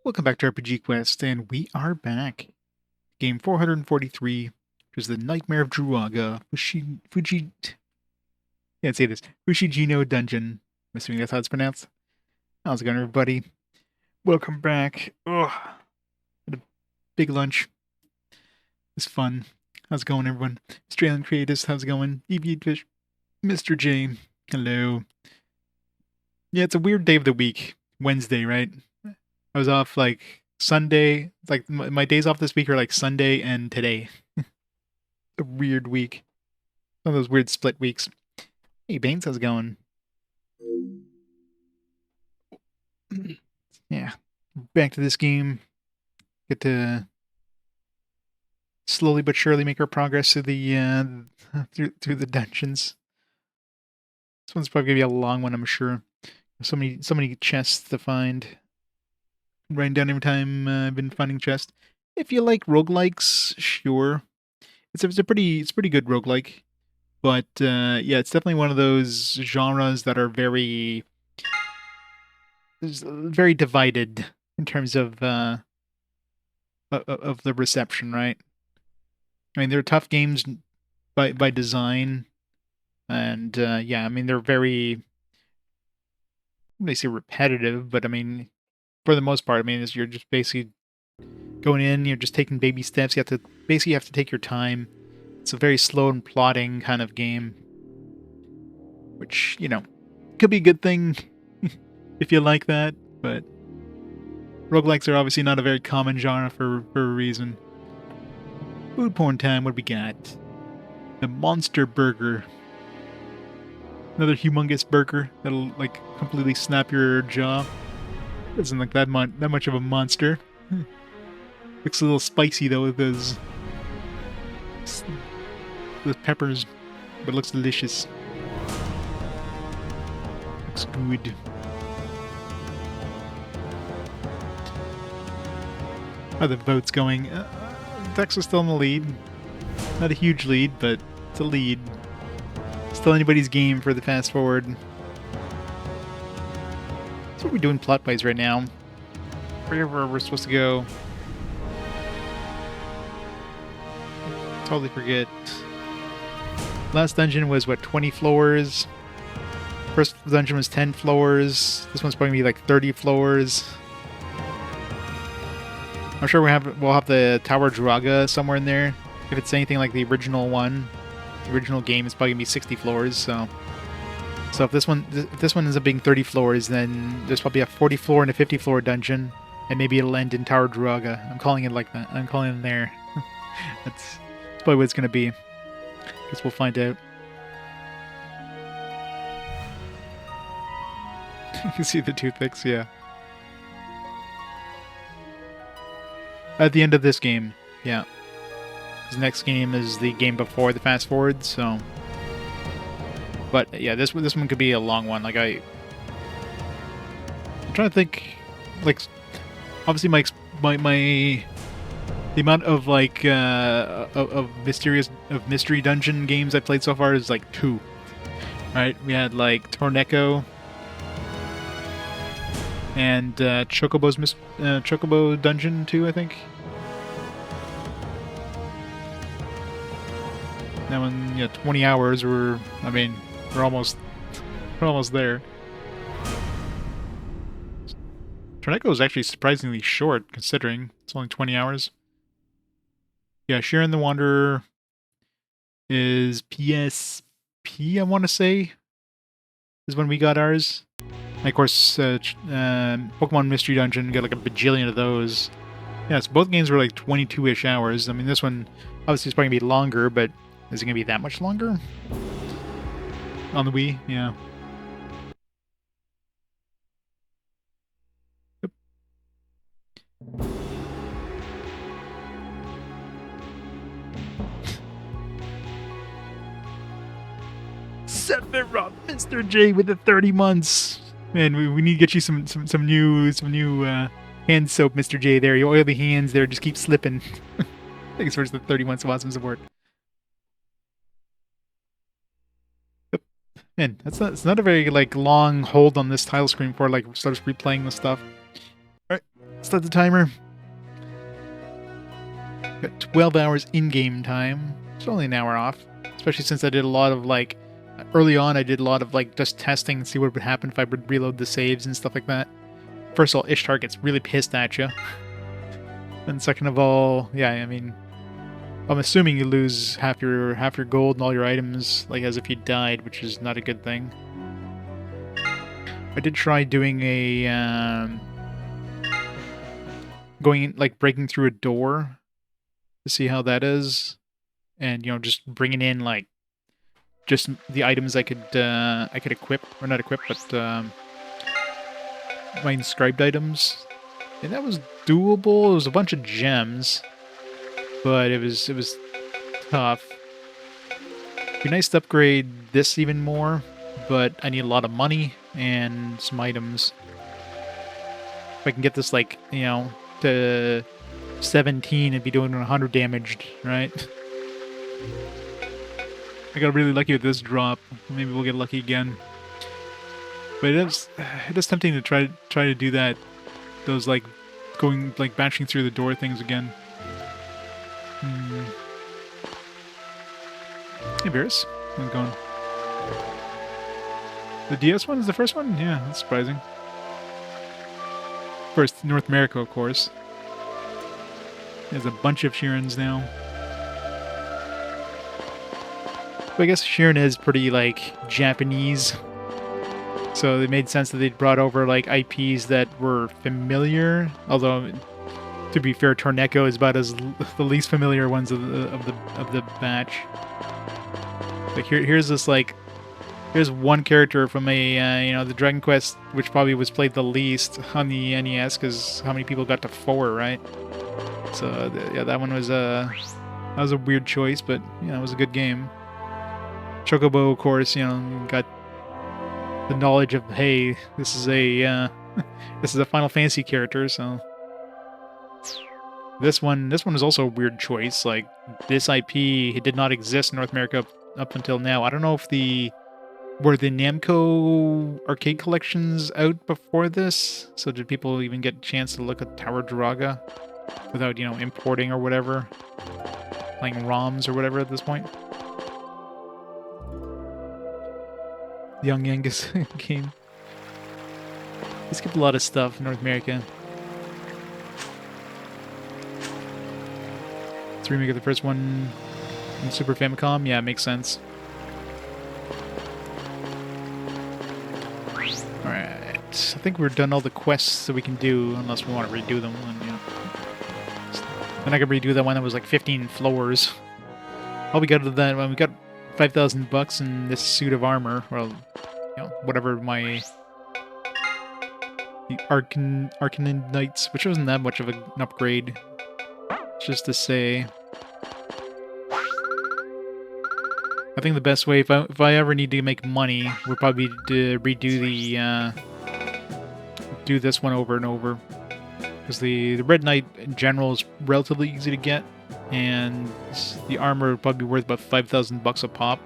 Welcome back to RPG Quest, and we are back. Game 443, which is the Nightmare of Druaga, can't say this, Fushigino Dungeon. I'm assuming that's how it's pronounced. How's it going, everybody? Welcome back. Ugh, had a big lunch. It's fun. How's it going, everyone? Australian Creatives, how's it going? EV Fish, Mr. J, hello. Yeah, it's a weird day of the week. Wednesday, right? I was off like Sunday. Like my days off this week are like Sunday and today. A weird week. One of those weird split weeks. Hey, Baines, how's it going? Yeah. Back to this game. Get to slowly but surely make our progress through the through the dungeons. This one's probably gonna be a long one, I'm sure. So many chests to find. Writing down every time I've been finding chests. If you like roguelikes, sure. It's a pretty good roguelike. But yeah, it's definitely one of those genres that are very divided in terms of the reception, right? I mean, they're tough games by design, and yeah, I mean they're very, they say repetitive, but I mean for the most part, I mean you're just basically going in, you're just taking baby steps. You have to take your time. It's a very slow and plodding kind of game, which, you know, could be a good thing if you like that, but roguelikes are obviously not a very common genre for a reason. Food porn time, what do we got? The Monster Burger. Another humongous burger that'll, like, completely snap your jaw. Doesn't look that much of a monster. Looks a little spicy, though, with those peppers, but looks delicious. Looks good. How are the votes going? Dex is still in the lead. Not a huge lead, but it's a lead. Still anybody's game for the fast forward. So what are we doing plot-wise right now? Wherever we're supposed to go. Totally forget. Last dungeon was, what, 20 floors? First dungeon was 10 floors. This one's probably going to be like 30 floors. I'm sure we'll have the Tower of Druaga somewhere in there. If it's anything like the original one, the original game, it's probably gonna be 60 floors. So if this one ends up being 30 floors, then there's probably a 40 floor and a 50 floor dungeon, and maybe it'll end in Tower of Druaga. I'm calling it like that. I'm calling it there. That's probably what it's gonna be. Guess we'll find out. You can see the toothpicks, yeah. At the end of this game, yeah. The next game is the game before the fast forward, so. But yeah, this one could be a long one. Like I'm trying to think, like, obviously the amount of like of mystery dungeon games I played so far is like 2. Right? We had like Torneco and Chocobo Dungeon 2, I think. That one, yeah, 20 hours. We're almost there. Torneco is actually surprisingly short, considering it's only 20 hours. Yeah, Sharon the Wanderer is PSP, I want to say, is when we got ours. And of course, Pokemon Mystery Dungeon, got like a bajillion of those. Yeah, so both games were like 22-ish hours. I mean, this one obviously is probably going to be longer, but is it going to be that much longer? On the Wii, yeah. Yep. Sephiroth, Mr. J with the 30 months. Man, we need to get you some new hand soap, Mr. J. There, your oily hands there just keep slipping. Thanks for the 30 months of awesome support. Yep. Man, it's not a very like long hold on this title screen before like starts replaying the stuff. All right, Start the timer. Got 12 hours in-game time. It's only an hour off. Especially since I did a lot of, like, early on I did a lot of, like, just testing and see what would happen if I would reload the saves and stuff like that. First of all, Ishtar gets really pissed at you. And second of all, yeah, I mean, I'm assuming you lose half your gold and all your items, like, as if you died, which is not a good thing. I did try doing a, breaking through a door to see how that is, and, you know, just bringing in, like, just the items I could equip, or not equip, but, my inscribed items. And that was doable. It was a bunch of gems, but it was tough. It'd be nice to upgrade this even more, but I need a lot of money and some items. If I can get this, like, you know, to 17 and be doing 100 damage, right? I got really lucky with this drop. Maybe we'll get lucky again. But it is tempting to try to do that. Those, like, going, like, bashing through the door things again. Hey, Beerus. How's it going? The DS one is the first one? Yeah, that's surprising. First, North America, of course. There's a bunch of Shirens now. But I guess Shiren is pretty, like, Japanese. So it made sense that they'd brought over, like, IPs that were familiar. Although, to be fair, Torneko is about as the least familiar ones of the batch. Like, here's this, like, here's one character from a, you know, the Dragon Quest, which probably was played the least on the NES, because how many people got to 4, right? So, yeah, that one was that was a weird choice, but, you know, it was a good game. Chocobo, of course, you know, got the knowledge of, hey, this is a this is a Final Fantasy character, so this one is also a weird choice. Like, this IP, it did not exist in North America up until now. I don't know if were the Namco arcade collections out before this, so did people even get a chance to look at Tower of Druaga without, you know, importing or whatever, playing ROMs or whatever at this point? Young Angus game. They skipped a lot of stuff in North America. It's a remake of the first one in Super Famicom. Yeah, it makes sense. Alright. I think we're done all the quests that we can do, unless we want to redo them. And, you know, then I could redo that one that was like 15 floors. All we got to that when we got $5,000 in this suit of armor. Well, you know, whatever the Arcanin Knights, which wasn't that much of an upgrade. Just to say, I think the best way, if I ever need to make money, would probably be to redo do this one over and over, because the Red Knight in general is relatively easy to get, and the armor would probably be worth about $5,000 a pop.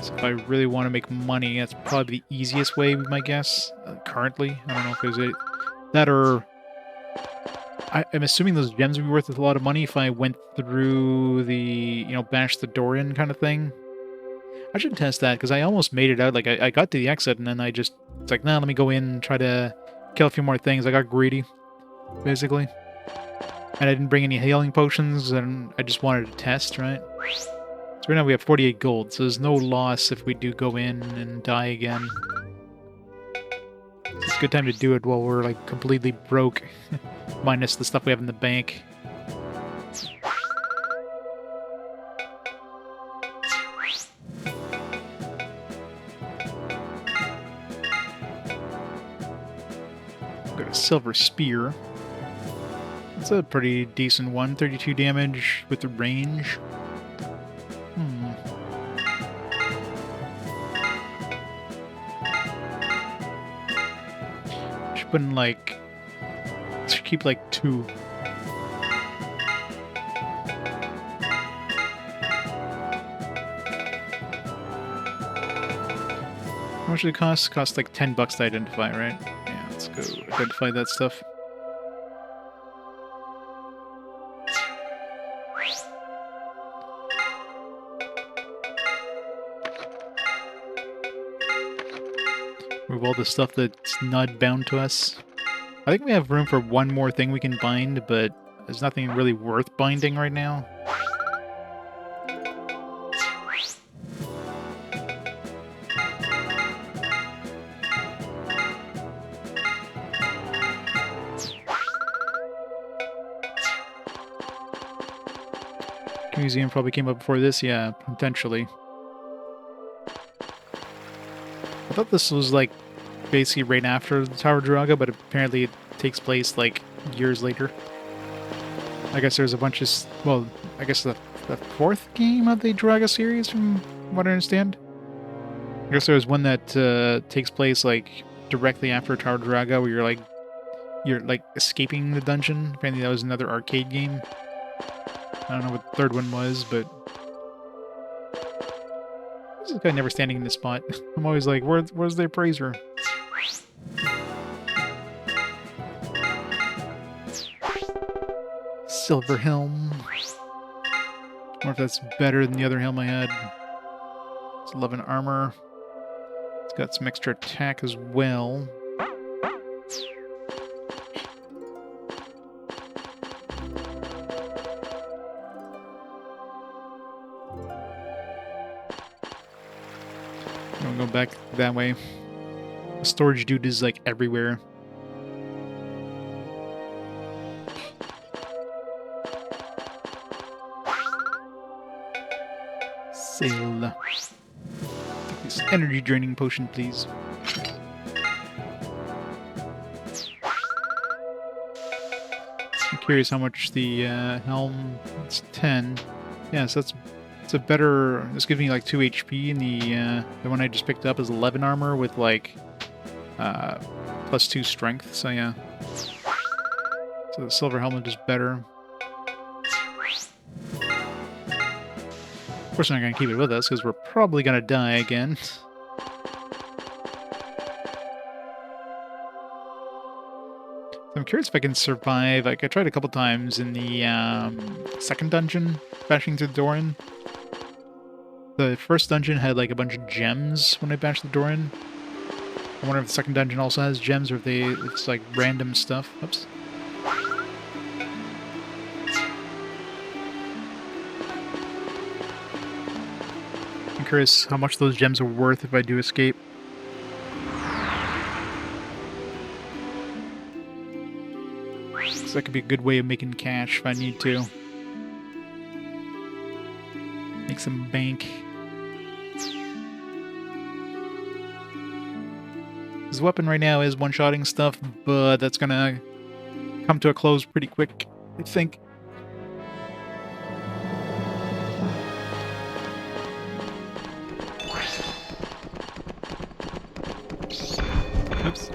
So if I really want to make money, that's probably the easiest way, my guess. Currently, I don't know if there's that, or I'm assuming those gems would be worth a lot of money if I went through the, you know, bash the door in kind of thing. I should test that, because I almost made it out. Like, I got to the exit, and then I just, it's like, nah, let me go in and try to kill a few more things. I got greedy, basically. And I didn't bring any healing potions, and I just wanted to test, right? So right now we have 48 gold, so there's no loss if we do go in and die again. It's a good time to do it while we're, like, completely broke, minus the stuff we have in the bank. Got a silver spear. That's a pretty decent one. 32 damage with the range. Should put in, like, should keep like 2. How much did it cost? It cost like $10 to identify, right? Yeah, let's go identify that stuff. Move all the stuff that's not bound to us. I think we have room for one more thing we can bind, but there's nothing really worth binding right now. Museum probably came up before this, yeah, potentially. I thought this was like basically right after the Tower of Druaga, but apparently it takes place like years later. I guess there's a bunch of, well, I guess the fourth game of the Druaga series, from what I understand. I guess there's one that takes place like directly after Tower of Druaga, where you're like escaping the dungeon. Apparently that was another arcade game. I don't know what the third one was, but this guy never standing in this spot. I'm always like, where's the appraiser? Silver helm. Or if that's better than the other helm I had. It's 11 armor. It's got some extra attack as well. I'm gonna go back that way. The storage dude is like everywhere. Sail. Take this energy draining potion, please. I'm curious how much the helm. It's 10. Yeah, so it's a better. This gives me like 2 HP, and the one I just picked up is 11 armor with like plus 2 strength. So yeah. So the silver helmet is better. Of course, we're not going to keep it with us, because we're probably going to die again. I'm curious if I can survive. Like, I tried a couple times in the second dungeon, bashing through the door in. The first dungeon had, like, a bunch of gems when I bashed the door in. I wonder if the second dungeon also has gems, or if it's, like, random stuff. Oops. I'm curious how much those gems are worth if I do escape. So that could be a good way of making cash if I need to. Make some bank. His weapon right now is one-shotting stuff, but that's gonna come to a close pretty quick, I think. Oops.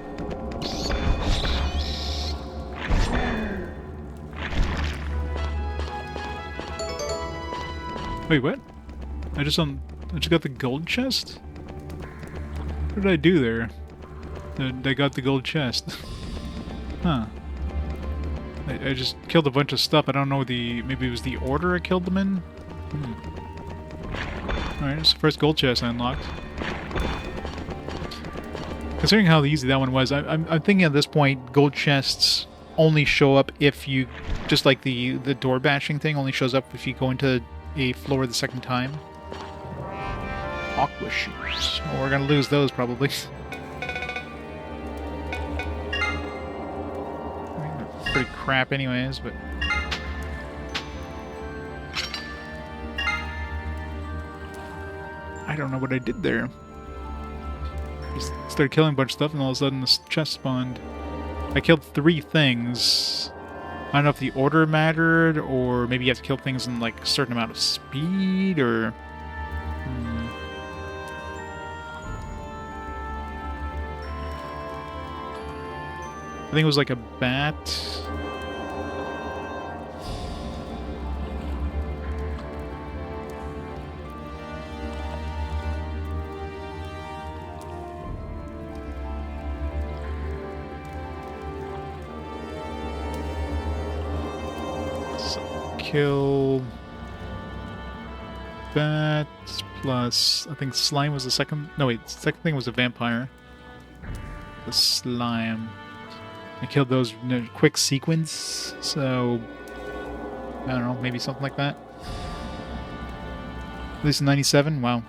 Wait, what? I just got the gold chest? What did I do there? I got the gold chest. Huh. I just killed a bunch of stuff. I don't know maybe it was the order I killed them in? Alright, it's the first gold chest I unlocked. Considering how easy that one was, I'm thinking at this point, gold chests only show up if you, just like the door bashing thing, only shows up if you go into a floor the second time. Aqua shoes. Well, we're gonna lose those probably. Pretty crap anyways, but... I don't know what I did there. Just started killing a bunch of stuff, and all of a sudden this chest spawned. I killed 3 things. I don't know if the order mattered, or maybe you have to kill things in like a certain amount of speed, or... I think it was like a bat. Kill bat plus, I think slime was the second. No wait, the second thing was a vampire. the slime. I killed those in a quick sequence, so I don't know, maybe something like that. At least in 97? Wow.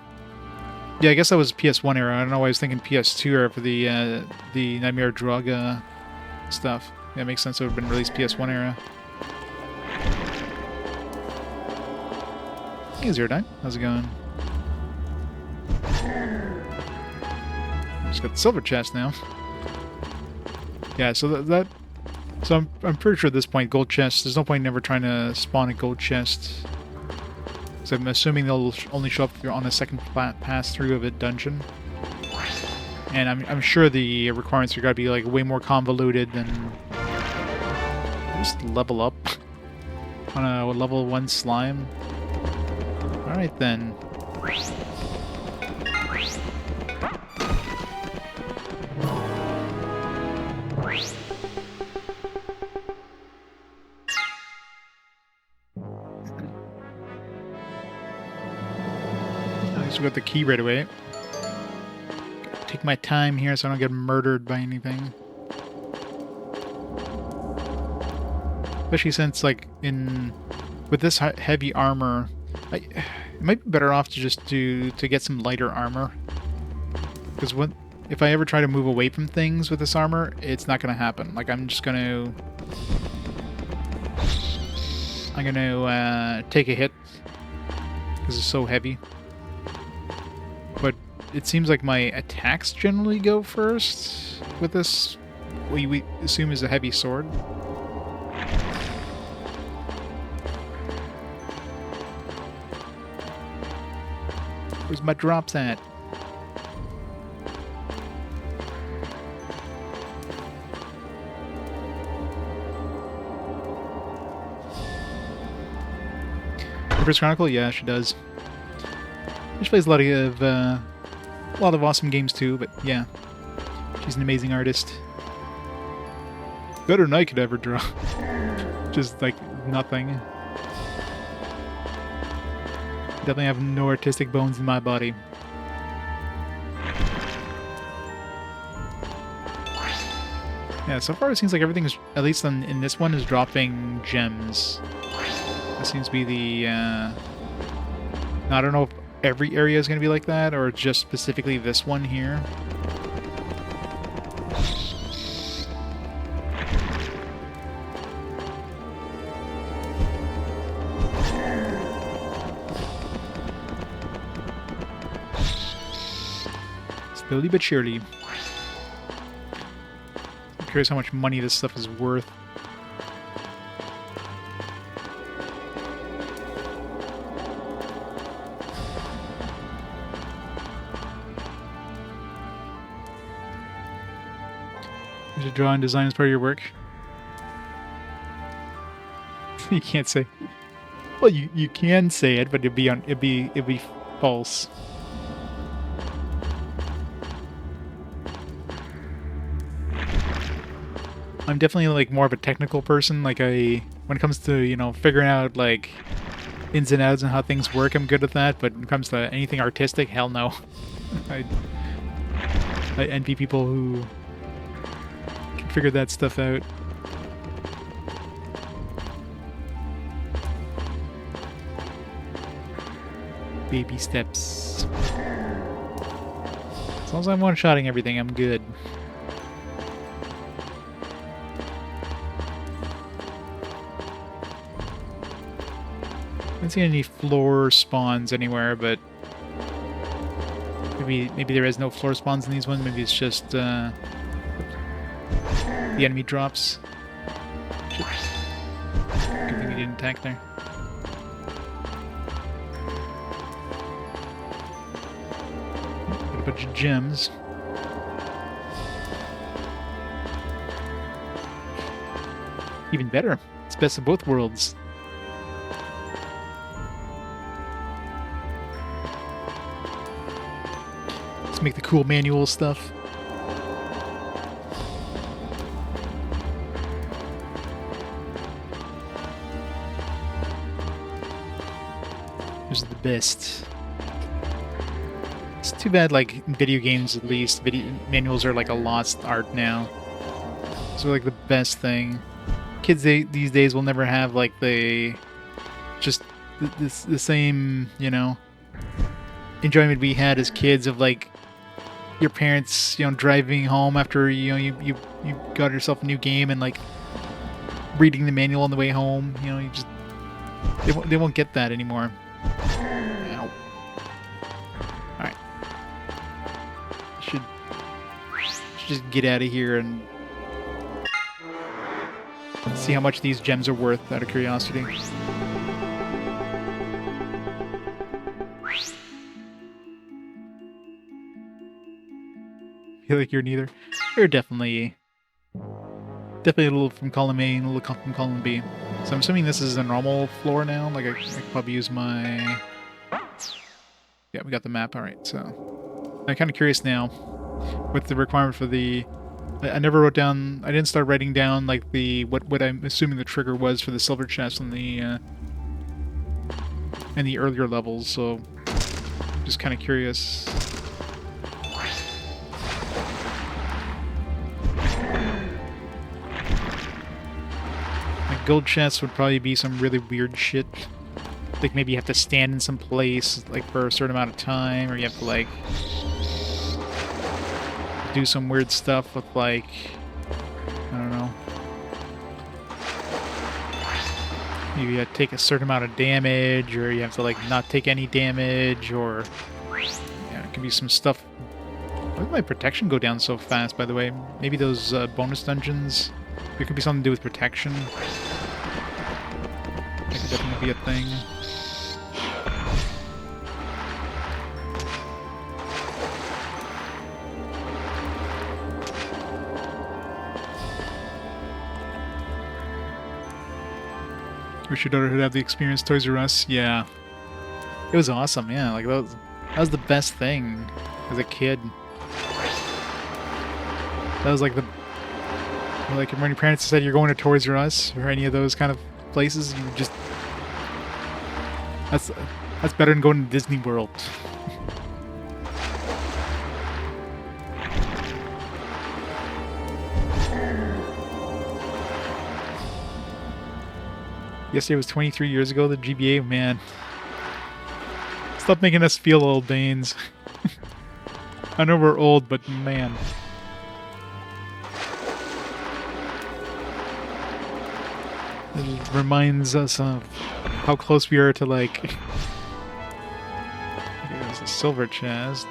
Yeah, I guess that was PS1 era. I don't know why I was thinking PS2 era for the Nightmare of Druaga stuff. Yeah, it makes sense. It would have been released PS1 era. Hey, Zero Dime. How's it going? Just got the silver chest now. Yeah, so so I'm pretty sure at this point, gold chests, there's no point in ever trying to spawn a gold chest. So I'm assuming they'll only show up if you're on a second pass through of a dungeon. And I'm sure the requirements are gotta be like way more convoluted than just level up on a level 1 slime. Alright then. We got the key right away. Gotta take my time here so I don't get murdered by anything. Especially since, like, with this heavy armor, it might be better off to just to get some lighter armor. Because if I ever try to move away from things with this armor, it's not gonna happen. Like, I'm gonna take a hit because it's so heavy. But it seems like my attacks generally go first with this, what we assume is a heavy sword. Where's my drops at? Empress Chronicle? Yeah, she does. She plays a lot of awesome games too, but yeah, she's an amazing artist. Better than I could ever draw. Just like nothing. Definitely have no artistic bones in my body. Yeah, so far it seems like everything is, at least in this one, is dropping gems. That seems to be the. I don't know if every area is going to be like that, or just specifically this one here. Slowly but surely. I'm curious how much money this stuff is worth. You should draw and design as part of your work. You can't say. Well, you can say it, but it'd be false. I'm definitely like more of a technical person. Like when it comes to, you know, figuring out like ins and outs and how things work, I'm good at that. But when it comes to anything artistic, hell no. I envy people who can figure that stuff out. Baby steps. As long as I'm one-shotting everything, I'm good. I haven't seen any floor spawns anywhere, but maybe there is no floor spawns in these ones. Maybe it's just the enemy drops. Good thing he didn't attack there. Got a bunch of gems. Even better. It's best of both worlds. Make the cool manual stuff. This is the best. It's too bad, like, in video games at least, video manuals are like a lost art now. Those are like the best thing. Kids these days will never have like just the same, you know, enjoyment we had as kids of like your parents, you know, driving home after you got yourself a new game and like reading the manual on the way home. You know, you just they won't get that anymore. Ow. All right, should just get out of here and see how much these gems are worth out of curiosity. Feel like you're neither. You're definitely a little from column A and a little from column B. So I'm assuming this is a normal floor now. Like I could probably use my... Yeah, we got the map. All right, so I'm kind of curious now what's the requirement for the... I never wrote down... I didn't start writing down like the what I'm assuming the trigger was for the silver chest in the earlier levels. So just kind of curious. Gold chests would probably be some really weird shit. Like maybe you have to stand in some place like for a certain amount of time, or you have to like do some weird stuff with like, I don't know. Maybe you have to take a certain amount of damage, or you have to like not take any damage, or yeah, it could be some stuff. Why did my protection go down so fast, by the way? Maybe those bonus dungeons. It could be something to do with protection. That could definitely be a thing. Wish your daughter would have the experience Toys R Us. Yeah. It was awesome, yeah. Like that was the best thing as a kid. That was like the... Like when your parents said you're going to Toys R Us or any of those kind of places, you just... That's better than going to Disney World. Yesterday was 23 years ago, the GBA, man. Stop making us feel old, Baines. I know we're old, but man. It reminds us of how close we are to, like... There's a silver chest.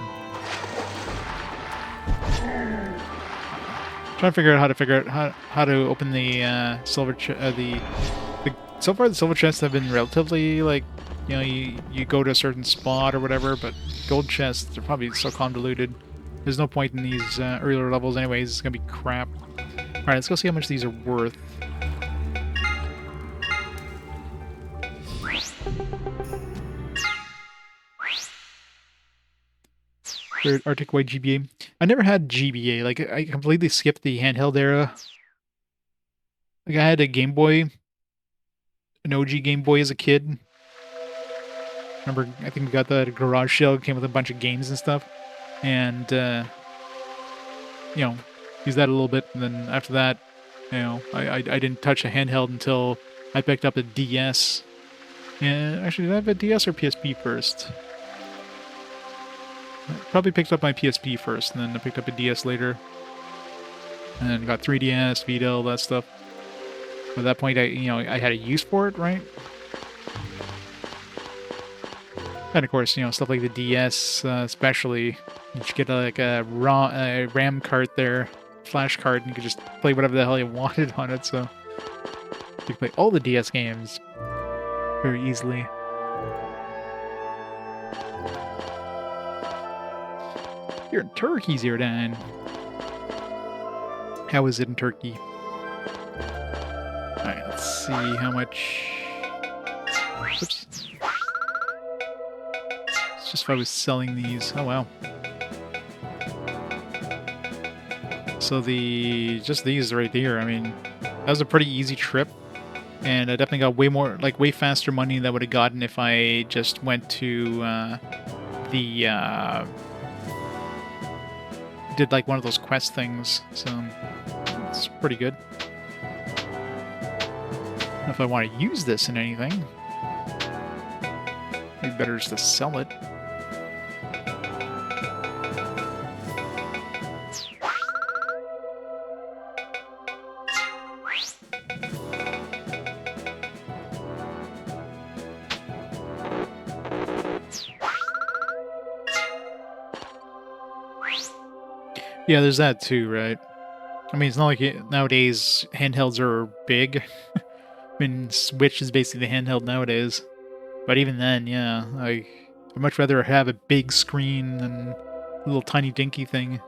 Trying to figure out how to open the silver so far the silver chests have been relatively like, you know, you go to a certain spot or whatever, but gold chests are probably so convoluted. There's no point in these earlier levels anyways. It's gonna be crap. All right, let's go see how much these are worth. Arctic White GBA. I never had GBA. Like, I completely skipped the handheld era. Like, I had a Game Boy, an OG Game Boy as a kid. Remember, I think we got that at a garage sale. It came with a bunch of games and stuff. And, you know, used that a little bit. And then after that, you know, I didn't touch a handheld until I picked up a DS. And actually, did I have a DS or PSP first? Probably picked up my PSP first, and then I picked up a DS later. And then got 3DS, Vita, all that stuff. At that point, I had a use for it, right? And of course, you know, stuff like the DS, especially, you should get like a RAM card there, flash card, and you could just play whatever the hell you wanted on it. So you could play all the DS games very easily. You're in Turkey, Zerdan. How is it in Turkey? Alright, let's see how much... Oops. It's just if I was selling these. Oh, wow. So just these right here, I mean, that was a pretty easy trip. And I definitely got way faster money than I would have gotten if I just went to the did like one of those quest things, so it's pretty good. If I want to use this in anything, maybe better just to sell it. Yeah, there's that too, right? I mean, it's not like nowadays handhelds are big. I mean, Switch is basically the handheld nowadays. But even then, yeah, I'd much rather have a big screen than a little tiny dinky thing.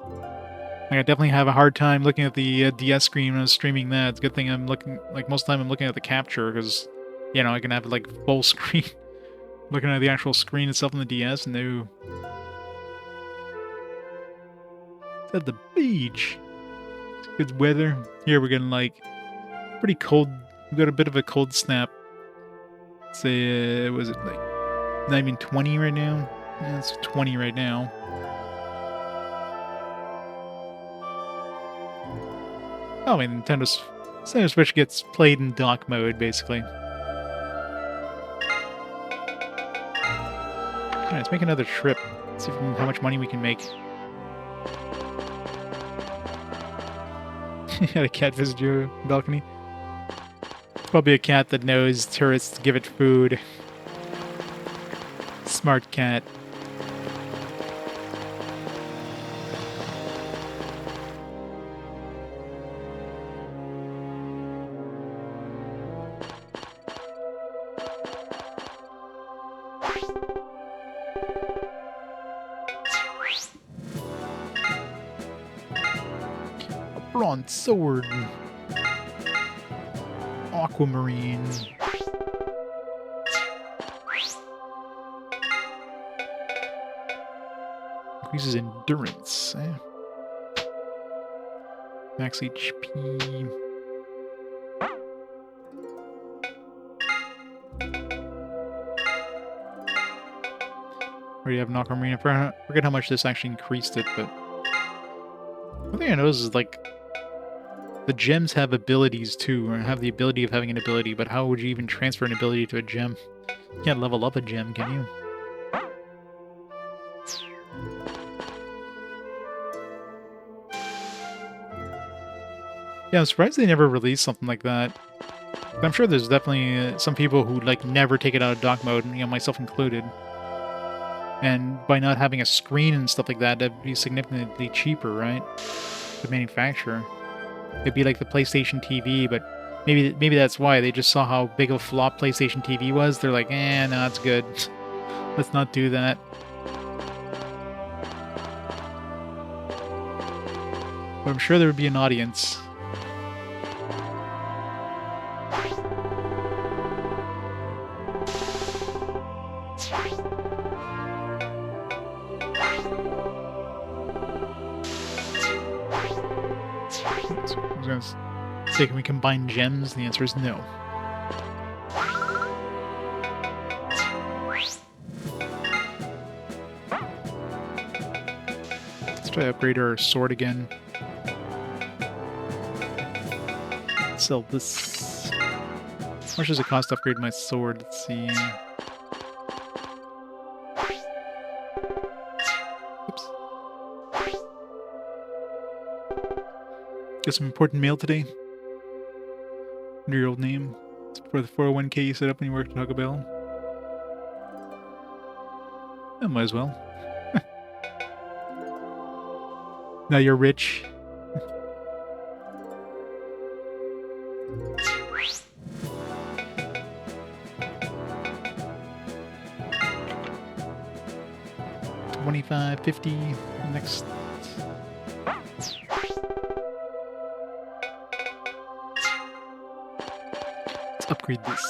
Like, I definitely have a hard time looking at the DS screen when I was streaming that. It's a good thing I'm looking, like, most of the time I'm looking at the capture, because, you know, I can have, like, full screen. Looking at the actual screen itself on the DS, no. It's at the beach. It's good weather. Here we're getting, like, pretty cold. We got a bit of a cold snap. Say, was it, like, not even 20 right now? Yeah, it's 20 right now. Oh, I mean, Nintendo Switch gets played in dock mode, basically. Alright, let's make another trip. See how much money we can make. Had a cat visit your balcony. It's probably a cat that knows tourists give it food. Smart cat. Bronze sword. Aquamarine. Increases endurance. Max HP. Already have an aquamarine. I forget how much this actually increased it, but one thing I noticed is, like, the gems have abilities too, or have the ability of having an ability, but how would you even transfer an ability to a gem? You can't level up a gem, can you? Yeah, I'm surprised they never released something like that. But I'm sure there's definitely some people who, like, never take it out of dock mode, you know, myself included. And by not having a screen and stuff like that, that'd be significantly cheaper, right? To manufacture. It'd be like the PlayStation TV, but maybe that's why. They just saw how big of a flop PlayStation TV was. They're like, no, it's good. Let's not do that. But I'm sure there would be an audience. Say, can we combine gems? And the answer is no. Let's try to upgrade our sword again. Let's sell this. How much does it cost to upgrade my sword? Let's see. Oops. Got some important mail today. Under your old name. It's for the 401k you set up when you worked at Taco Bell. I might as well. Now you're rich. $25.50 next. Let's upgrade this.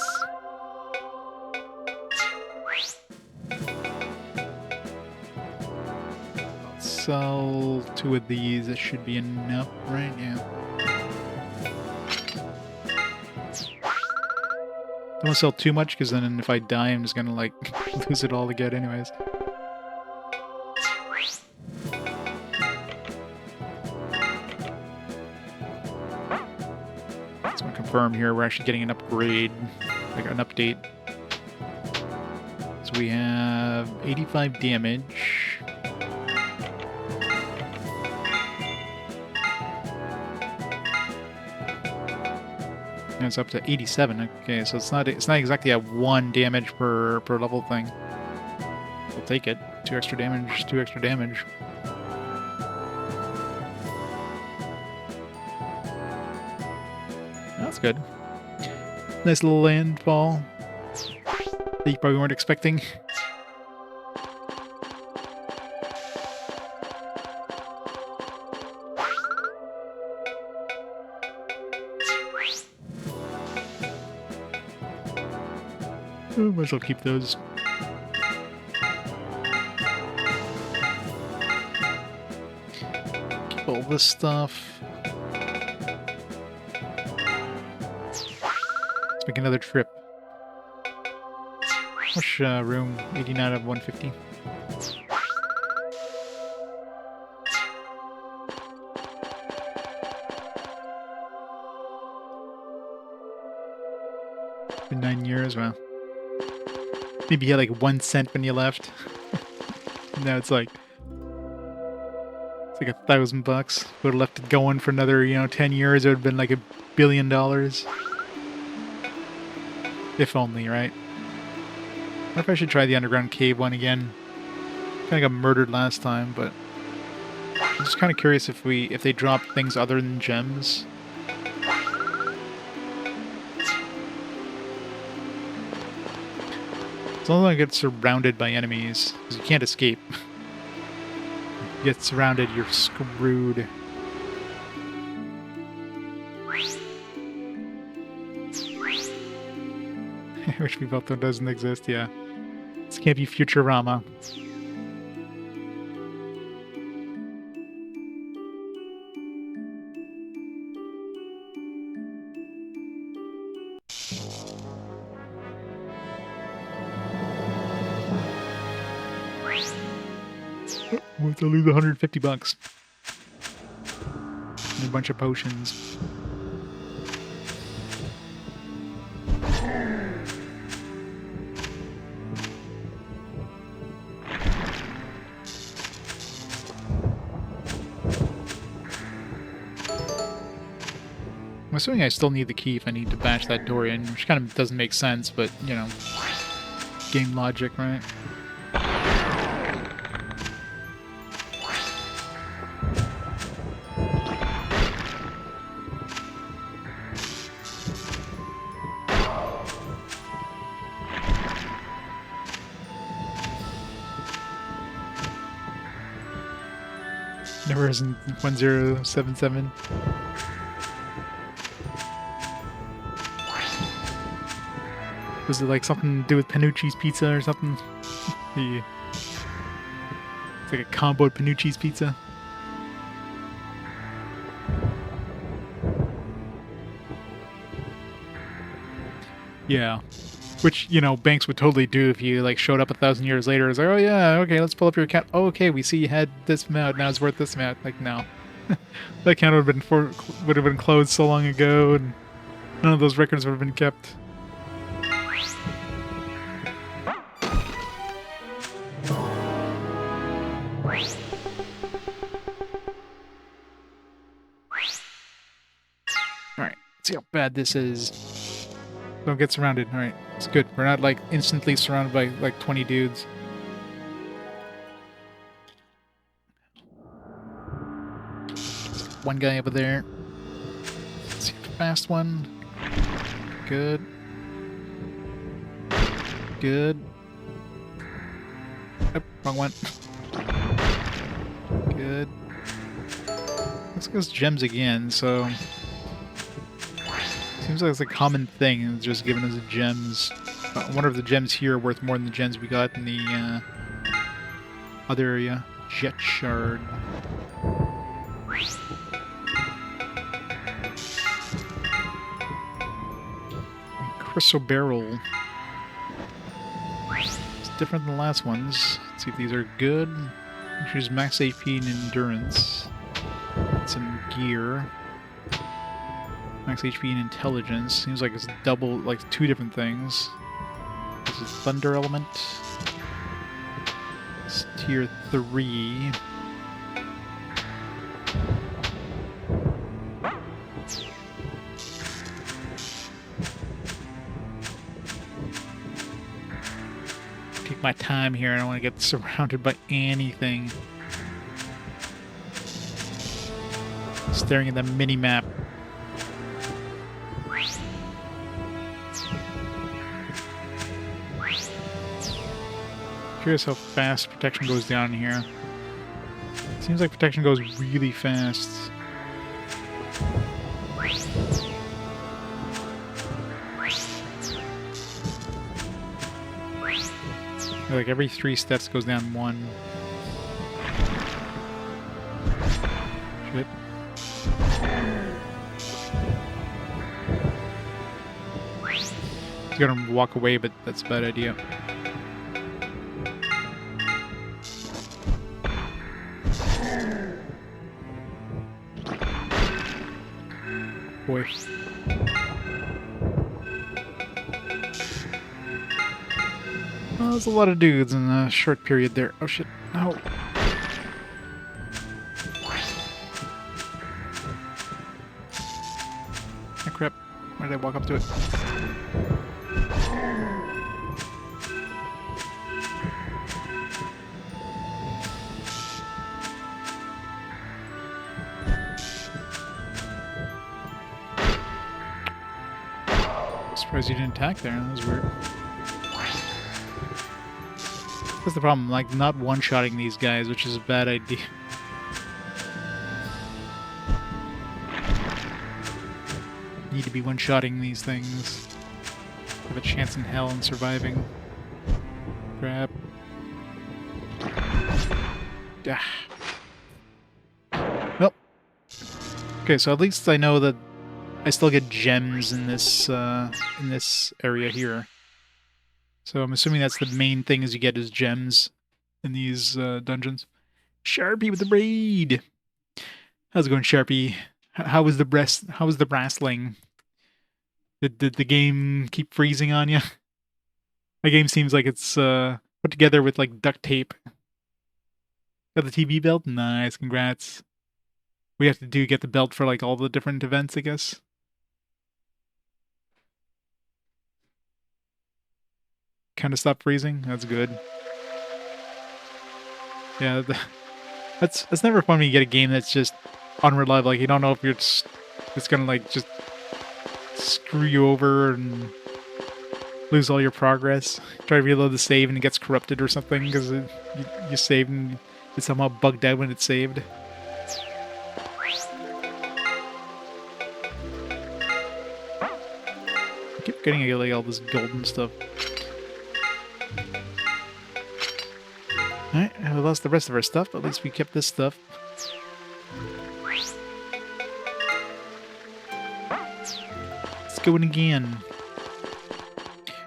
Sell 2 of these. That should be enough, right? Yeah. Don't want to sell too much, because then if I die, I'm just gonna, like, lose it all again anyways. confirm here we're actually getting an upgrade, like an update. So we have 85 damage. And it's up to 87. Okay, so it's not exactly a 1 damage per level thing. We'll take it. 2 extra damage, 2 extra damage. That's good. Nice little landfall that you probably weren't expecting. Oh, might as well keep those. Keep all this stuff. Let's make another trip. Which room? 89 out of 150. Been 9 years, wow. Maybe you had like 1 cent when you left. Now it's like $1,000. Would have left it going for another, 10 years. It would have been like $1 billion. If only, right? I wonder if I should try the underground cave one again. Kind of got murdered last time, but I'm just kind of curious if they drop things other than gems. As long as I get surrounded by enemies, because you can't escape. You get surrounded, you're screwed. Which we both know doesn't exist, yeah. This can't be Futurama. We'll have to lose $150. And a bunch of potions. I'm assuming I still need the key if I need to bash that door in, which kind of doesn't make sense, but, game logic, right? Never isn't 1077. Was it like something to do with Panucci's pizza or something? It's like a combo Panucci's pizza. Yeah. Which, Banks would totally do if you like showed up 1,000 years later. It's like, oh yeah, okay, let's pull up your account. Oh, okay, we see you had this amount, now it's worth this amount. Like, no. That account would have been closed so long ago, and none of those records would have been kept. Alright, let's see how bad this is. Don't get surrounded. Alright, it's good. We're not, like, instantly surrounded by, like, 20 dudes. One guy over there. Let's see the fast one. Good. Good. Oh, wrong one. Good. Let's go gems again, so... Seems like it's a common thing, it's just giving us gems. I wonder if the gems here are worth more than the gems we got in the other area. Jet shard. Crystal barrel. It's different than the last ones. Let's see if these are good. Choose max AP and endurance. Some gear. Max HP and intelligence. Seems like it's double, like 2 different things. This is thunder element. It's tier 3. Take my time here. I don't want to get surrounded by anything. Staring at the mini-map. Curious how fast protection goes down here. Seems like protection goes really fast. Like every 3 steps goes down 1. Shit. He's gonna walk away, but that's a bad idea. Boy. Well, there's a lot of dudes in a short period there. Oh shit, no. Oh crap, why did I walk up to it? Surprised you didn't attack there, that was weird. That's the problem, like, not one-shotting these guys, which is a bad idea. Need to be one-shotting these things. Have a chance in hell in surviving. Crap. Ah. Well. Okay, so at least I know that I still get gems in this area here. So I'm assuming that's the main thing is you get is gems in these dungeons. Sharpie with the raid. How's it going, Sharpie? How was the wrestling? Did the game keep freezing on you? My game seems like it's put together with like duct tape. Got the TV belt? Nice, congrats. We have to get the belt for like all the different events, I guess. Kind of stopped freezing. That's good. Yeah, that's never fun when you get a game that's just unreliable. Like you don't know if it's gonna like just screw you over and lose all your progress. Try to reload the save and it gets corrupted or something because you saved and it's somehow bugged out when it's saved. I keep getting like all this golden stuff. Alright, we lost the rest of our stuff, but at least we kept this stuff. Let's go in again.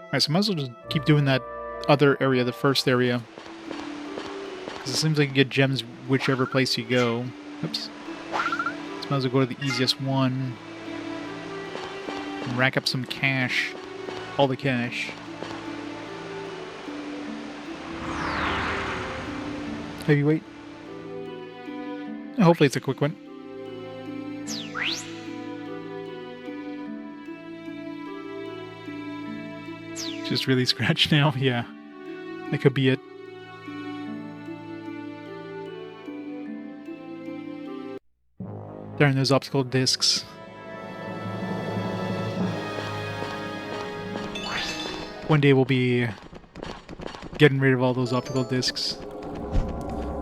Alright, so I might as well just keep doing that other area, the first area. Because it seems like you get gems whichever place you go. Oops. So might as well go to the easiest one. And rack up some cash. All the cash. Heavyweight. Hopefully it's a quick one. Just really scratched now? Yeah. That could be it. Darn those optical discs. One day we'll be getting rid of all those optical discs.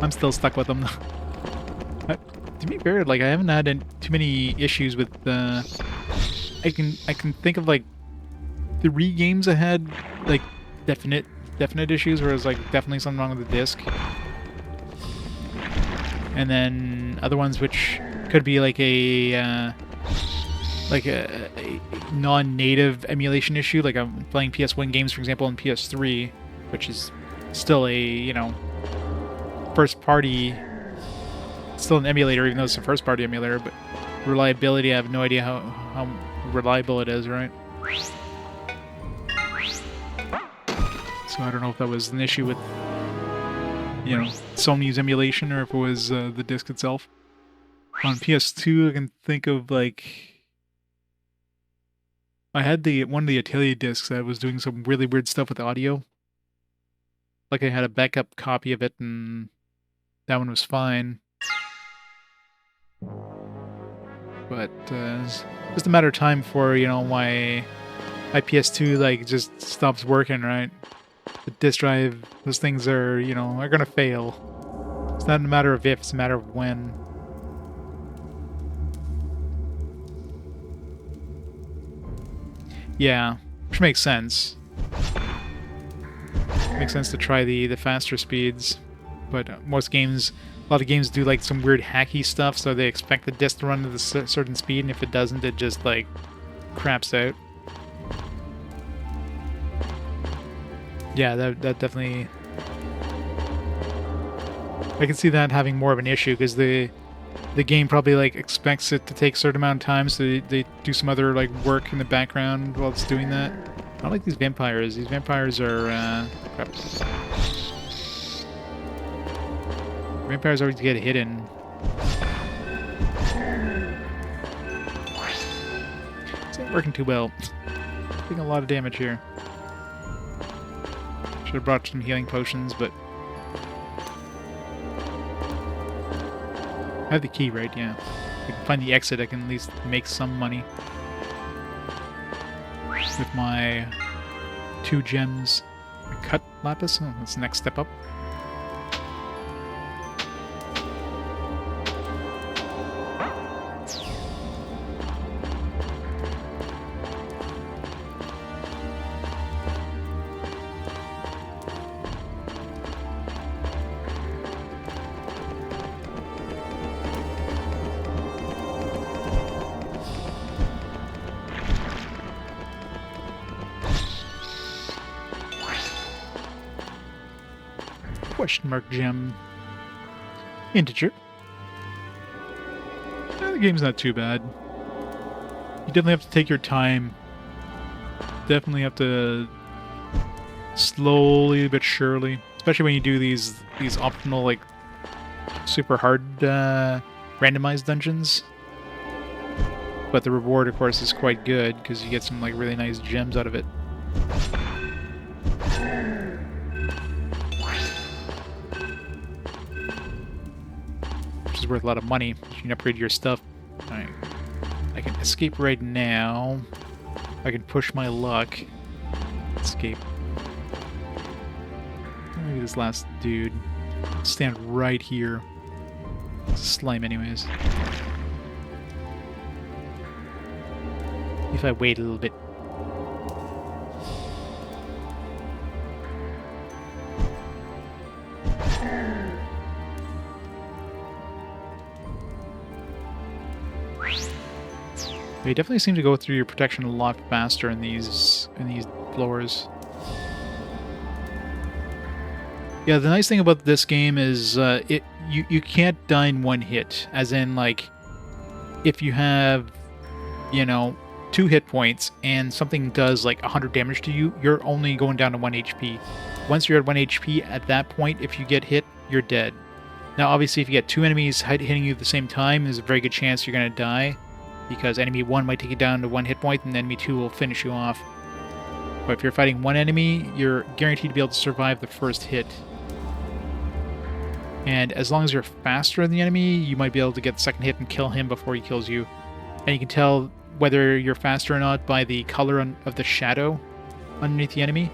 I'm still stuck with them. To be fair, like I haven't had too many issues with I can think of like 3 games I had like definite issues where it was like definitely something wrong with the disc, and then other ones which could be like a non-native emulation issue. Like I'm playing PS1 games, for example, on PS3, which is still a first party, still an emulator, even though it's a first party emulator, but Reliability, I have no idea how reliable it is, right? So I don't know if that was an issue with, you know, Sony's emulation or if it was the disc itself. On PS2, I can think of, like... I had one of the Atelier discs that was doing some really weird stuff with audio. Like I had a backup copy of it, and that one was fine. But it's just a matter of time for, you know, my PS2 like just stops working, right? The disk drive, those things are, you know, are gonna fail. It's not a matter of if, it's a matter of when. Yeah, which makes sense. Makes sense to try the faster speeds, but most games, a lot of games do like some weird hacky stuff, so they expect the disk to run at a certain speed, and if it doesn't, it just like craps out. Yeah, that definitely... I can see that having more of an issue, because the game probably like expects it to take a certain amount of time, so they do some other like work in the background while it's doing that. I don't like these vampires. These vampires are crap. Vampires always get hidden. This ain't working too well. Taking a lot of damage here. Should have brought some healing potions, but I have the key, right? Yeah. If I can find the exit, I can at least make some money. With my 2 gems. Cut lapis? Oh, that's the next step up. Question mark gem. Integer. The game's not too bad. You definitely have to take your time. Definitely have to slowly but surely, especially when you do these optional like super hard randomized dungeons. But the reward, of course, is quite good because you get some like really nice gems out of it. Is worth a lot of money. You can upgrade your stuff. Alright. I can escape right now. I can push my luck. Escape. Maybe this last dude. Stand right here. It's a slime anyways. If I wait a little bit. They definitely seem to go through your protection a lot faster in these floors. Yeah, the nice thing about this game is you can't die in one hit. As in, like, if you have, you know, 2 hit points and something does like 100 damage to you, you're only going down to 1 HP. Once you're at 1 HP, at that point, if you get hit, you're dead. Now, obviously, if you get 2 enemies hitting you at the same time, there's a very good chance you're going to die. Because enemy 1 might take you down to 1 hit point, and enemy 2 will finish you off. But if you're fighting 1 enemy, you're guaranteed to be able to survive the first hit. And as long as you're faster than the enemy, you might be able to get the second hit and kill him before he kills you. And you can tell whether you're faster or not by the color of the shadow underneath the enemy.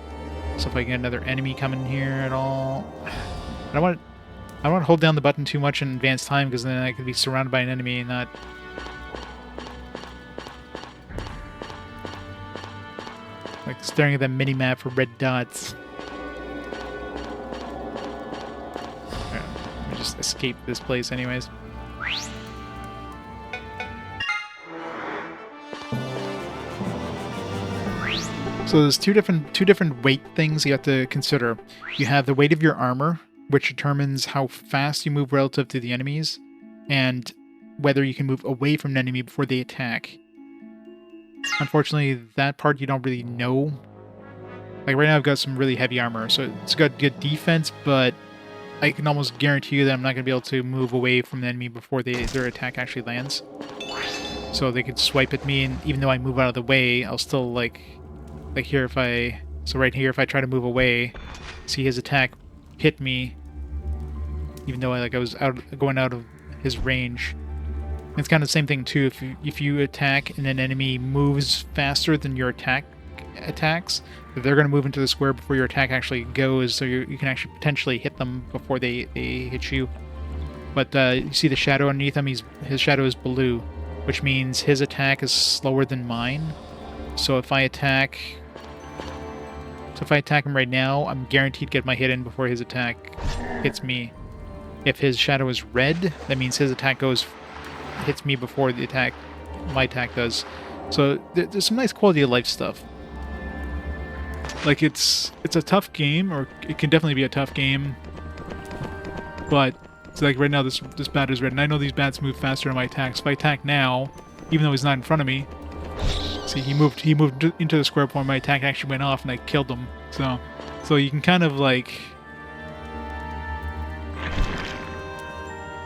So if I get another enemy coming here at all... I don't want to hold down the button too much in advanced time, because then I could be surrounded by an enemy and not... like staring at that mini-map for red dots. Right, let me just escape this place anyways. So there's two different weight things you have to consider. You have the weight of your armor, which determines how fast you move relative to the enemies, and whether you can move away from an enemy before they attack. Unfortunately, that part you don't really know. Like right now I've got some really heavy armor, so it's got good defense, but I can almost guarantee you that I'm not going to be able to move away from the enemy before their attack actually lands. So they could swipe at me, and even though I move out of the way, I'll still like here if I... So right here, if I try to move away, see his attack hit me, even though I was going out of his range. It's kind of the same thing too. If you attack and an enemy moves faster than your attacks, they're going to move into the square before your attack actually goes, so you can actually potentially hit them before they hit you. But you see the shadow underneath him? His shadow is blue, which means his attack is slower than mine. So if I attack him right now, I'm guaranteed to get my hit in before his attack hits me. If his shadow is red, that means his attack hits me before my attack does. So there's some nice quality of life stuff. Like it's a tough game, or it can definitely be a tough game. But it's like right now this bat is red, and I know these bats move faster than my attacks. If I attack now, even though he's not in front of me, see he moved into the square before my attack actually went off, and I killed him. So you can kind of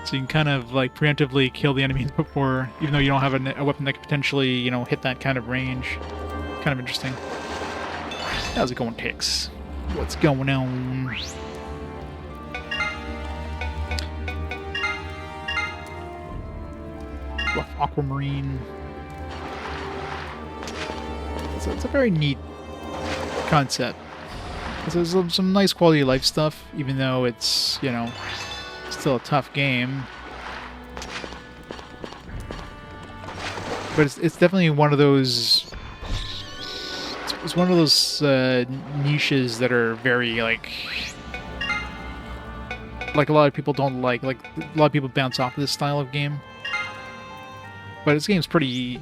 preemptively kill the enemies before, even though you don't have a weapon that could potentially, hit that kind of range. Kind of interesting. How's it going, Tix? What's going on? Rough aquamarine. It's a very neat concept. There's some nice quality of life stuff, even though it's, still a tough game. But it's definitely one of those... It's one of those niches that are very, like a lot of people don't like. Like, a lot of people bounce off of this style of game. But this game's pretty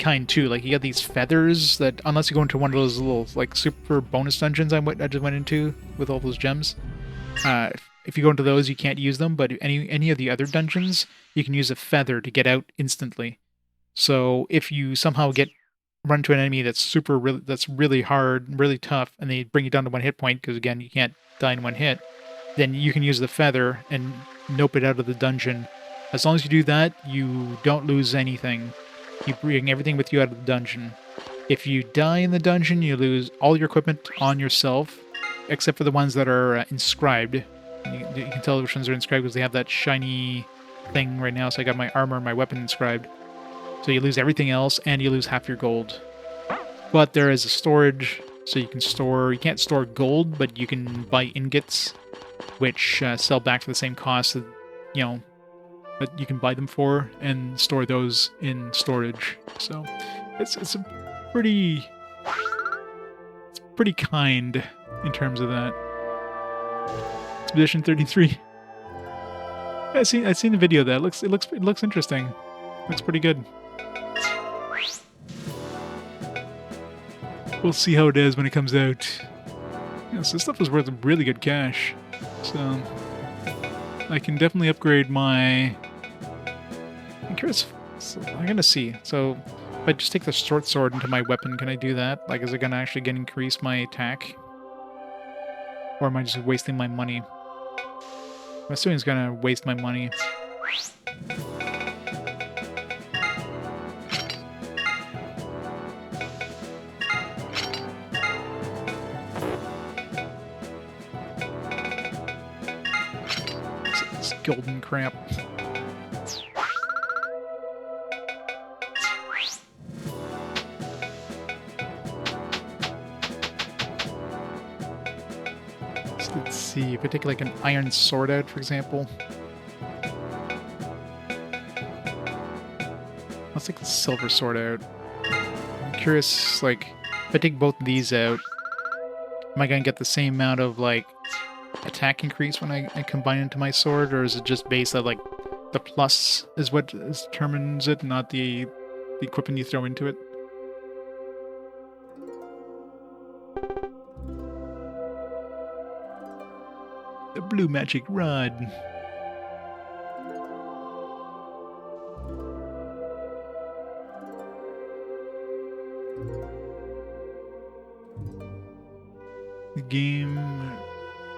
kind, too. Like, you got these feathers that, unless you go into one of those little, super bonus dungeons I just went into with all those gems, if you go into those, you can't use them, but any of the other dungeons, you can use a feather to get out instantly. So if you somehow run to an enemy that's really hard, really tough, and they bring you down to 1 hit point, because again, you can't die in 1 hit, then you can use the feather and nope it out of the dungeon. As long as you do that, you don't lose anything. You bring everything with you out of the dungeon. If you die in the dungeon, you lose all your equipment on yourself, except for the ones that are inscribed. You can tell which ones are inscribed because they have that shiny thing right now, so I got my armor and my weapon inscribed. So you lose everything else, and you lose half your gold. But there is a storage, so you can't store gold, but you can buy ingots, which sell back for the same cost that, that you can buy them for, and store those in storage. So it's pretty kind in terms of that. Expedition 33. I've seen the video of that. It looks interesting. Looks pretty good. We'll see how it is when it comes out. So this stuff is worth really good cash. So I can definitely upgrade my... I'm curious. So I'm gonna see. So if I just take the short sword into my weapon, can I do that? Like, is it gonna actually increase my attack? Or am I just wasting my money? I'm assuming it's gonna waste my money. This golden crap. Let's see, if I take an iron sword out, for example. Let's take the silver sword out. I'm curious, if I take both of these out, am I going to get the same amount of, attack increase when I combine into my sword, or is it just based on, the plus is what determines it, not the equipment you throw into it? The blue magic rod. The game,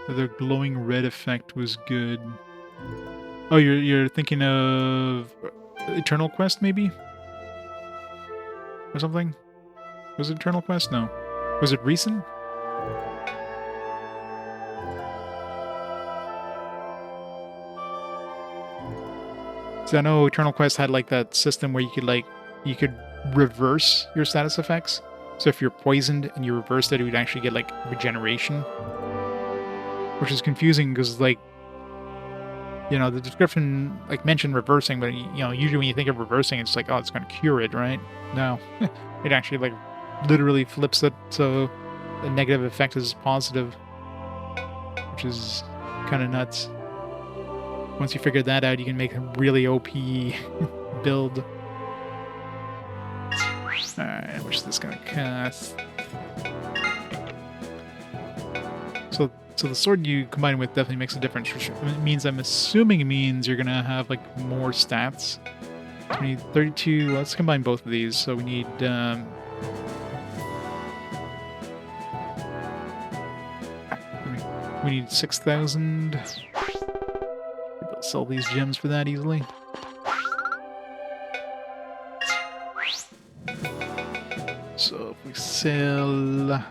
the glowing red effect was good. Oh, you're thinking of Eternal Quest, maybe? Or something? Was it Eternal Quest? No. Was it recent? So I know Eternal Quest had like that system where you could reverse your status effects. So if you're poisoned and you reversed it, it would actually get like regeneration, which is confusing because like, you know, the description like mentioned reversing, but you know, usually when you think of reversing, it's like, oh, it's going to cure it, right? No, it actually like literally flips it so the negative effect is positive, which is kind of nuts. Once you figure that out, you can make a really OP build. Alright, how much is this gonna cost? So the sword you combine with definitely makes a difference, which means I'm assuming it means you're gonna have like more stats. So we need 32. Let's combine both of these. So we need we need 6,000. Sell these gems for that easily. So if we sell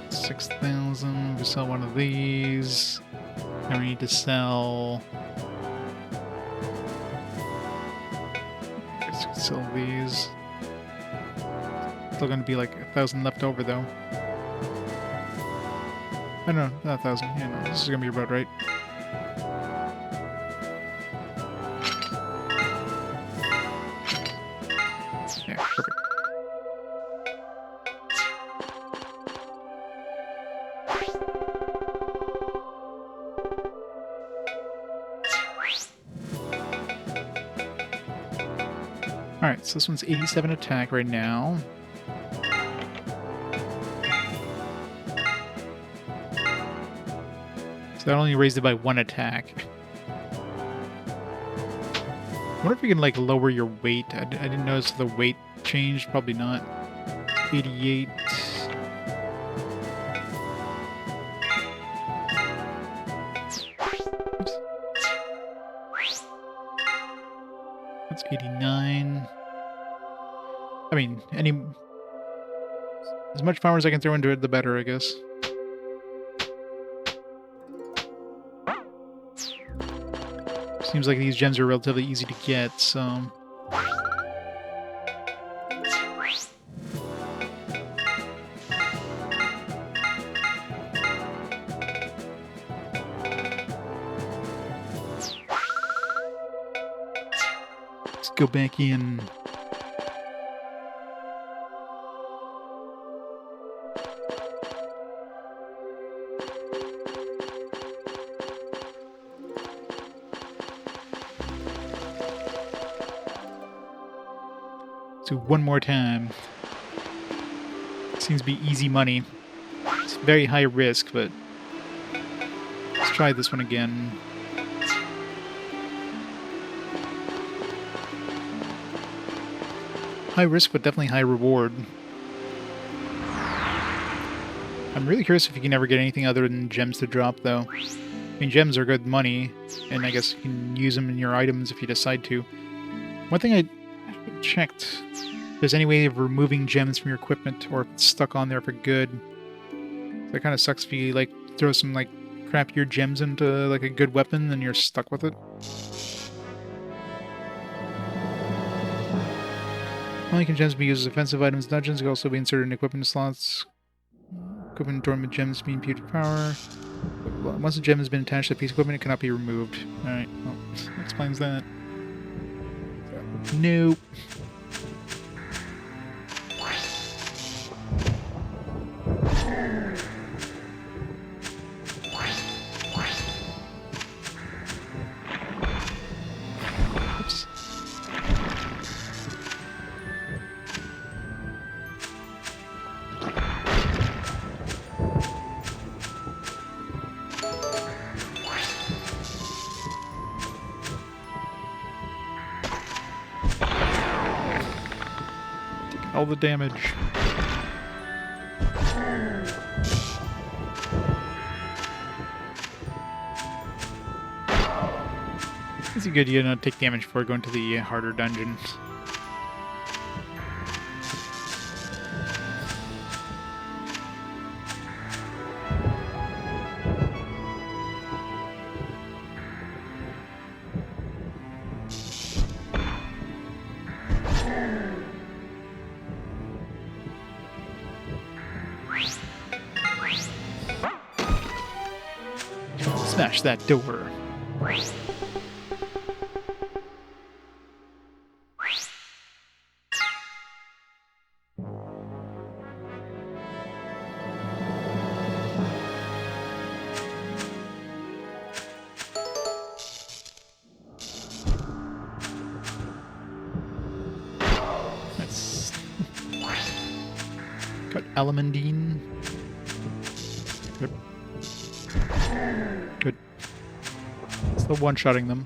6,000, we sell one of these. And we need to sell. I guess we can sell these. Still gonna be like 1,000 left over though. I don't know, not 1,000. Yeah, no, this is gonna be about right. Yeah, perfect. Alright, so this one's 87 attack right now. So that only raised it by 1 attack. I wonder if you can, like, lower your weight. I didn't notice the weight changed. Probably not. 88. Oops. That's 89. I mean, as much power as I can throw into it, the better, I guess. Seems like these gems are relatively easy to get, so... Let's go back in. So one more time. Seems to be easy money. It's very high risk, but let's try this one again. High risk, but definitely high reward. I'm really curious if you can ever get anything other than gems to drop, though. I mean, gems are good money, and I guess you can use them in your items if you decide to. One thing I checked, if there's any way of removing gems from your equipment, or if it's stuck on there for good. That kind of sucks if you, like, throw some, like, crappier gems into, like, a good weapon, and you're stuck with it. Only can gems be used as offensive items in dungeons. They can also be inserted in equipment slots. Equipment dormant gems being imputed power. Once a gem has been attached to a piece of equipment, it cannot be removed. Alright, well, that explains that. Nope. Oops. all the damage. It's a good idea not to take damage before going to the harder dungeons. Smash that door. Let's got Alamandine. Good. Good. Still one-shotting them.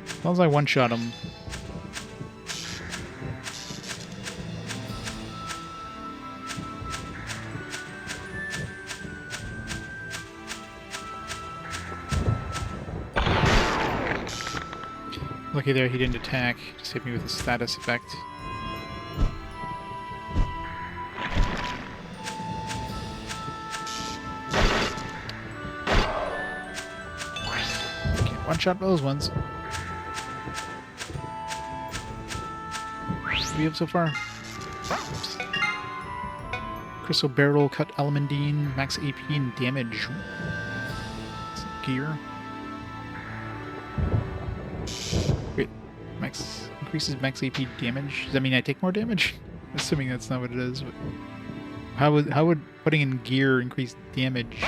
As long as I one-shot them. Lucky there he didn't attack. Just hit me with a status effect. Can't one-shot those ones. What do we have so far? Oops. Crystal Barrel, Cut Alamandine, max AP and damage. Gear. Wait, max increases max AP damage? Does that mean I take more damage? Assuming that's not what it is. But how would putting in gear increase damage?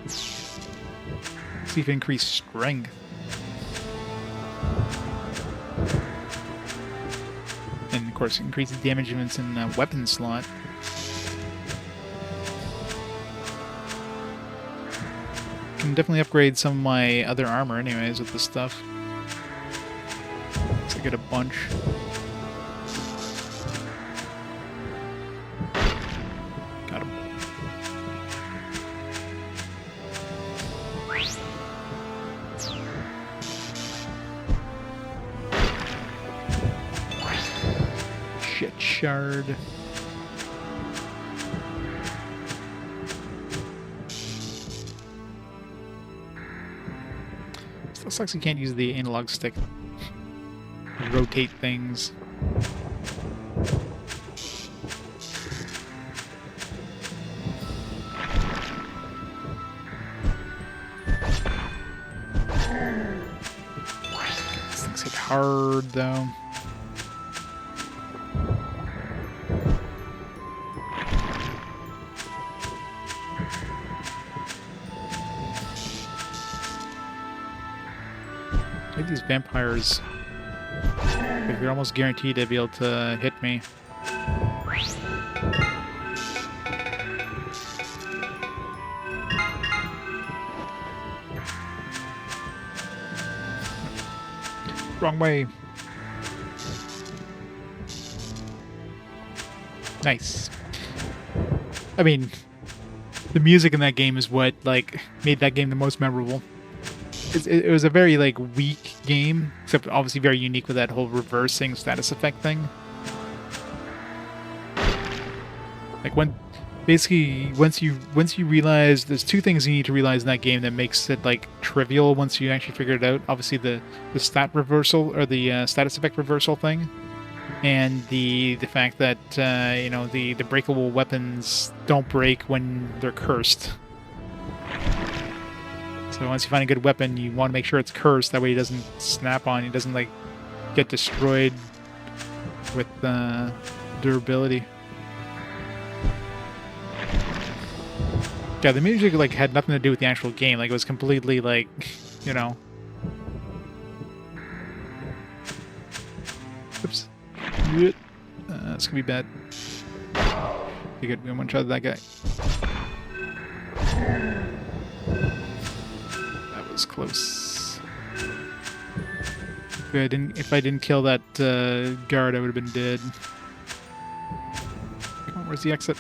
See if it increase strength. And of course, increases damage when it's in a weapon slot. Can definitely upgrade some of my other armor anyways with this stuff. Looks like I get a bunch. Got him. Shit shard. Still sucks you can't use the analog stick to rotate things. These things hit hard though. I think these vampires, you're almost guaranteed to be able to hit me. Wrong way. Nice. I mean, the music in that game is what, like, made that game the most memorable. It was a very, like, weak game, except obviously very unique with that whole reversing status effect thing. Like, basically, once you realize, there's two things you need to realize in that game that makes it, like, trivial once you actually figure it out. Obviously, the stat reversal, or the status effect reversal thing, and the fact that, you know, the breakable weapons don't break when they're cursed. So once you find a good weapon, you want to make sure it's cursed. That way it doesn't snap on. It doesn't, like, get destroyed with durability. Yeah, the music, like, had nothing to do with the actual game. Like, it was completely, like, you know. Oops. This could be bad. You good? We one-shot that guy. That was close. If I didn't kill that guard, I would have been dead. Come on, where's the exit?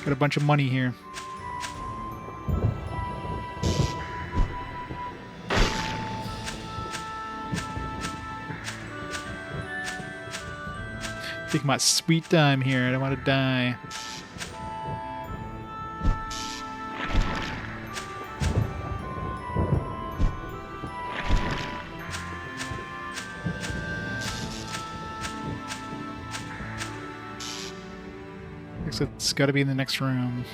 Got a bunch of money here. Take my sweet time here. I don't want to die. It's got to be in the next room.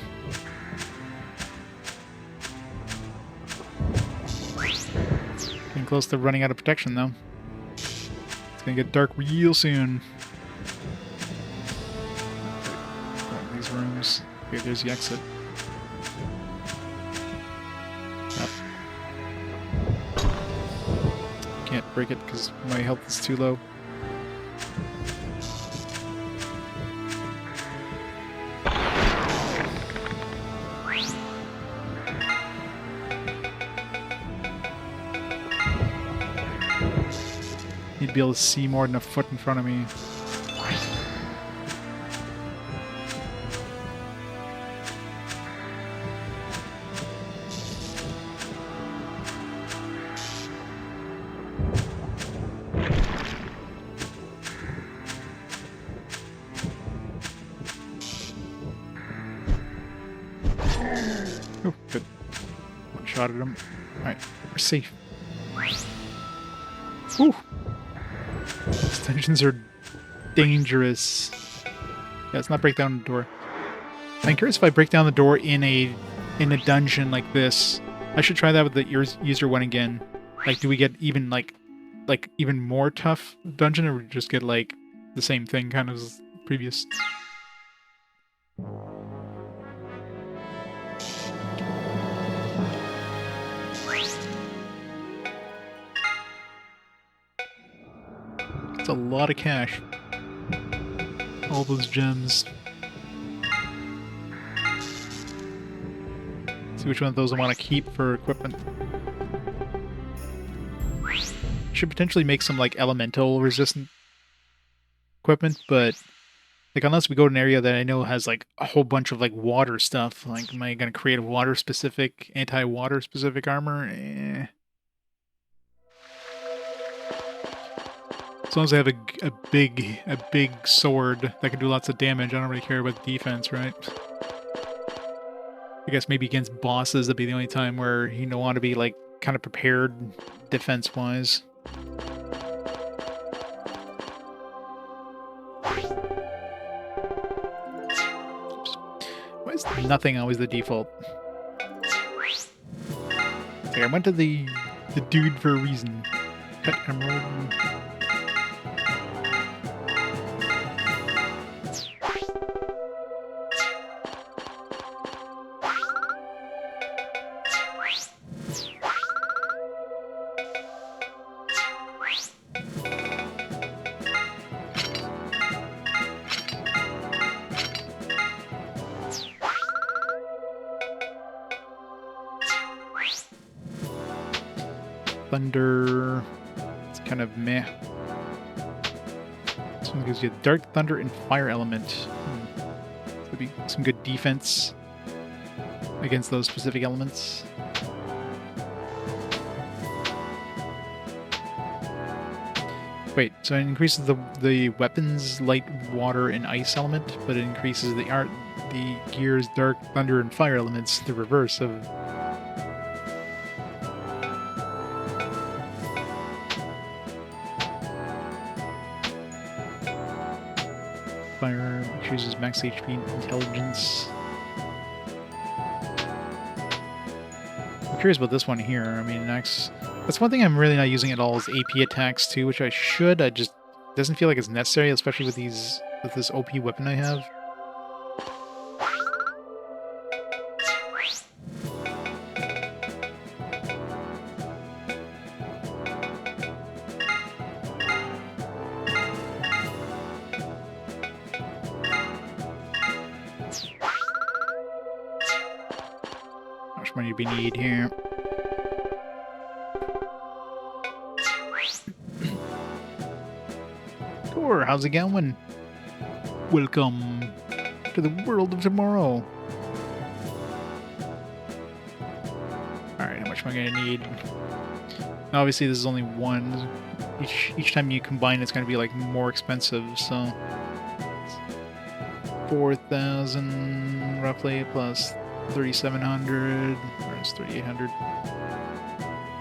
Getting close to running out of protection, though. It's gonna get dark real soon. These rooms. Okay, there's the exit. Oh. Can't break it because my health is too low. Need to be able to see more than a foot in front of me. Oh, good. One shot at him. Alright, we're safe. Whew. These dungeons are dangerous. Yeah, let's not break down the door. I'm curious if I break down the door in a dungeon like this. I should try that with the user one again. Like, do we get even like even more tough dungeon, or we just get like the same thing kind of as previous? It's a lot of cash. All those gems. See which one of those I want to keep for equipment. Should potentially make some like elemental resistant equipment, but like unless we go to an area that I know has like a whole bunch of like water stuff, like am I gonna create a water specific, anti-water specific armor? Eh. As long as I have a big sword that can do lots of damage, I don't really care about defense, right? I guess maybe against bosses that'd be the only time where you don't want to be like kind of prepared defense-wise. Why is nothing always the default? Okay, I went to the dude for a reason. Pet emerald. Thunder. It's kind of meh. This one gives you dark thunder and fire element. So it'd be some good defense against those specific elements. Wait, so it increases the weapons light, water, and ice element, but it increases the gear's dark thunder and fire elements, the reverse of. Fire chooses max HP and intelligence. I'm curious about this one here. I mean, that's one thing I'm really not using at all is AP attacks too, which I should. I just doesn't feel like it's necessary, especially with this OP weapon I have. How much money do we need here? sure. How's it going? Welcome to the world of tomorrow. Alright, how much am I going to need? Obviously, this is only one. Each time you combine, it's going to be, like, more expensive, so... 4,000, roughly, plus 3,700, or it's 3,800,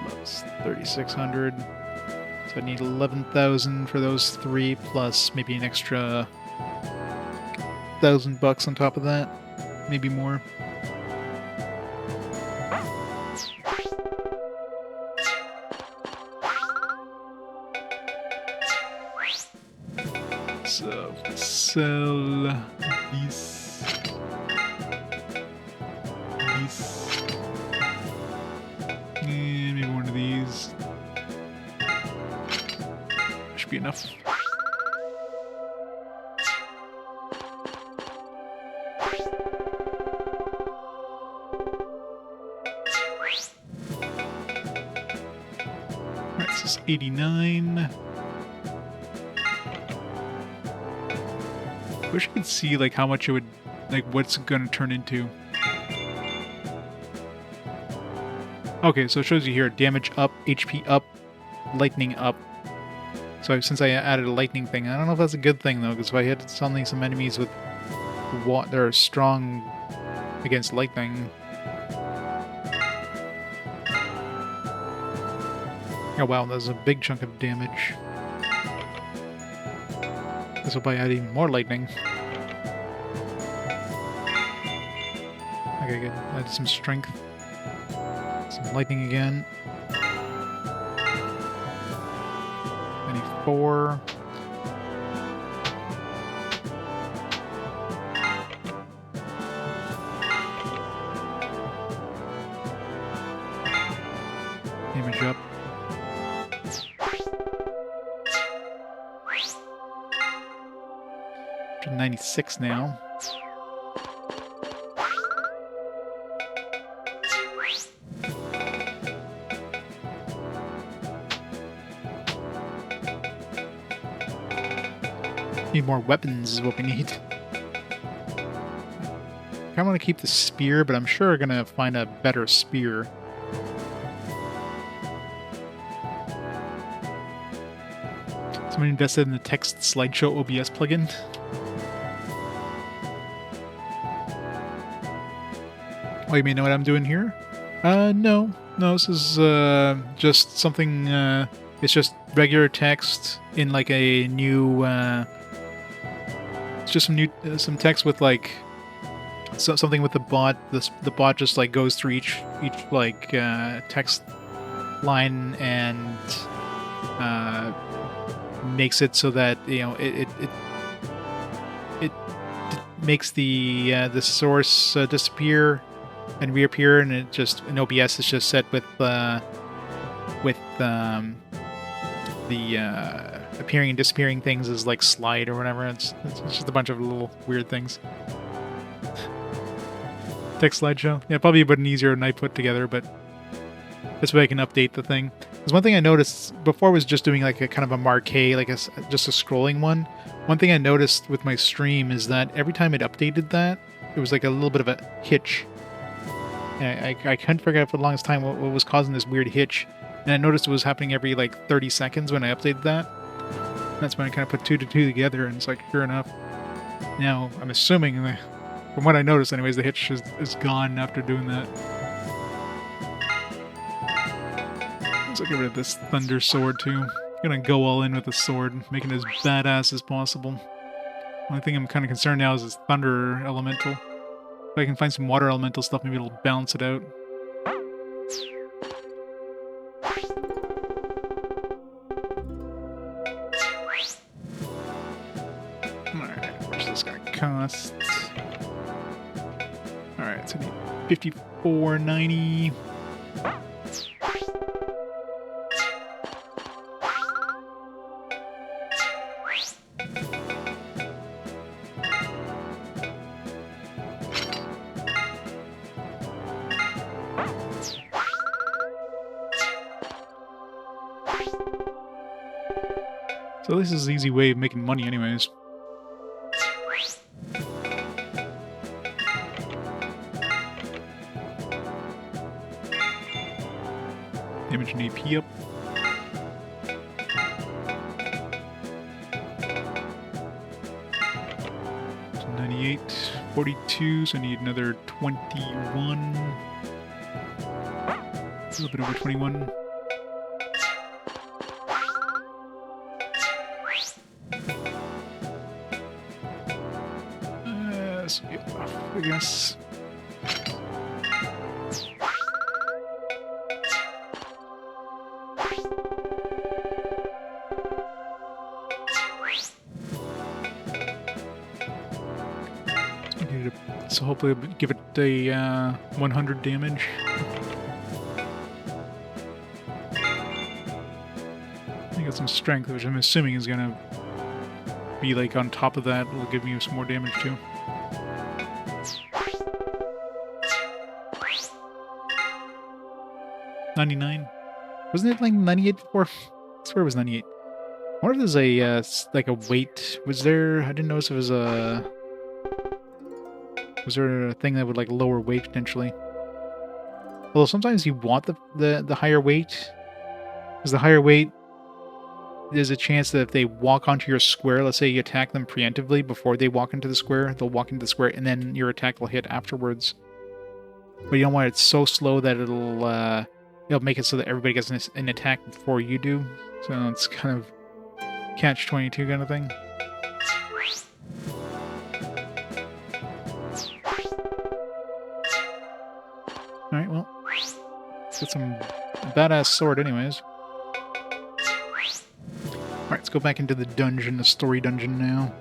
plus 3,600. So I need 11,000 for those three, plus maybe an extra $1,000 on top of that, maybe more. So sell this, and maybe one of these. Should be enough. Right, this is 89. I wish I could see, like, how much it would, like, what's it gonna turn into. Okay, so it shows you here, damage up, HP up, lightning up. So since I added a lightning thing, I don't know if that's a good thing, though, because if I hit suddenly some enemies with that are strong against lightning... Oh wow, that's a big chunk of damage. This will probably add even more lightning. Okay, good. Add some strength. Some lightning again. 94. Damage up. 96 now. Need more weapons is what we need. I want to keep the spear, but I'm sure we're going to find a better spear. Someone invested in the text slideshow OBS plugin. Oh, you may know what I'm doing here? No. No, this is just something, it's just regular text in like a new, it's just some text with like, something with the bot. The bot just like goes through each like, text line and, makes it so that, you know, it makes the source disappear and reappear, and it just in OBS is just set with the appearing and disappearing things as like slide or whatever. It's just a bunch of little weird things. Text slideshow. Yeah, probably an easier than I put together, but this way I can update the thing. Because one thing I noticed before was just doing like a kind of a marquee, like just a scrolling one. One thing I noticed with my stream is that every time it updated that, it was like a little bit of a hitch. And I couldn't figure out for the longest time what was causing this weird hitch. And I noticed it was happening every like 30 seconds when I updated that. That's when I kind of put two to two together, and it's like, sure enough. Now, I'm assuming, from what I noticed anyways, the hitch is gone after doing that. Let's get rid of this thunder sword too. Gonna go all in with the sword, making it as badass as possible. Only thing I'm kind of concerned now is this thunder elemental. If I can find some water elemental stuff, maybe it'll balance it out. Alright, what's this gonna cost? Alright, so I need $54.90. So this is an easy way of making money anyways. Damage and AP up. So 98, 42, so I need another 21. A little bit over 21. So get off, I guess. So hopefully I'll give it a 100 damage. I got some strength, which I'm assuming is gonna be like on top of that. It'll give me some more damage too. $99. Wasn't it like 98 before? I swear it was 98. I wonder if there's a like a weight. Was there? I didn't notice if it was a. Was there a thing that would like lower weight potentially? Although sometimes you want the higher weight, because the higher weight, there's a chance that if they walk onto your square, let's say you attack them preemptively before they walk into the square, they'll walk into the square and then your attack will hit afterwards. But you don't want it so slow that it'll make it so that everybody gets an attack before you do. So it's kind of catch-22 kind of thing. Alright, well, let's get some badass sword anyways. Alright, let's go back into the dungeon, the story dungeon now.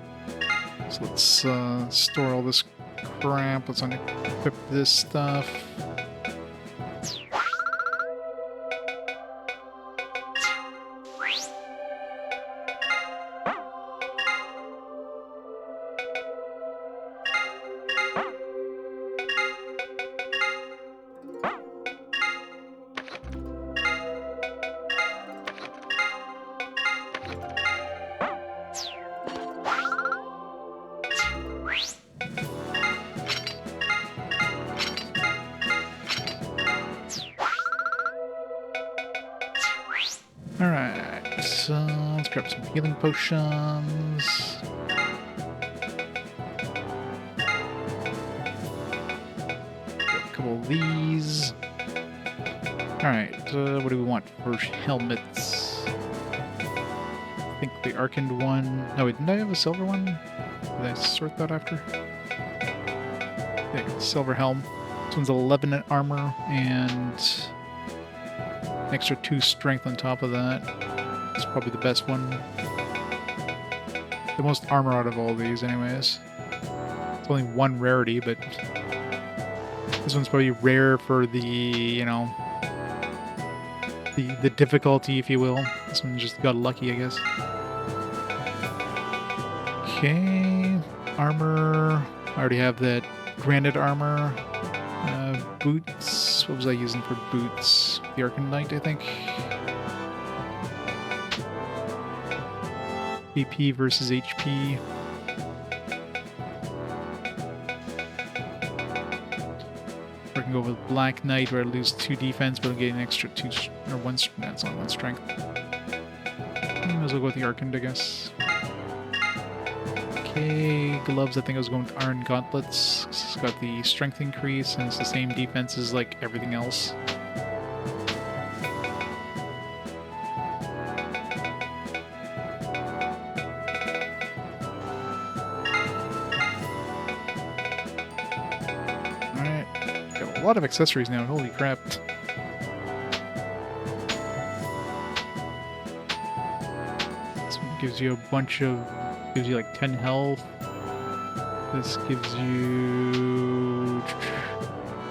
So let's store all this crap. Let's unequip this stuff. Alright, so let's grab some healing potions. Grab a couple of these. Alright, what do we want for helmets? I think the Arcand one. No, wait, didn't I have a silver one? Did I sort that after? Yeah, silver helm. This one's 11 in armor and extra 2 strength on top of that. It's probably the best one. The most armor out of all these, anyways. It's only 1 rarity, but this one's probably rare for the, you know, the difficulty, if you will. This one just got lucky, I guess. Okay, armor. I already have that granite armor. Boots. What was I using for boots? The Arcand Knight, I think. AP versus HP. Or I can go with Black Knight, where I lose 2 defense, but I'll get an extra 2 or 1. That's on 1 strength. Might as well go with the Arcand, I guess. Okay, gloves. I think I was going with Iron Gauntlets. It's got the strength increase, and it's the same defense as like everything else. Alright, got a lot of accessories now. Holy crap. This one gives you a bunch of. Gives you like 10 health. This gives you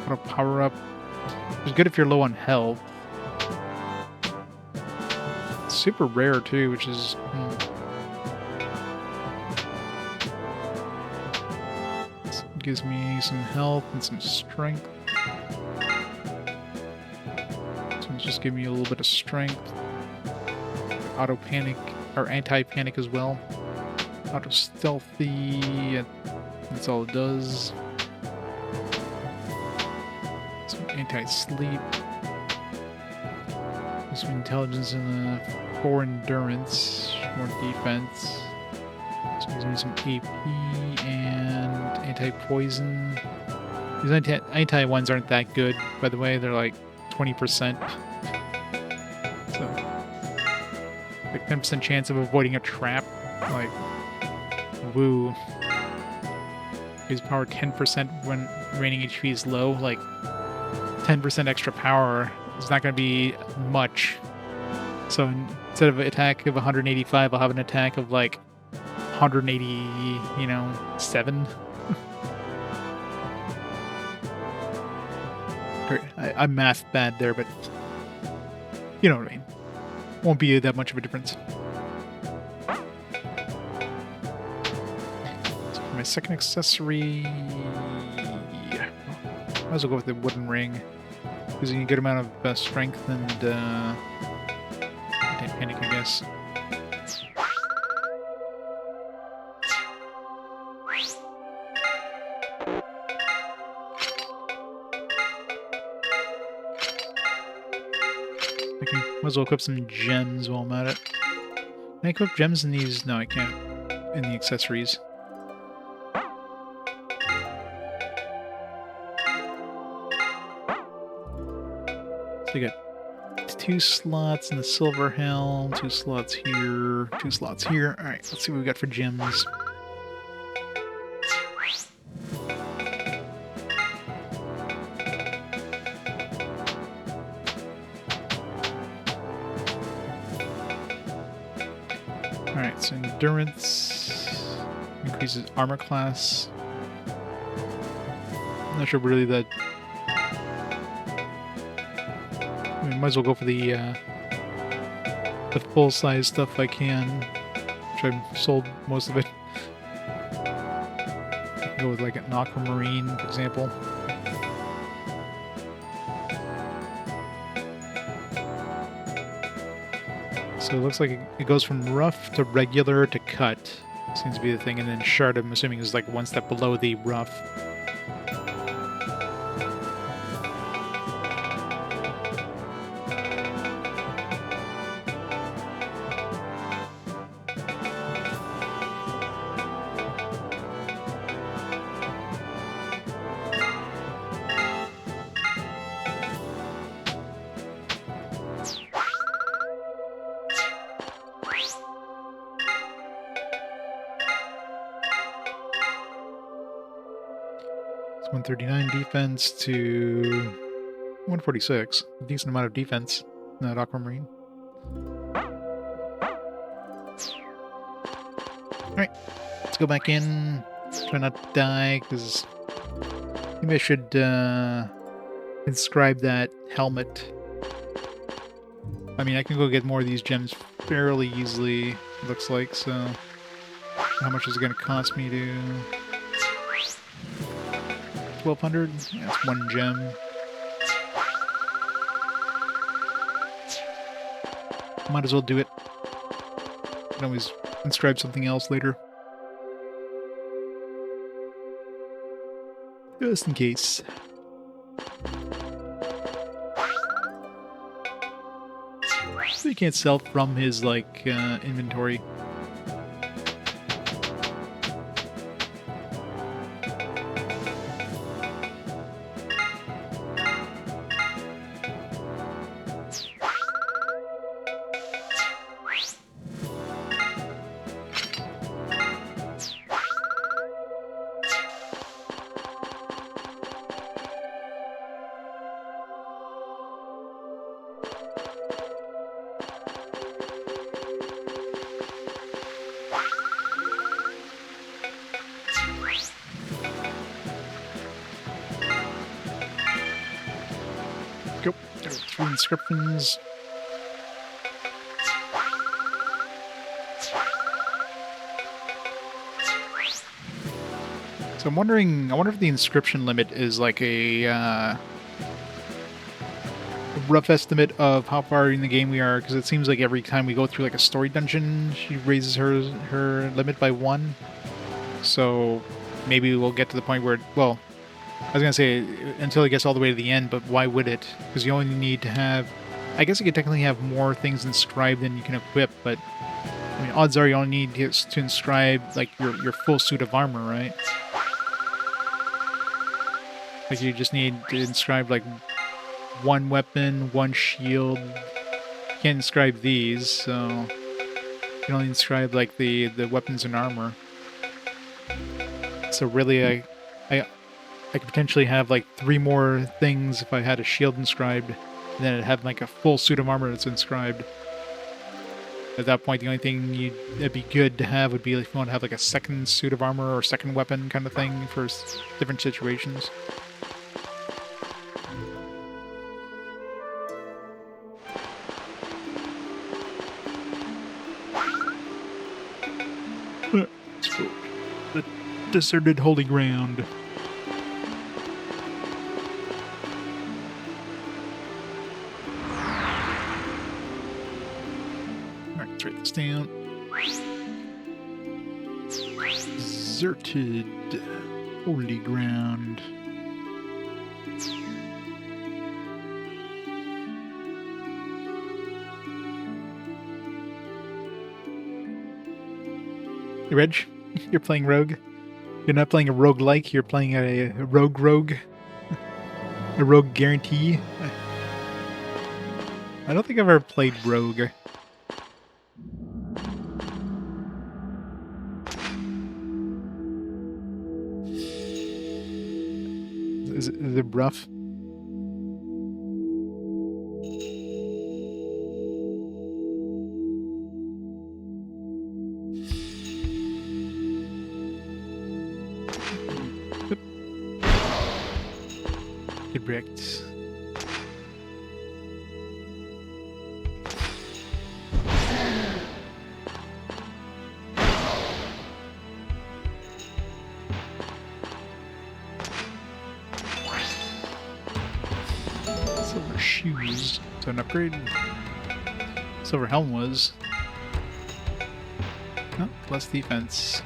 a power up. It's good if you're low on health. It's super rare too, which is This gives me some health and some strength. This one's just giving me a little bit of strength. Auto panic or anti-panic as well. Auto stealthy. That's all it does. Some anti-sleep. Some intelligence and 4 endurance, more defense. So gives me some AP and anti-poison. These anti ones aren't that good, by the way. They're like 20%. So like 10% chance of avoiding a trap. Like, woo. His power 10% when remaining HP is low. Like 10% extra power is not going to be much. So instead of an attack of 185, I'll have an attack of like 187. I'm math bad there, but you know what I mean. Won't be that much of a difference. So for my second accessory, might as well go with the wooden ring. Gives you a good amount of strength and panic, I guess. Okay, might as well equip some gems while I'm at it. Can I equip gems in these? No, I can't. In the accessories. So you got 2 slots in the silver helm, 2 slots here, 2 slots here. Alright, let's see what we got for gems. Alright, so endurance increases armor class. I'm not sure really that. I mean, might as well go for the full-size stuff I can, which I've sold most of it. I can go with like an aquamarine, for example. So it looks like it goes from rough to regular to cut. Seems to be the thing, and then shard, I'm assuming, is like one step below the rough. It's 139 defense to 146. A decent amount of defense in that aquamarine. Alright, let's go back in. Try not to die, because maybe I should inscribe that helmet. I mean, I can go get more of these gems fairly easily, it looks like, so how much is it going to cost me to... 1,200? Yeah, that's 1 gem. Might as well do it. Can always inscribe something else later. Just in case. So you can't sell from his, like, inventory. Go. There are 3 inscriptions. So I'm wondering, I wonder if the inscription limit is like a rough estimate of how far in the game we are, because it seems like every time we go through like a story dungeon, she raises her limit by 1. So maybe we'll get to the point where, well, I was gonna say until it gets all the way to the end, but why would it? Because you only need to have, I guess you could technically have more things inscribed than you can equip, but I mean, odds are you only need to inscribe like your full suit of armor, right? Like you just need to inscribe like 1 weapon, 1 shield. You can't inscribe these, so you can only inscribe like the weapons and armor. So really, I could potentially have like 3 more things if I had a shield inscribed, and then I'd have like a full suit of armor that's inscribed. At that point, the only thing that'd be good to have would be if you want to have like a second suit of armor or second weapon kind of thing for different situations. The deserted holy ground. Alright, let's write this down. Deserted holy ground. Hey, Reg, you're playing Rogue. You're not playing a roguelike, you're playing a rogue. A rogue guarantee. I don't think I've ever played Rogue. Is it rough? Correct. Silver shoes. So an upgrade. Silver helm was. Oh, less defense.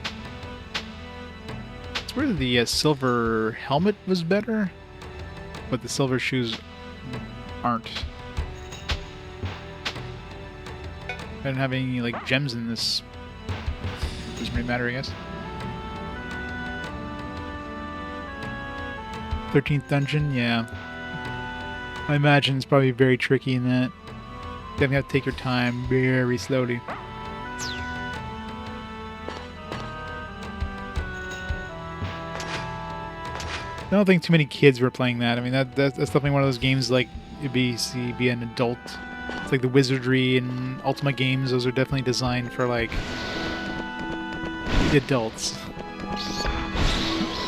It's where the silver helmet was better, but the silver shoes aren't. I didn't have any like gems in this. Doesn't really matter, I guess. 13th dungeon, yeah. I imagine it's probably very tricky in that. Definitely have to take your time very slowly. I don't think too many kids were playing that. I mean, that's definitely one of those games like it'd be an adult. It's like the Wizardry and Ultima games. Those are definitely designed for like adults.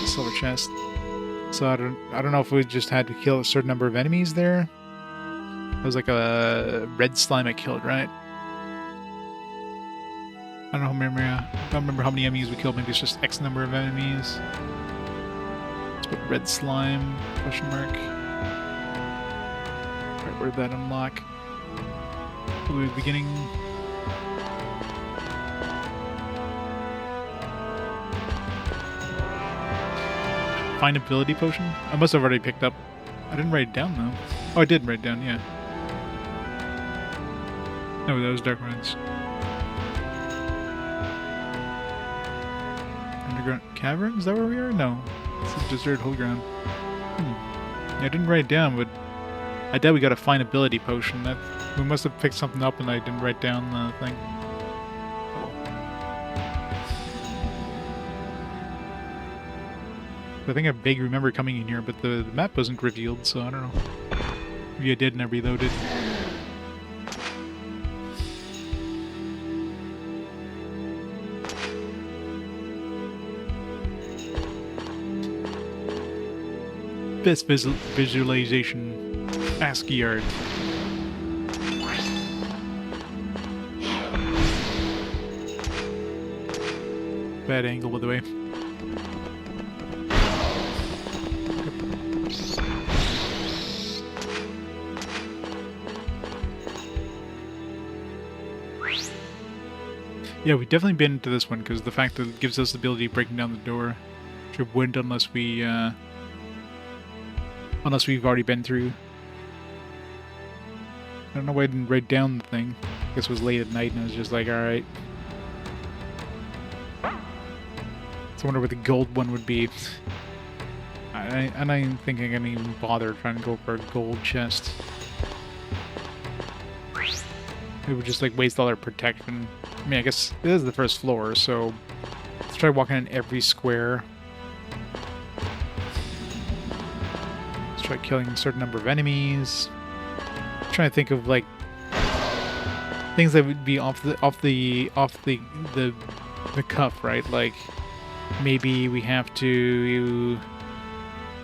Silver chest. So I don't know if we just had to kill a certain number of enemies there. It was like a red slime I killed, right? I don't remember how many enemies we killed. Maybe it's just X number of enemies. Red slime, question mark. Right, where'd that unlock? Probably the beginning. Find ability potion? I must have already picked up. I didn't write it down though. Oh, I did write it down, yeah. No, that was Dark Ruins. Underground cavern? Is that where we are? No. It's a deserted whole ground. Yeah, I didn't write it down, but I doubt we got a find ability potion. That we must have picked something up and I didn't write down the thing. I think I vaguely remember coming in here, but the map wasn't revealed, so I don't know. Maybe I did and I reloaded. Best visualization, ASCII art. Bad angle, by the way. Yeah, we've definitely been to this one, because the fact that it gives us the ability of breaking down the door, which we wouldn't unless we've already been through. I don't know why I didn't write down the thing. I guess it was late at night and I was just like, alright. So I wonder what the gold one would be. I'm not even thinking I can even bother trying to go for a gold chest. It would just like waste all our protection. I mean, I guess it is the first floor, so let's try walking in every square. Let's try killing a certain number of enemies. I'm trying to think of like things that would be off the cuff, right? Like maybe we have to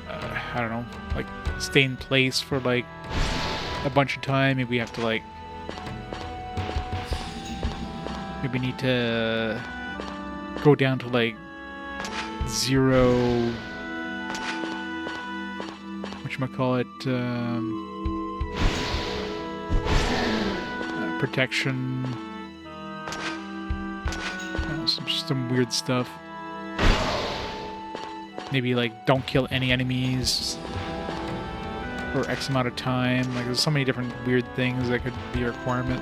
I don't know, like stay in place for like a bunch of time. Maybe we have to like maybe need to go down to like 0 whatchamacallit, protection, some weird stuff. Maybe like don't kill any enemies for X amount of time. Like there's so many different weird things that could be a requirement.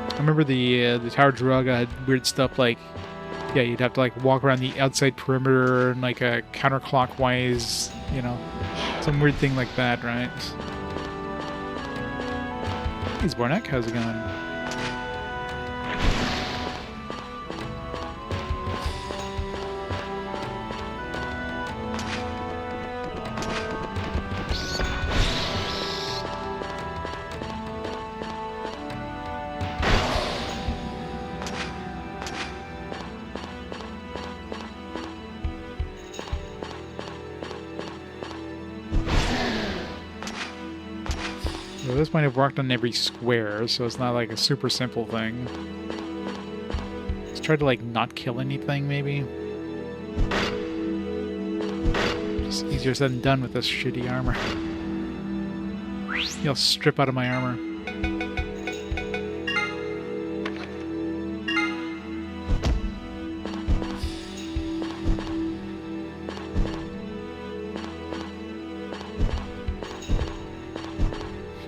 I remember the Tower of Druaga had weird stuff like, yeah, you'd have to like walk around the outside perimeter and like a counterclockwise, you know, some weird thing like that, right? Hey, Zbornak, how's it going? So at this point I've walked on every square, so it's not like a super simple thing. Let's try to like not kill anything, maybe. Just easier said than done with this shitty armor. Maybe I'll strip out of my armor.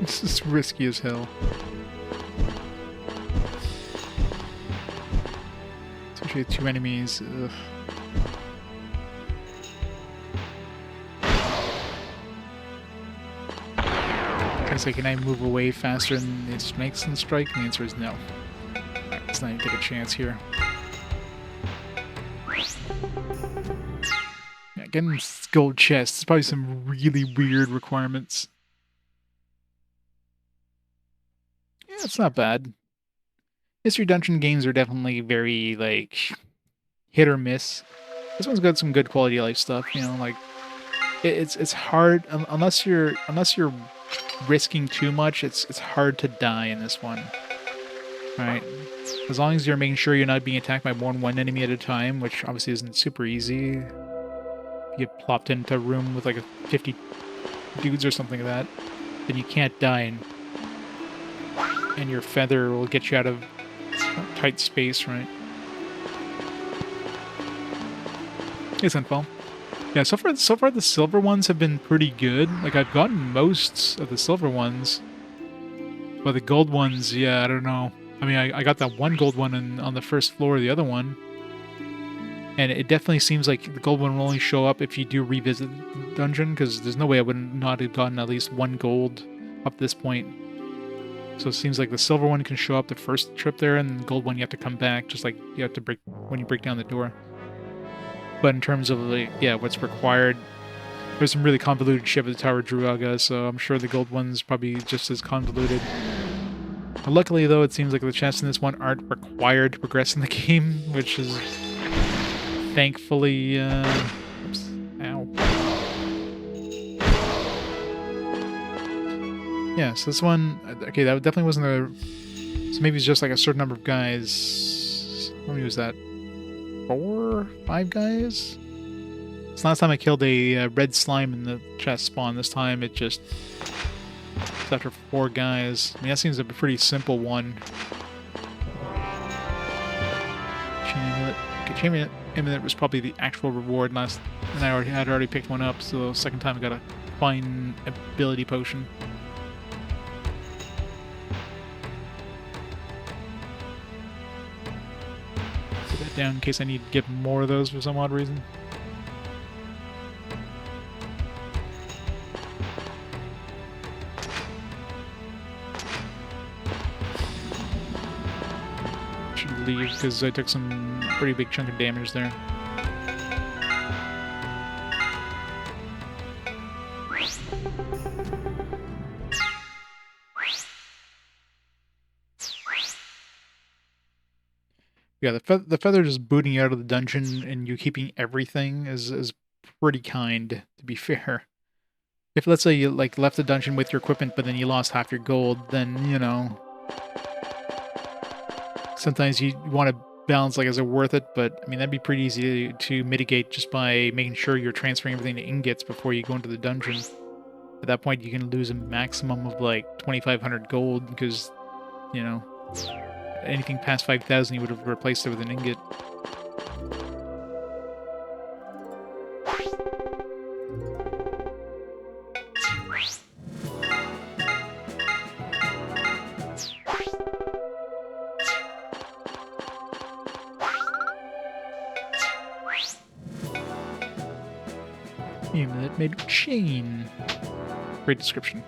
This is risky as hell. Especially with 2 enemies. Ugh. I say, can I move away faster than the snakes and strike? And the answer is no. Alright, let's not even take a chance here. Yeah, getting gold chests. Probably some really weird requirements. Yeah, it's not bad. Mystery dungeon games are definitely very, like, hit or miss. This one's got some good quality of life stuff, you know, like, it's hard, unless you're risking too much, it's hard to die in this one. Right? As long as you're making sure you're not being attacked by more than one enemy at a time, which obviously isn't super easy. If you get plopped into a room with, like, 50 dudes or something like that, then you can't die, and your feather will get you out of tight space, right? Hey, Sunfall. Yeah, so far the silver ones have been pretty good. Like, I've gotten most of the silver ones. But the gold ones, yeah, I don't know. I mean, I got that one gold one on the first floor of the other one. And it definitely seems like the gold one will only show up if you do revisit the dungeon, because there's no way I would not have gotten at least 1 gold up to this point. So it seems like the silver one can show up the first trip there, and the gold one you have to come back, just like you have to break when you break down the door. But in terms of, like, yeah, what's required, there's some really convoluted shit with the Tower of Druaga, so I'm sure the gold one's probably just as convoluted. But luckily, though, it seems like the chests in this one aren't required to progress in the game, which is thankfully, oops, ow. Yeah, so this one, okay, that definitely wasn't so maybe it's just like a certain number of guys. How many was that? 4? 5 guys? So last time I killed a red slime in the chest spawn. This time it just... It's after 4 guys. I mean, that seems a pretty simple one. Chain amulet. Okay, chain amulet was probably the actual reward last... And I had already picked one up, so second time I got a fine ability potion. Put that down in case I need to get more of those for some odd reason. Should leave because I took some pretty big chunk of damage there. Yeah, the feather just booting you out of the dungeon and you keeping everything is pretty kind, to be fair. If, let's say, you, like, left the dungeon with your equipment, but then you lost half your gold, then, you know... Sometimes you want to balance, like, is it worth it? But, I mean, that'd be pretty easy to mitigate just by making sure you're transferring everything to ingots before you go into the dungeon. At that point, you can lose a maximum of, like, 2,500 gold, because, you know... Anything past 5,000, you would have replaced it with an ingot. Amulet made of chain. Great description.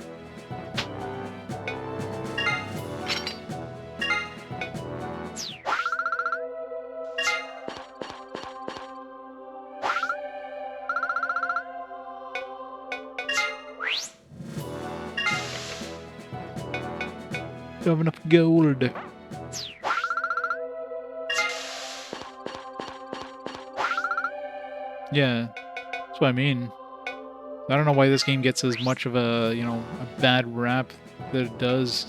Don't have enough gold. Yeah, that's what I mean. I don't know why this game gets as much of a, you know, a bad rap that it does.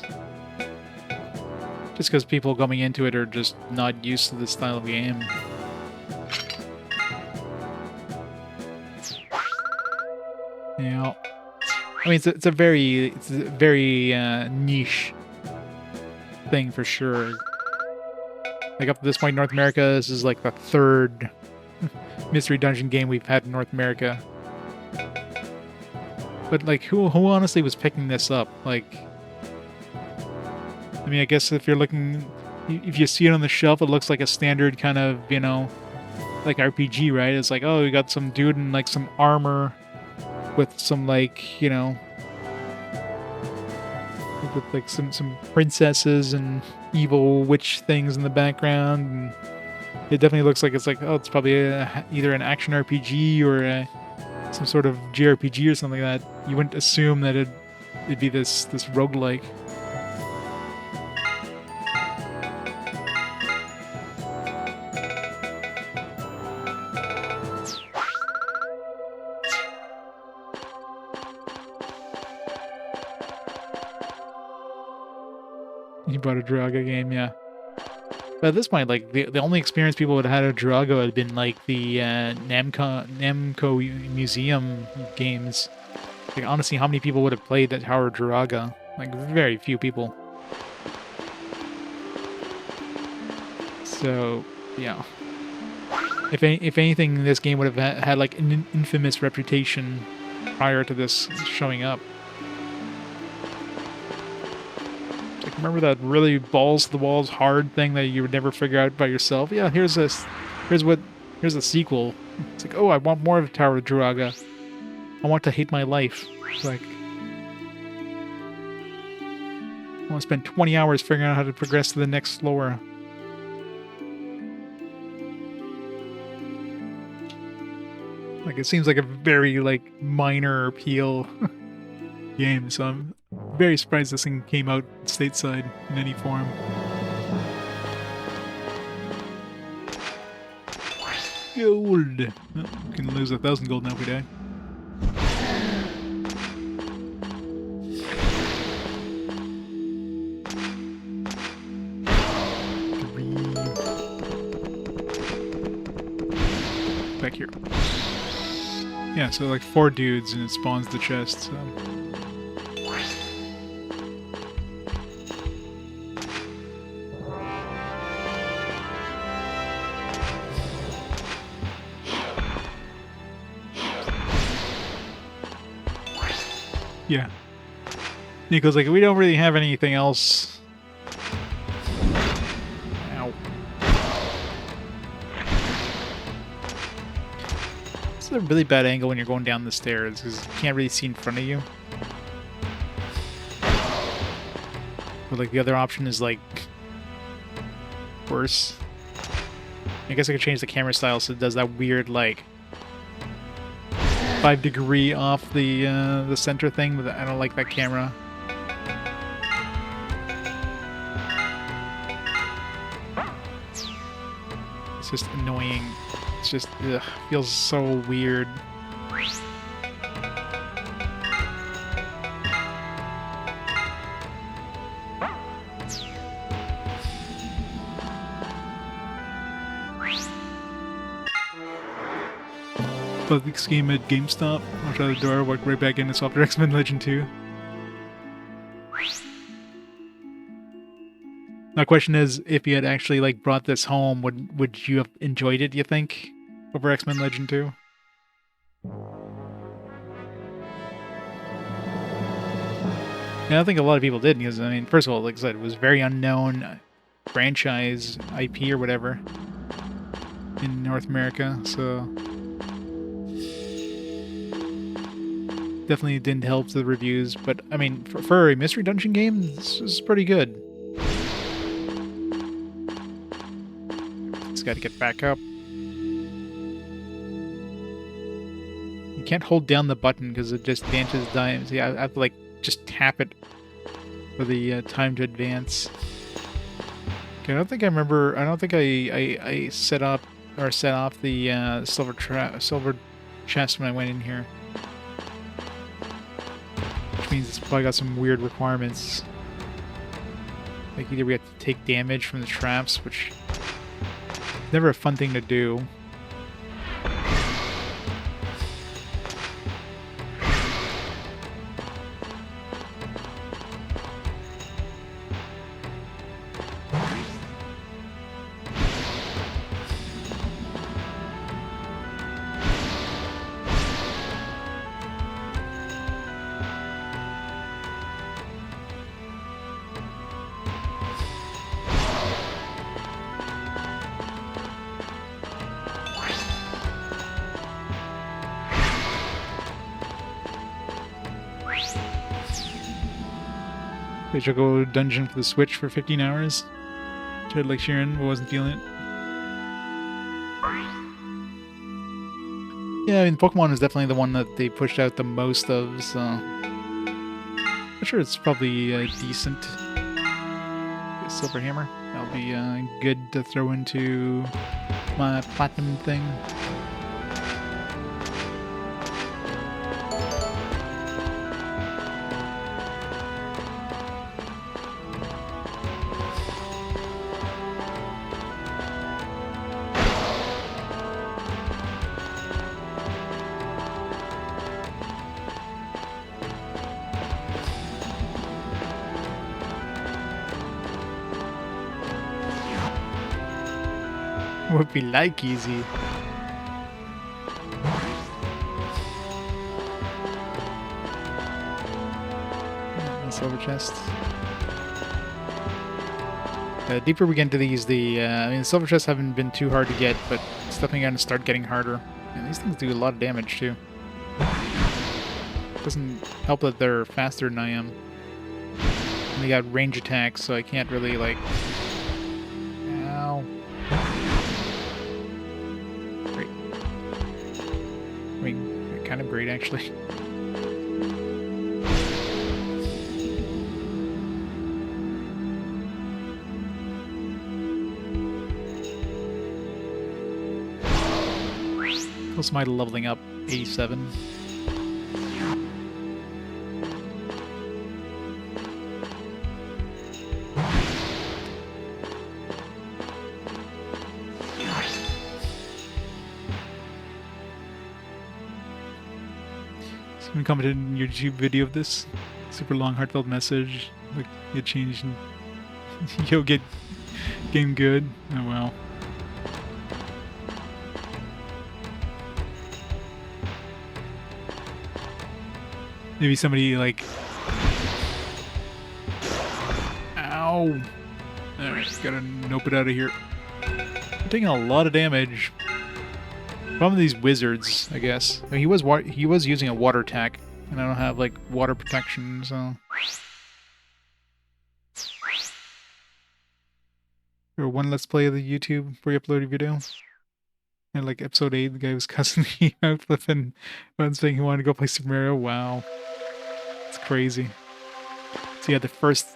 Just because people coming into it are just not used to this style of game. Yeah. I mean, it's a very niche thing for sure. Like, up to this point in North America, this is like the 3rd mystery dungeon game we've had in North America. But, like, who honestly was picking this up? Like, I mean, I guess if you're looking, if you see it on the shelf, it looks like a standard kind of, you know, like RPG, right? It's like, oh, we got some dude in, like, some armor with some, like, you know, with, like, some princesses and evil witch things in the background, and it definitely looks like it's like, oh, it's probably either an action RPG or some sort of JRPG or something like that. You wouldn't assume that it'd be this roguelike. You bought a Druaga game, yeah. But at this point, like, the only experience people would have had of Druaga had been, like, the Namco Museum games. Like, honestly, how many people would have played that Tower of Druaga? Like, very few people. So, yeah. If anything, this game would have had, like, an infamous reputation prior to this showing up. Remember that really balls-to-the-walls hard thing that you would never figure out by yourself? Yeah, here's a sequel. It's like, oh, I want more of Tower of Druaga. I want to hate my life. It's like, I want to spend 20 hours figuring out how to progress to the next floor. Like, it seems like a very, like, minor appeal game, so I'm very surprised this thing came out stateside in any form. Gold! Oh, we can lose 1,000 gold now if we die. Back here. Yeah, so like 4 dudes and it spawns the chest, so. Yeah. Nico's like, we don't really have anything else. Ow. It's a really bad angle when you're going down the stairs, because you can't really see in front of you. But like the other option is like worse. I guess I could change the camera style so it does that weird like 5-degree off the center thing, but I don't like that camera. It's just annoying. It's just feels so weird. Public scheme at GameStop. Watch out the door, walk right back in and swap to X-Men Legend 2. My question is, if you had actually like brought this home, would you have enjoyed it, you think? Over X-Men Legend 2? Yeah, I think a lot of people did, because I mean, first of all, like I said, it was very unknown franchise IP or whatever in North America, so definitely didn't help the reviews, but I mean, for a mystery dungeon game, this is pretty good. Just gotta get back up. You can't hold down the button because it just advances dimes. Yeah, I have to like just tap it for the time to advance. Okay, I don't think I remember. I don't think I set up or set off the silver chest when I went in here. Means it's probably got some weird requirements. Like either we have to take damage from the traps, which is never a fun thing to do. They should go dungeon for the Switch for 15 hours. Tried like Sharon, but wasn't feeling it. Yeah, I mean, Pokemon is definitely the one that they pushed out the most of, so I'm sure it's probably decent. Silver Hammer. That'll be good to throw into my platinum thing. Would be like easy. Silver chest. The deeper we get into these, I mean, the silver chests haven't been too hard to get, but it's definitely going to start getting harder. And these things do a lot of damage too. Doesn't help that they're faster than I am. And they got range attacks, so I can't really like. Ow. Great. I mean, kind of great actually. Plus my leveling up 87. Someone commented in your YouTube video of this. Super long, heartfelt message. Like, get changed and you'll get game good. Oh, wow. Maybe somebody like... Ow! Alright, gotta nope it out of here. I'm taking a lot of damage. Problem with these wizards, I guess. I mean, he was using a water attack, and I don't have like water protection, so. Or one let's play of the YouTube before you upload a video. And like episode 8, the guy was cussing me out, flipping, saying he wanted to go play Super Mario. Wow, it's crazy. So yeah, the first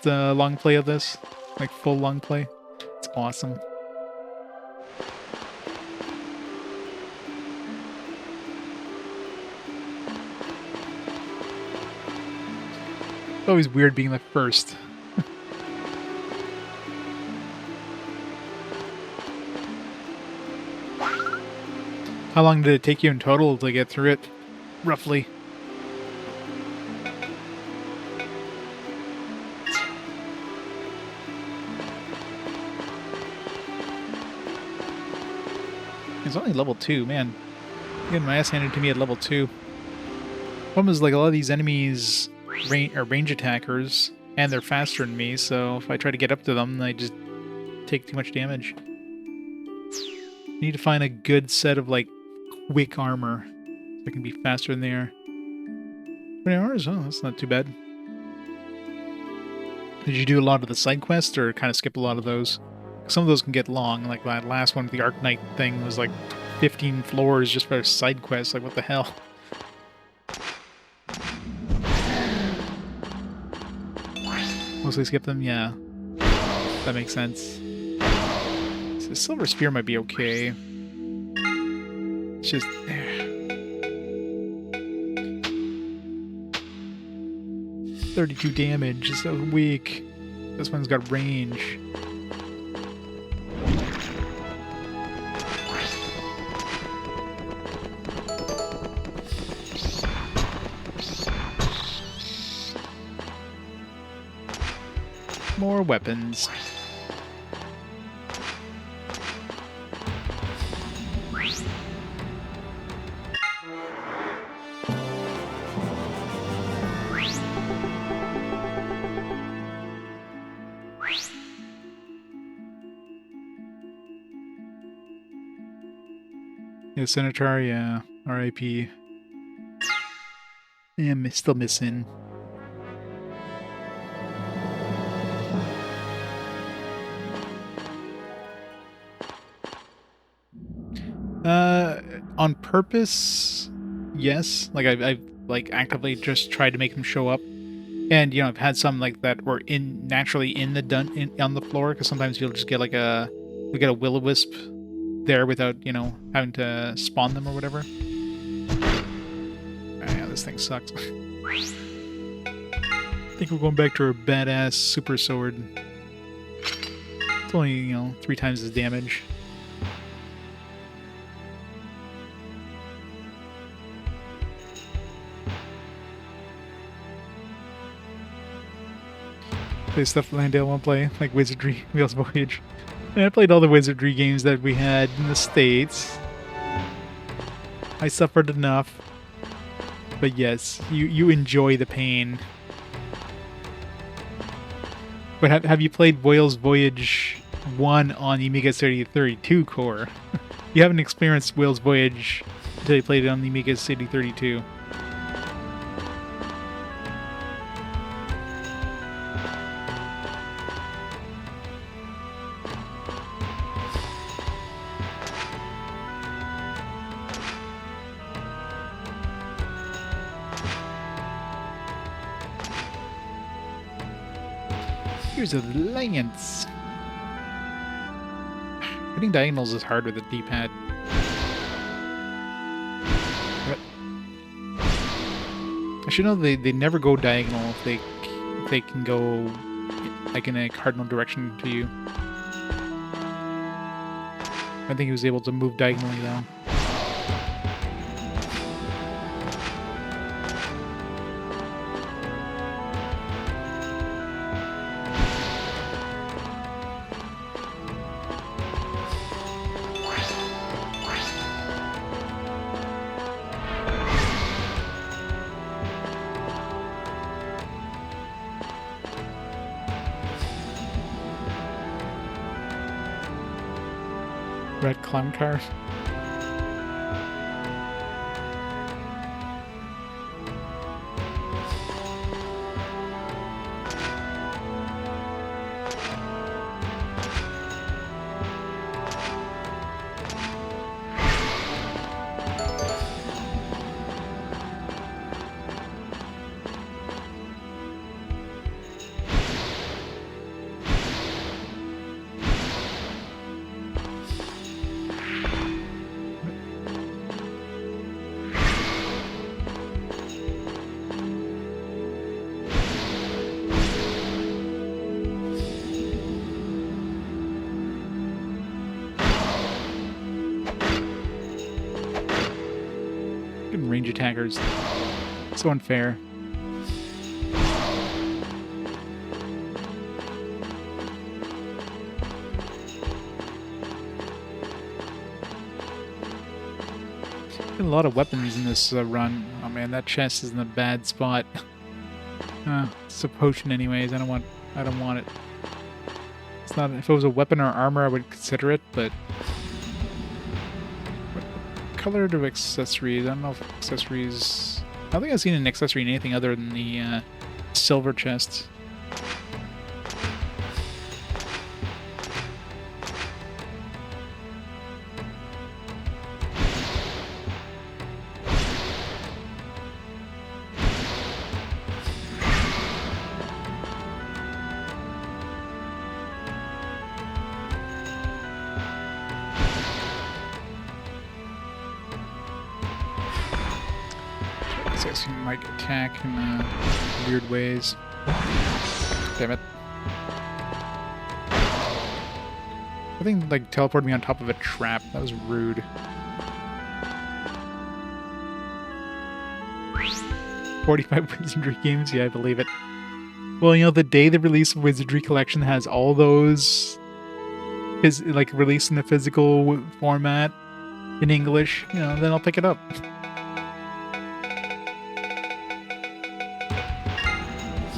long play of this, like full long play, it's awesome. It's always weird being the first. How long did it take you in total to get through it, roughly? It's only level 2, man. Getting my ass handed to me at level 2. Problem is, like, a lot of these enemies are range attackers, and they're faster than me, so if I try to get up to them, I just take too much damage. Need to find a good set of, like, quick armor, so I can be faster than they are. 20 hours? Oh, that's not too bad. Did you do a lot of the side quests, or kind of skip a lot of those? Some of those can get long, like that last one with the Arknight thing was like 15 floors just for a side quest, like what the hell? Mostly skip them, yeah. That makes sense. So Silver Spear might be okay. It's just... 32 damage, it's so weak. This one's got range. More weapons. Yeah, Senator, yeah. R.I.P. Yeah, I'm still missing. On purpose, yes. Like I've like actively just tried to make them show up, and you know I've had some like that were naturally in the on the floor, because sometimes you'll just get like you'll get a will-o-wisp there without having to spawn them or whatever. Yeah, this thing sucks. I think we're going back to our badass super sword. It's only 3 times as damage. Play stuff Landale won't play, like Wizardry, Wheels Voyage. And I played all the Wizardry games that we had in the States. I suffered enough. But yes, you enjoy the pain. But have you played Whale's Voyage 1 on the Amiga 3032 core? You haven't experienced Whale's Voyage until you played it on the Amiga 3032. Here's a lance. Hitting diagonals is hard with a D-pad. I should know they never go diagonal if they can go like in a cardinal direction to you. I think he was able to move diagonally though. Red clown car. Range attackers. So unfair. A lot of weapons in this run. Oh man, that chest is in a bad spot. It's a potion anyways. I don't want it. It's not. If it was a weapon or armor, I would consider it, but color to accessories. I don't know if accessories... I don't think I've seen an accessory in anything other than the silver chest. He might attack in weird ways. Damn it. I think like teleported me on top of a trap. That was rude. $45 Wizardry games? Yeah, I believe it. Well, you know, the day the release of Wizardry Collection has all those is like released in the physical format in English, you know, then I'll pick it up.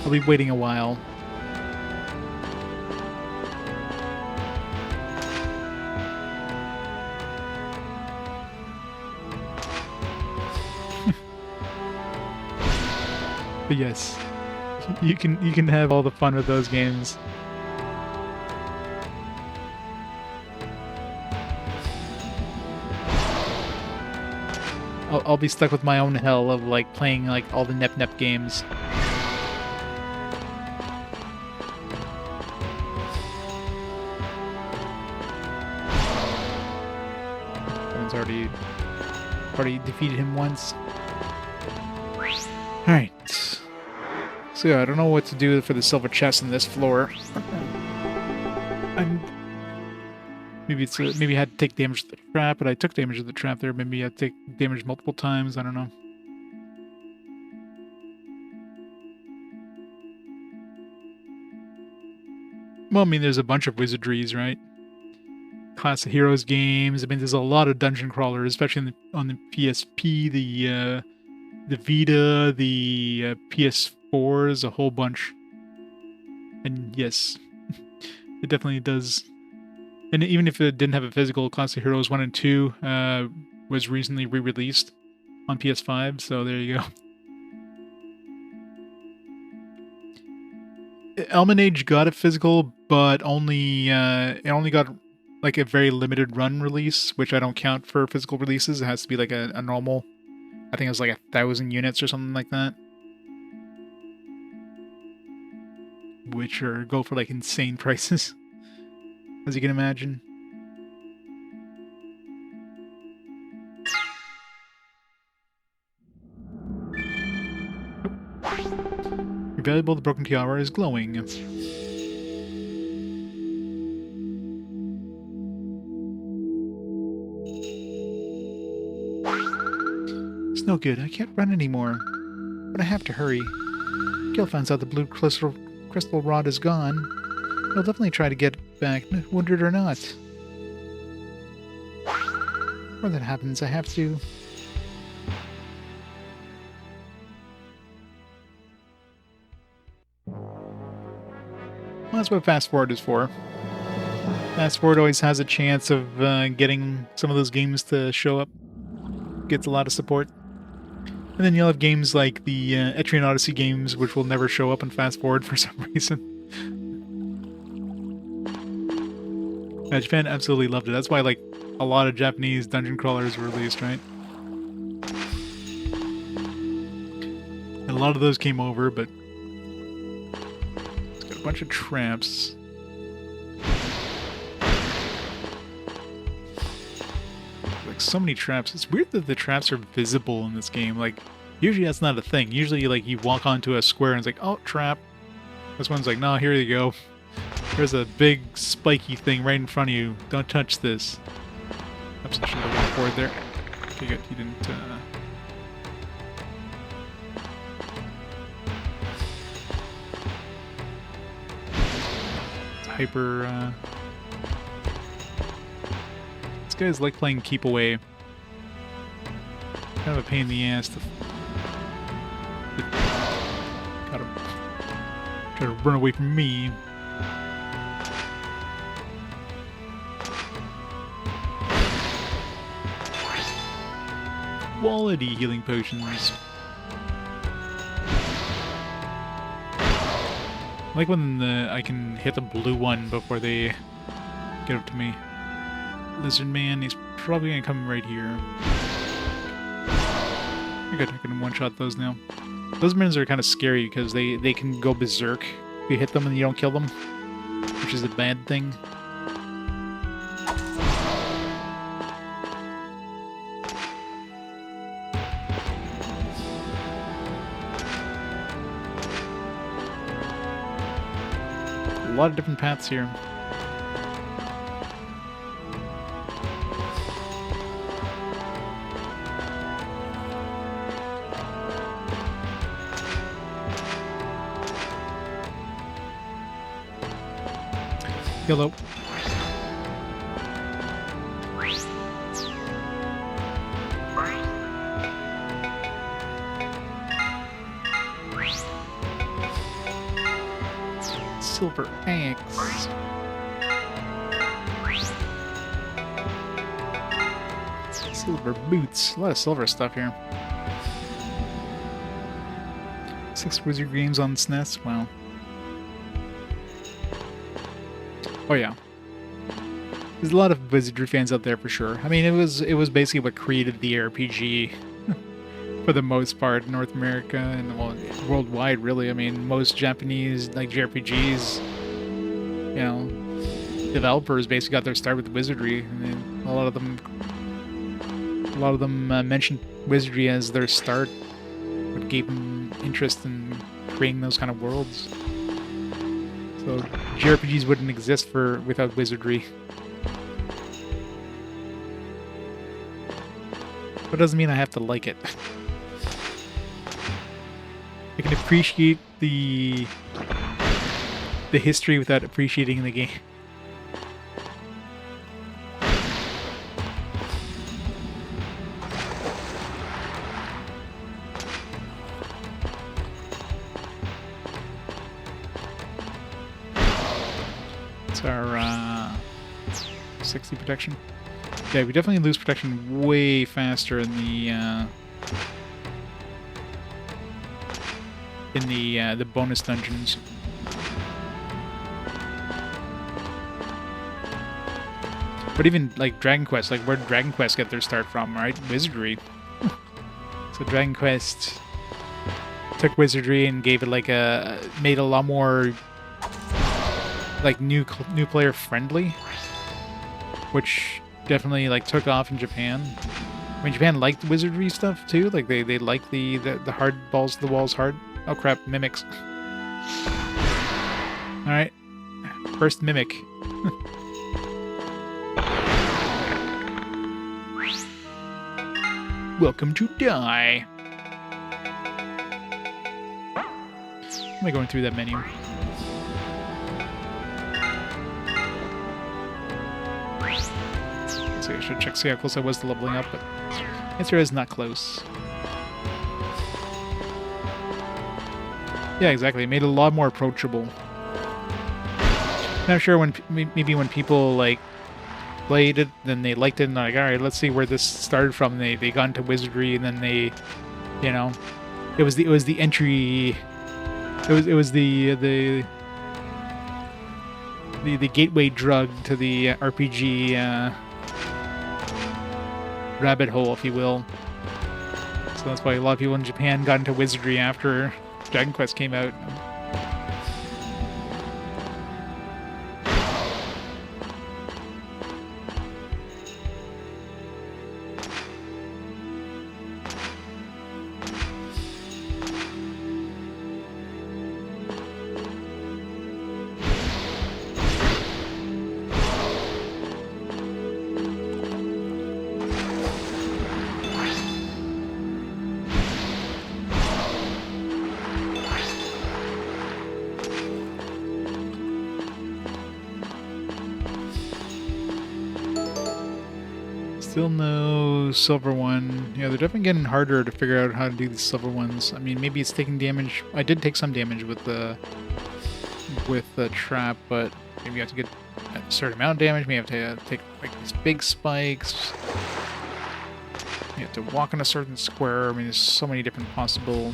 I'll be waiting a while. But yes, you can have all the fun with those games. I'll be stuck with my own hell of like playing like all the Nep games. Already defeated him once. Alright. So yeah, I don't know what to do for the silver chest in this floor. Maybe I had to take damage to the trap, but I took damage to the trap there. Maybe I had to take damage multiple times. I don't know. Well, I mean, there's a bunch of wizardries, right? Class of Heroes games. I mean, there's a lot of dungeon crawlers, especially on the PSP, the Vita, the PS4s, a whole bunch. And yes, it definitely does. And even if it didn't have a physical, Class of Heroes 1 and 2 was recently re-released on PS5, so there you go. Elmanage got a physical, but only it only got like a very limited run release, which I don't count for physical releases. It has to be like a normal. I think it was like 1,000 units or something like that, which go for like insane prices, as you can imagine. Your valuable, the broken tiara is glowing. It's no good. I can't run anymore. But I have to hurry. Gil finds out the blue crystal rod is gone. He'll definitely try to get it back, wounded or not. Before that happens, I have to... Well, that's what fast forward is for. Fast Forward always has a chance of getting some of those games to show up. Gets a lot of support. And then you'll have games like the Etrian Odyssey games, which will never show up in Fast Forward for some reason. Japan absolutely loved it. That's why, like, a lot of Japanese dungeon crawlers were released, right? And a lot of those came over, but it's got a bunch of traps. Like, so many traps. It's weird that the traps are visible in this game. Like, usually that's not a thing. Usually, like, you walk onto a square and it's like, oh, trap. This one's like, no, here you go. There's a big spiky thing right in front of you. Don't touch this. Oops, I should have went forward there. Okay, good. He didn't, hyper, These guys like playing keep away. Kind of a pain in the ass to... Gotta try to run away from me. Quality healing potions. I like when I can hit the blue one before they get up to me. Lizard Man, he's probably gonna come right here. I think I can one-shot those now. Those minions are kind of scary because they can go berserk if you hit them and you don't kill them, which is a bad thing. A lot of different paths here. Hello. Silver axe. Silver boots. A lot of silver stuff here. 6 wizard games on SNES. Wow. Oh yeah. There's a lot of wizardry fans out there for sure. I mean, it was basically what created the RPG for the most part in North America and, well, worldwide, really. I mean, most Japanese, like, JRPGs, you know, developers basically got their start with wizardry. I mean, a lot of them mentioned wizardry as their start, what gave them interest in creating those kind of worlds. So JRPGs wouldn't exist without wizardry. But it doesn't mean I have to like it. I can appreciate the history without appreciating the game. It's our 60 protection. Yeah, we definitely lose protection way faster in the bonus dungeons. But even like Dragon Quest, like where did Dragon Quest get their start from, right? Wizardry. So Dragon Quest took wizardry and gave it like made a lot more like new player friendly, which definitely like took off in Japan. I mean, Japan liked wizardry stuff too. Like they liked the hard balls to the walls hard. Oh crap, mimics. Alright. First mimic. Welcome to die. Am I going through that menu? So I should check, see how close I was to leveling up, but the answer is not close. Yeah, exactly. It made it a lot more approachable. And I'm sure when maybe when people like played it, then they liked it, and they're like, all right, let's see where this started from. They got into wizardry, and then they, you know, it was the entry. It was the gateway drug to the RPG rabbit hole, if you will. So that's why a lot of people in Japan got into wizardry after Dragon Quest came out. Still no silver one. Yeah, they're definitely getting harder to figure out how to do these silver ones. I mean, maybe it's taking damage. I did take some damage with the trap, but maybe you have to get a certain amount of damage. Maybe you have to take like these big spikes. You have to walk in a certain square. I mean, there's so many different possible.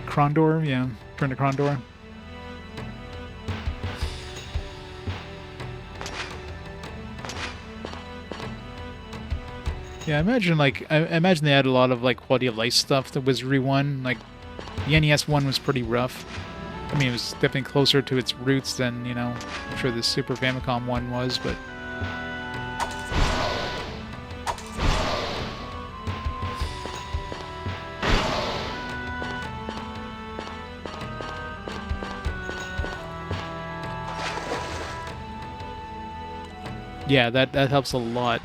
Krondor, yeah, turn to Krondor. Yeah, I imagine they had a lot of like quality of life stuff. The Wizardry one, like the NES one, was pretty rough. I mean, it was definitely closer to its roots than I'm sure the Super Famicom one was, but. Yeah, that helps a lot.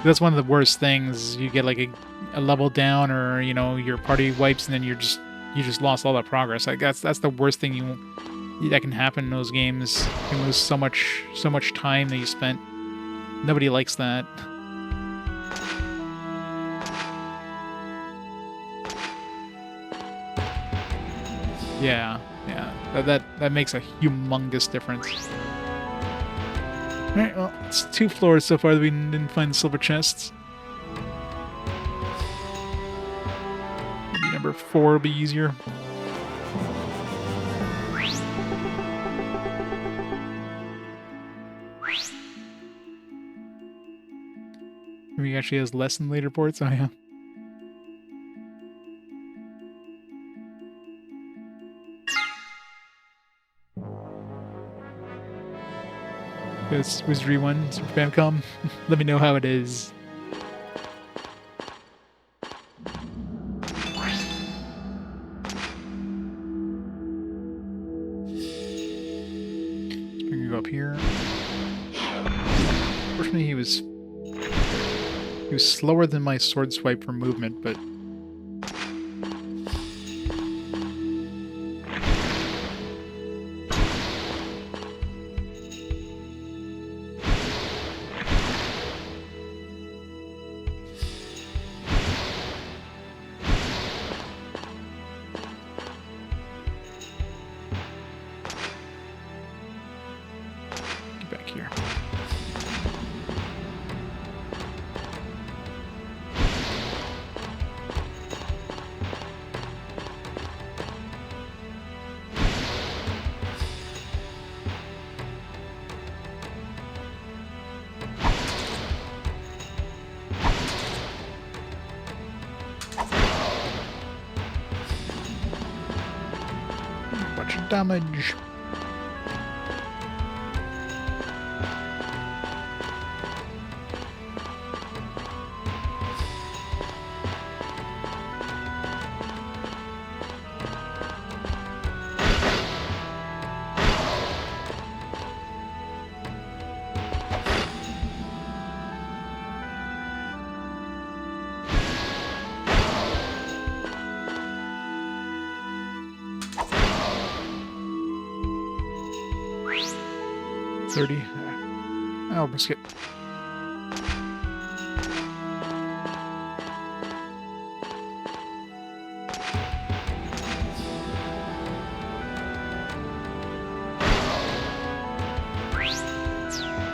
That's one of the worst things. You get like a level down, or your party wipes, and then you just lost all that progress. Like that's the worst thing that can happen in those games. You lose so much time that you spent. Nobody likes that. Yeah, that makes a humongous difference. Alright, well, it's 2 floors so far that we didn't find the silver chests. Maybe number 4 will be easier. Maybe he actually has less than later ports. Oh, yeah. This Wizardry one, Super Famicom. Let me know how it is. I'm gonna go up here. Fortunately, he was slower than my sword swipe for movement, but. Back here. A bunch of damage. I'll risk it.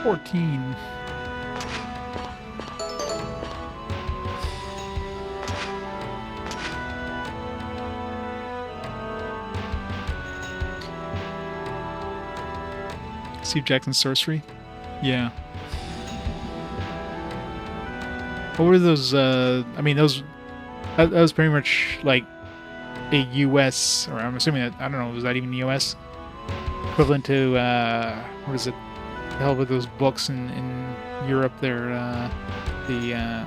14. Steve Jackson's Sorcery? Yeah. What were those, I mean, that was pretty much like a US, or I'm assuming that, I don't know, was that even US? Equivalent to, what is it? The hell with those books in Europe, they're, the,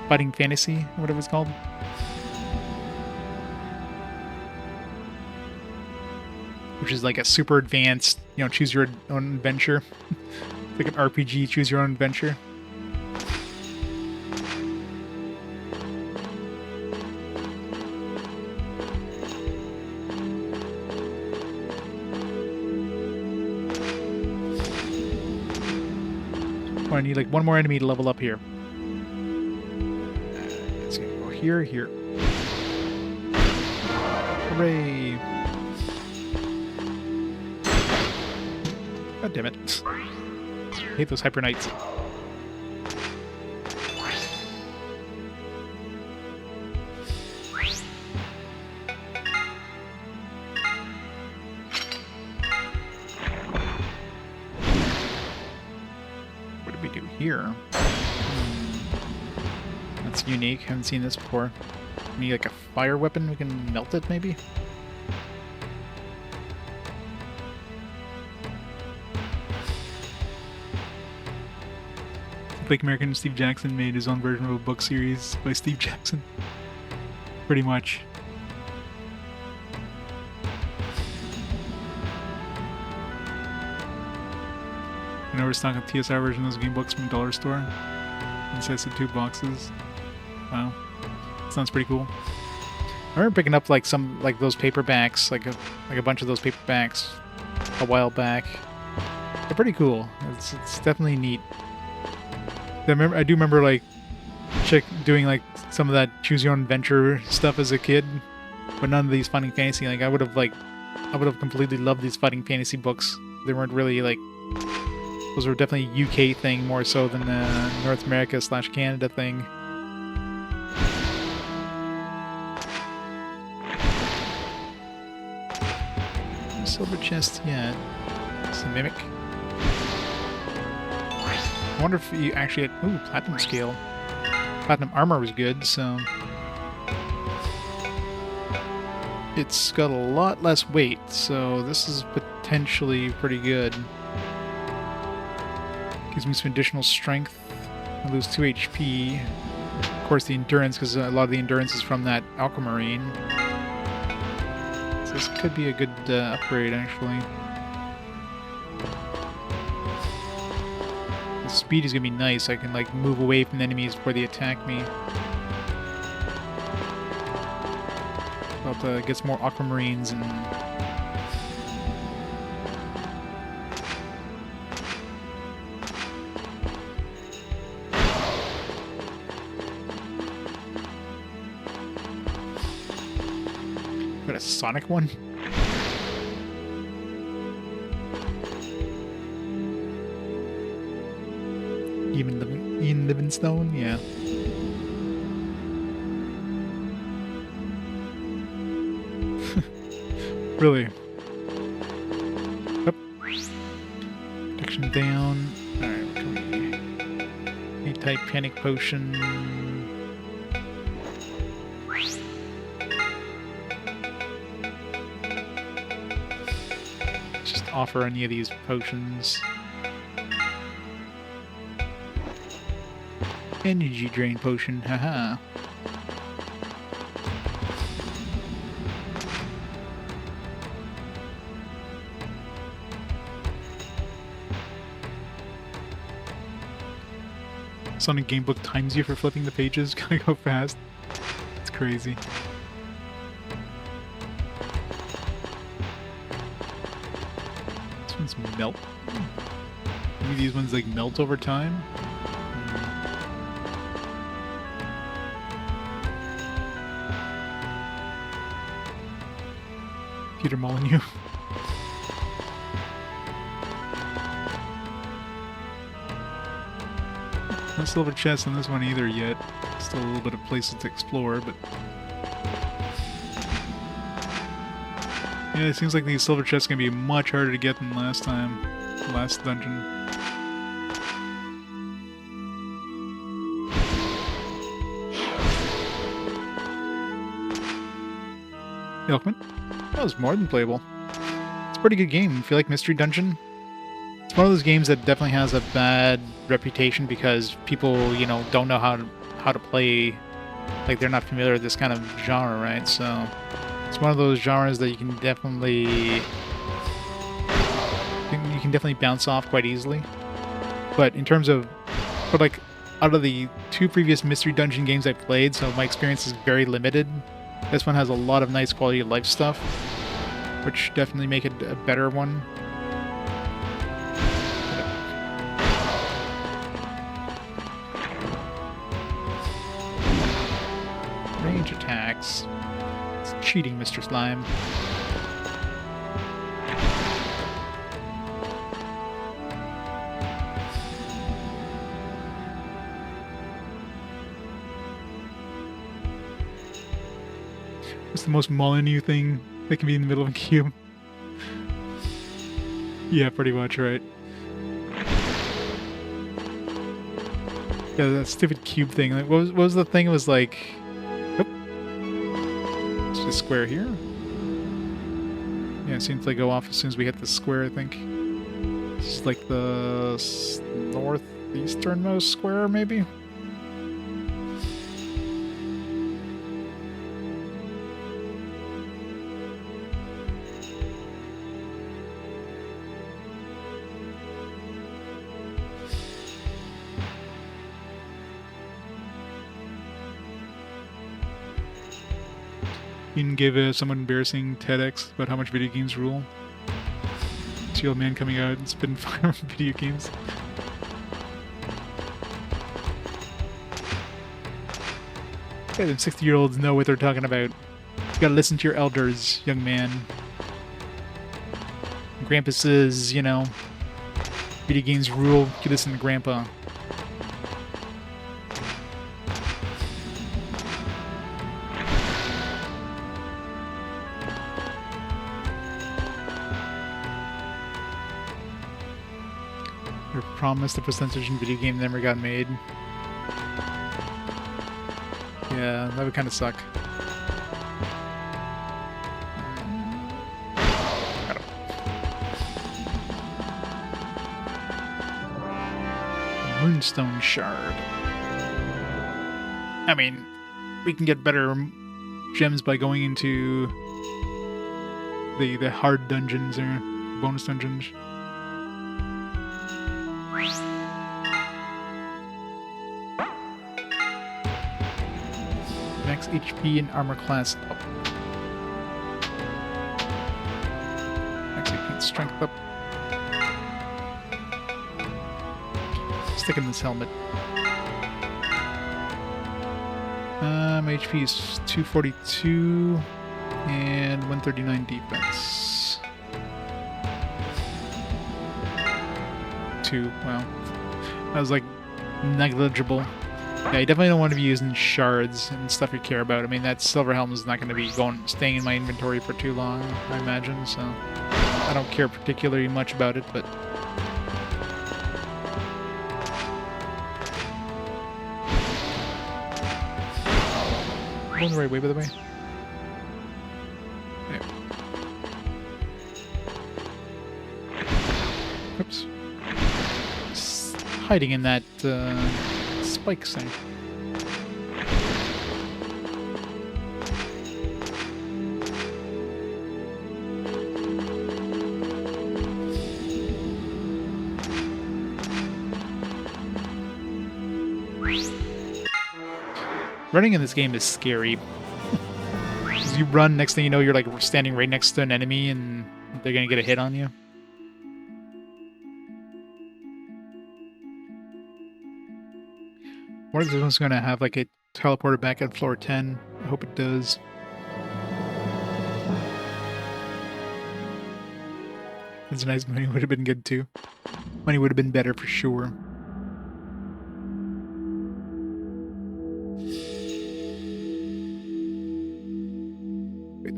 Fighting Fantasy, or whatever it's called. Which is like a super advanced, you know, choose your own adventure. Like an RPG, choose your own adventure. Oh, I need like one more enemy to level up here. Let's see, go here. Hooray! God damn it. I hate those Hyper Knights. What did we do here? That's unique. Haven't seen this before. Maybe like a fire weapon? We can melt it, maybe? Like American Steve Jackson made his own version of a book series by Steve Jackson. Pretty much. I know we're stocking TSR version of those game books from the dollar store. Consists of 2 boxes. Wow. Sounds pretty cool. I remember picking up like some like those paperbacks, like a bunch of those paperbacks a while back. They're pretty cool. It's definitely neat. I do remember like doing like some of that choose your own adventure stuff as a kid, but none of these Fighting Fantasy. Like I would have completely loved these Fighting Fantasy books. They weren't really like, those were definitely a UK thing more so than a North America / Canada thing. Silver chest, yeah. It's a mimic. I wonder if you actually had... Ooh, platinum scale. Platinum armor was good, so... It's got a lot less weight, so this is potentially pretty good. Gives me some additional strength. I lose 2 HP. Of course, the endurance, because a lot of the endurance is from that aquamarine. So this could be a good upgrade, actually. The speed is going to be nice. I can, like, move away from the enemies before they attack me. But gets more aquamarines and... Got a Sonic one? Ian Livingstone? Yeah. Really? Up. Protection down. Alright, what can we... A-type panic potion. Just offer any of these potions. Energy drain potion, haha. Sonic Gamebook times you for flipping the pages. Gotta go fast. It's crazy. This one's melt. Maybe these ones like melt over time. Peter Molyneux. No silver chest in this one either yet. Still a little bit of places to explore, but... Yeah, it seems like these silver chests are going to be much harder to get than last time. Last dungeon. Milkman? That was more than playable. It's a pretty good game. If you like Mystery Dungeon, it's one of those games that definitely has a bad reputation because people, you know, don't know how to play. Like, they're not familiar with this kind of genre, right? So it's one of those genres that you can definitely bounce off quite easily. But in terms of, but like, out of the 2 previous Mystery Dungeon games I played, so my experience is very limited. This one has a lot of nice quality of life stuff, which definitely make it a better one. Range attacks. It's cheating, Mr. Slime. What's the most Molyneux thing that can be in the middle of a cube? Yeah, pretty much, right. Yeah, that stupid cube thing. Like, what was the thing? It was like... Oop. It's just square here? Yeah, it seems to go off as soon as we hit the square, I think. This is like the northeasternmost square, maybe? You can give someone embarrassing TEDx about how much video games rule. See old man coming out and spitting fire on video games. Yeah, them 60-year-olds know what they're talking about. You gotta listen to your elders, young man. Grandpa says, you know, video games rule, you listen to Grandpa. Promised a percentage in video game never got made. Yeah, that would kind of suck. Moonstone Shard. I mean, we can get better gems by going into the hard dungeons or bonus dungeons. Max HP and armor class up. Max HP and strength up. Stick in this helmet. My HP is 242 and 139 defense. 2, wow. That was like negligible. Yeah, you definitely don't want to be using shards and stuff you care about. I mean, that silver helm is not going to be staying in my inventory for too long, I imagine, so I don't care particularly much about it, but... I'm going the right way, by the way. There. Oops. It's hiding in that, spikes thing. Running in this game is scary. You run, next thing you know, you're like standing right next to an enemy and they're gonna get a hit on you. What if this one's gonna have like a teleporter back at floor 10? I hope it does. It's nice. Money would have been good too. Money would have been better for sure.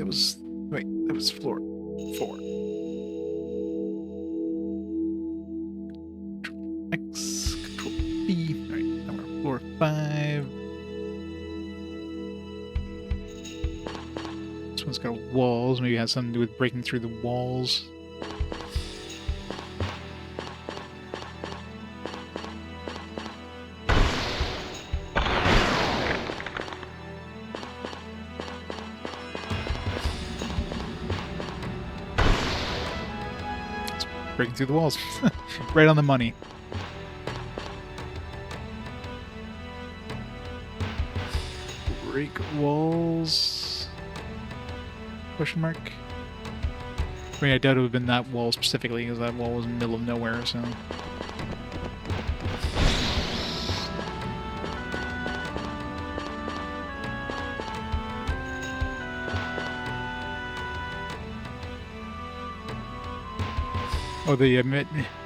that was... Wait, that was floor 4. Control X, Control B. Alright, now we're on floor 5. This one's got walls. Maybe it has something to do with breaking through the walls. Breaking through the walls. Right on the money. Break walls? Question mark? I mean, I doubt it would have been that wall specifically, because that wall was in the middle of nowhere, so... Oh, the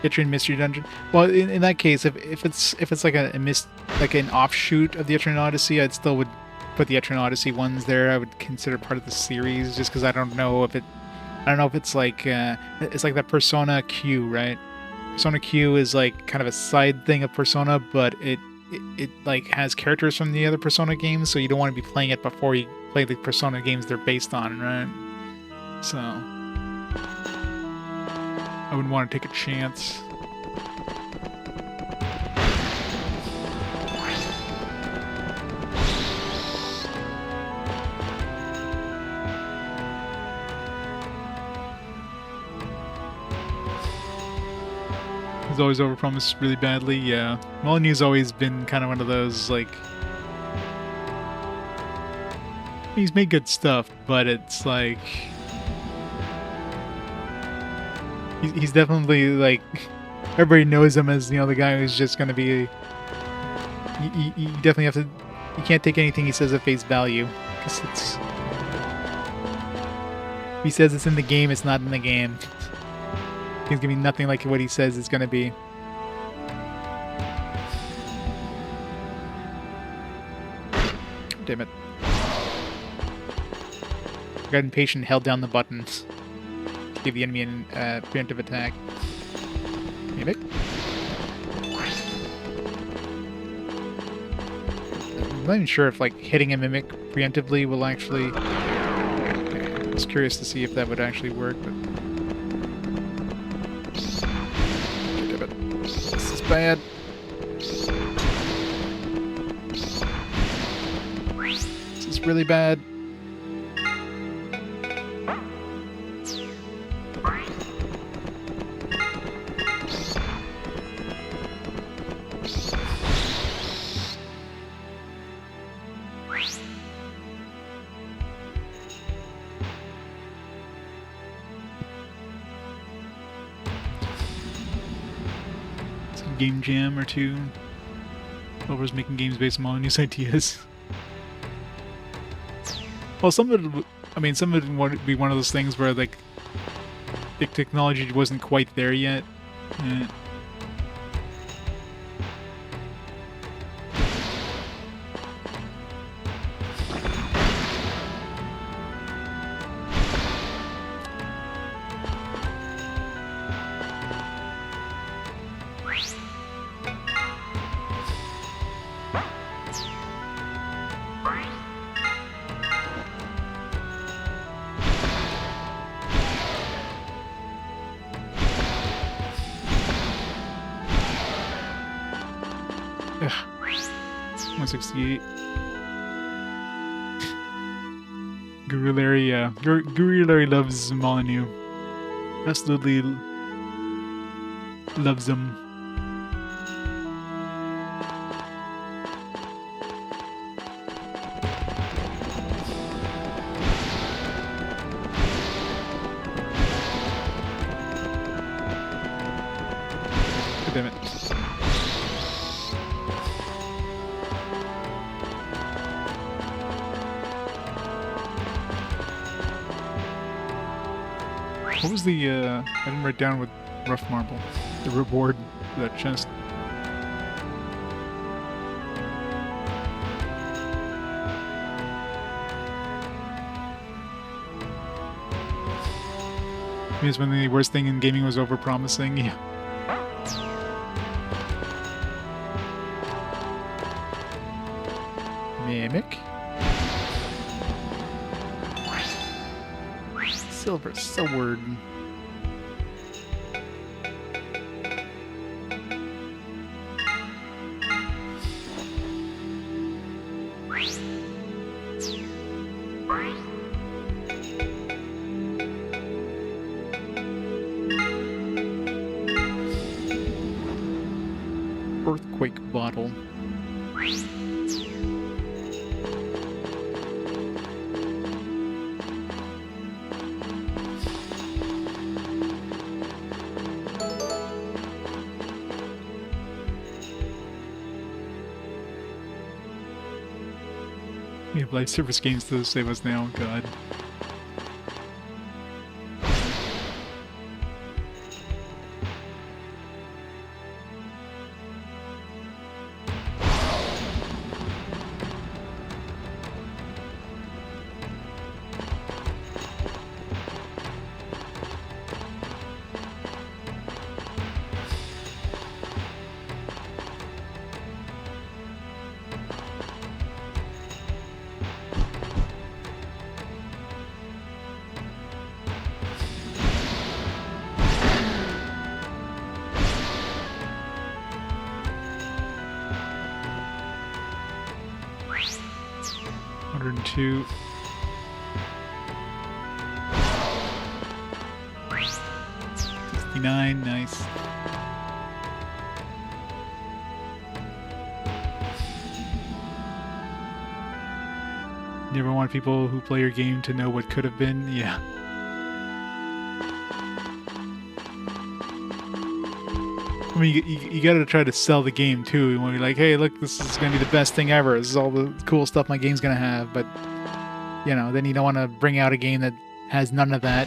Itrian Mystery Dungeon. Well, in that case, if it's like like an offshoot of the Itrian Odyssey, I'd still would put the Itrian Odyssey ones there. I would consider part of the series, just because I don't know if it's like it's like that Persona Q, right? Persona Q is like kind of a side thing of Persona, but it like has characters from the other Persona games, so you don't want to be playing it before you play the Persona games they're based on, right? So I wouldn't want to take a chance. He's always overpromised really badly, yeah. Molyneux's always been kind of one of those, like... He's made good stuff, but it's like... He's definitely, like... Everybody knows him as, you know, the guy who's just gonna be... You definitely have to... You can't take anything he says at face value. Because it's... If he says it's in the game, it's not in the game. He's gonna be nothing like what he says it's gonna be. Damn it. I got impatient, held down the buttons to give the enemy an preemptive attack. Mimic. I'm not even sure if like hitting a mimic preemptively will actually... I was curious to see if that would actually work, but... This is bad. This is really bad. Game jam or two. Developers making games based on Molyneux's ideas. Well, some of it, I mean, some of it would be one of those things where, like, the technology wasn't quite there yet. Ugh. 168. Guru Larry, yeah. Guru Larry loves Molyneux. Absolutely loves him. Damn it. What was the, I didn't write down with rough marble, the reward for that chest. It's when the worst thing in gaming was overpromising. Yeah. Mimic. Silver sword. Earthquake bottle. We have life service games to save us now, God. Two. $69, nice. Never want people who play your game to know what could have been. Yeah. I mean, you gotta try to sell the game too. You want to be like, hey, look, this is gonna be the best thing ever. This is all the cool stuff my game's gonna have. But, you know, then you don't want to bring out a game that has none of that.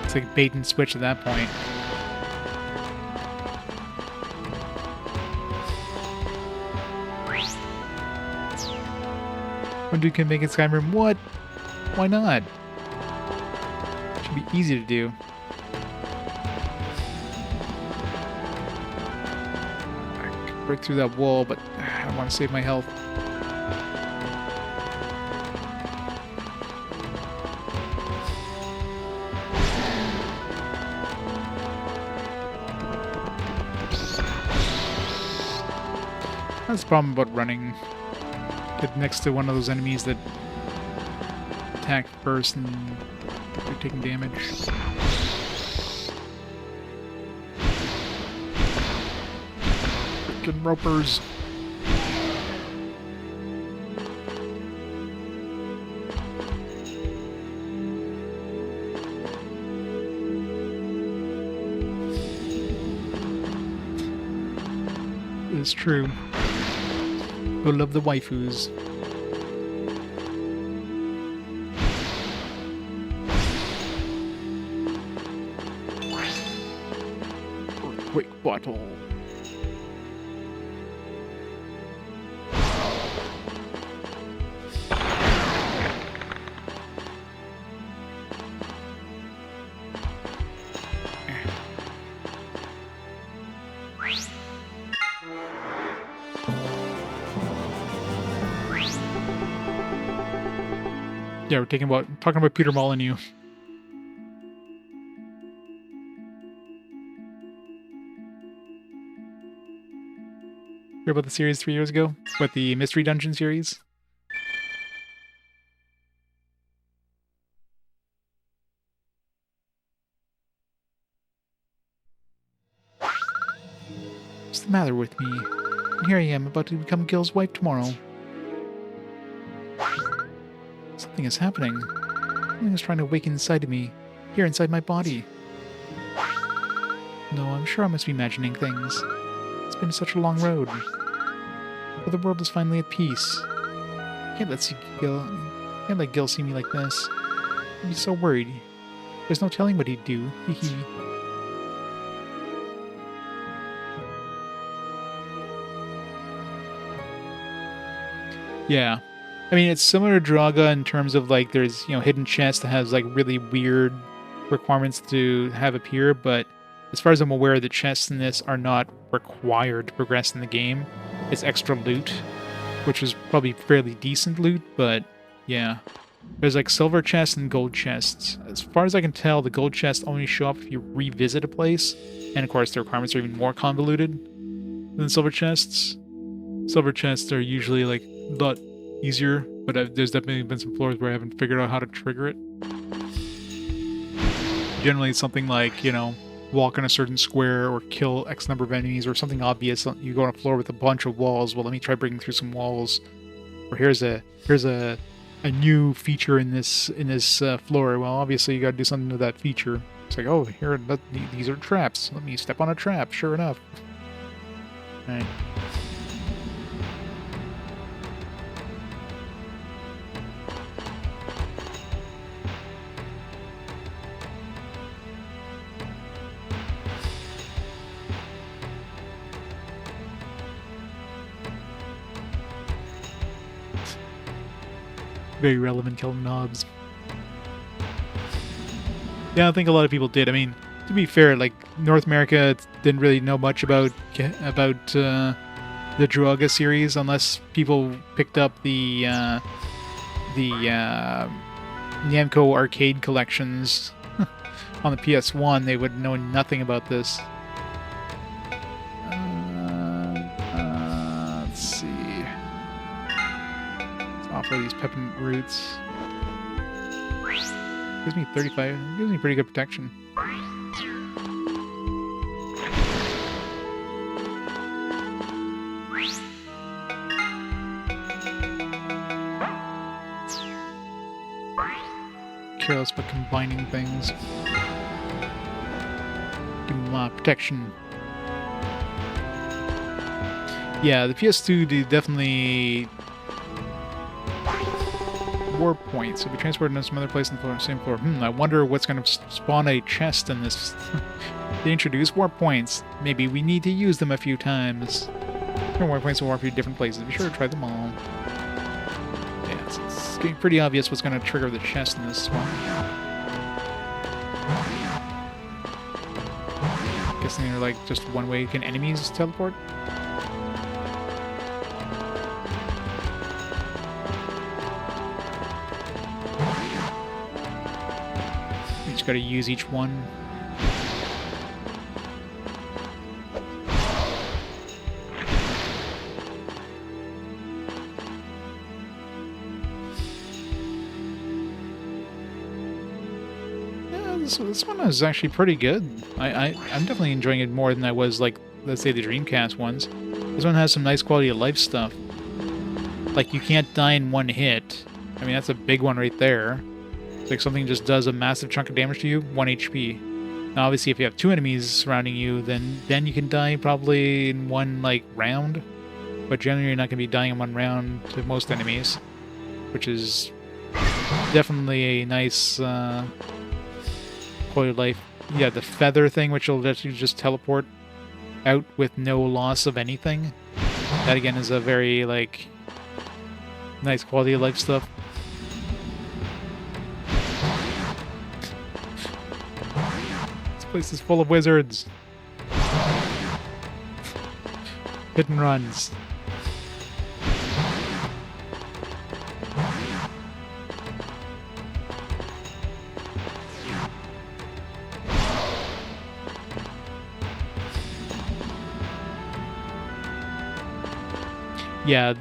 It's like bait and switch at that point. One dude can make a Skyrim. What? Why not? Should be easy to do. I could break through that wall, but I want to save my health. That's the problem about running. Get next to one of those enemies that attack first and you're taking damage. Frickin' ropers. It's true. Go love the waifus. Quick bottle. Yeah, we're talking about Peter Molyneux. Hear about the series 3 years ago? What, the Mystery Dungeon series? What's the matter with me? And here I am, about to become Gil's wife tomorrow. Something is happening. Something is trying to awaken inside of me, here inside my body. No, I'm sure I must be imagining things. It's been such a long road. But the world is finally at peace. Can't let Gil see me like this. He'd be so worried. There's no telling what he'd do. Hee hee. Yeah. I mean, it's similar to Druaga in terms of like there's hidden chests that has like really weird requirements to have appear, but as far as I'm aware, the chests in this are not required to progress in the game. It's extra loot, which is probably fairly decent loot, but yeah. There's like silver chests and gold chests. As far as I can tell, the gold chests only show up if you revisit a place, and of course the requirements are even more convoluted than silver chests. Silver chests are usually like a lot easier, but there's definitely been some floors where I haven't figured out how to trigger it. Generally, it's something like, walk in a certain square or kill X number of enemies or something obvious. You go on a floor with a bunch of walls. Well, let me try breaking through some walls. Or here's a new feature in this floor. Well, obviously you got to do something to that feature. It's like, oh, these are traps. Let me step on a trap. Sure enough. All right. Very relevant, killing knobs. Yeah, I think a lot of people did. I mean, to be fair, like North America didn't really know much about the Druaga series unless people picked up the Namco arcade collections on the PS1. They would know nothing about this. Let's see. Offer these peppermint roots. Gives me 35. Gives me pretty good protection. Careless but combining things. Give them protection. Yeah, the PS2 did definitely warp points. If we transported to some other place on the same floor. I wonder what's going to spawn a chest in this. They introduce warp points. Maybe we need to use them a few times. Warp points will warp you to different places. Be sure to try them all. Yeah, it's getting pretty obvious what's going to trigger the chest in this one. Guessing they're like just one way. Can enemies teleport? Got to use each one. Yeah, this one is actually pretty good. I'm definitely enjoying it more than I was, like, let's say the Dreamcast ones. This one has some nice quality of life stuff. Like, you can't die in one hit. I mean, that's a big one right there. It's like something just does a massive chunk of damage to you, 1 HP. Now, obviously, if you have 2 enemies surrounding you, then you can die probably in one, like, round. But generally, you're not going to be dying in one round to most enemies, which is definitely a nice quality of life. Yeah, the feather thing, which will let you just teleport out with no loss of anything. That, again, is a very, like, nice quality of life stuff. This place is full of wizards. Hit and runs. Yeah,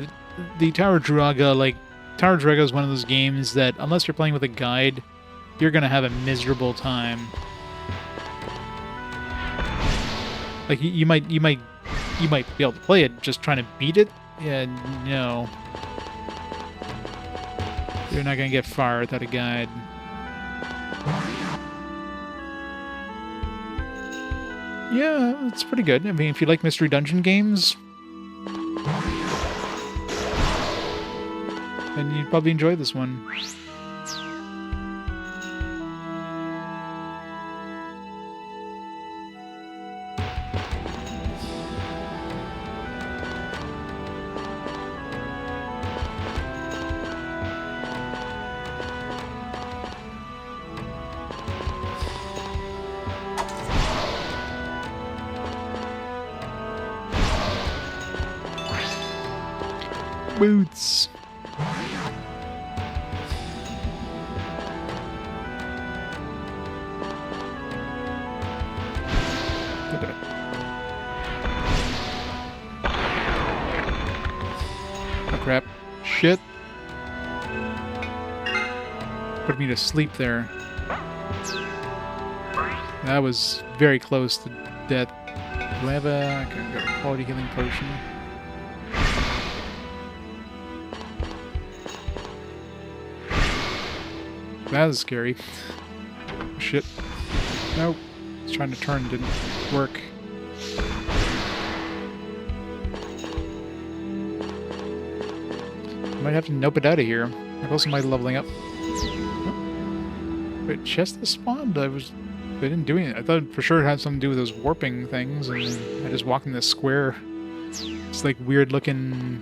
the Tower of Druaga, like, Tower of Druaga is one of those games that, unless you're playing with a guide, you're gonna have a miserable time. Like, you might be able to play it, just trying to beat it? Yeah, no. You're not gonna get far without a guide. Yeah, it's pretty good. I mean, if you like Mystery Dungeon games, then you'd probably enjoy this one. boots. Oh crap. Shit. Put me to sleep there. That was very close to death. Do I have a... Okay, I've got a quality healing potion. That was scary. Shit. Nope. I was trying to turn, didn't work. Might have to nope it out of here. How close am I to leveling up? Oh. Wait, chest has spawned? They didn't do anything. I thought for sure it had something to do with those warping things, and I just walked in this square. It's like weird looking...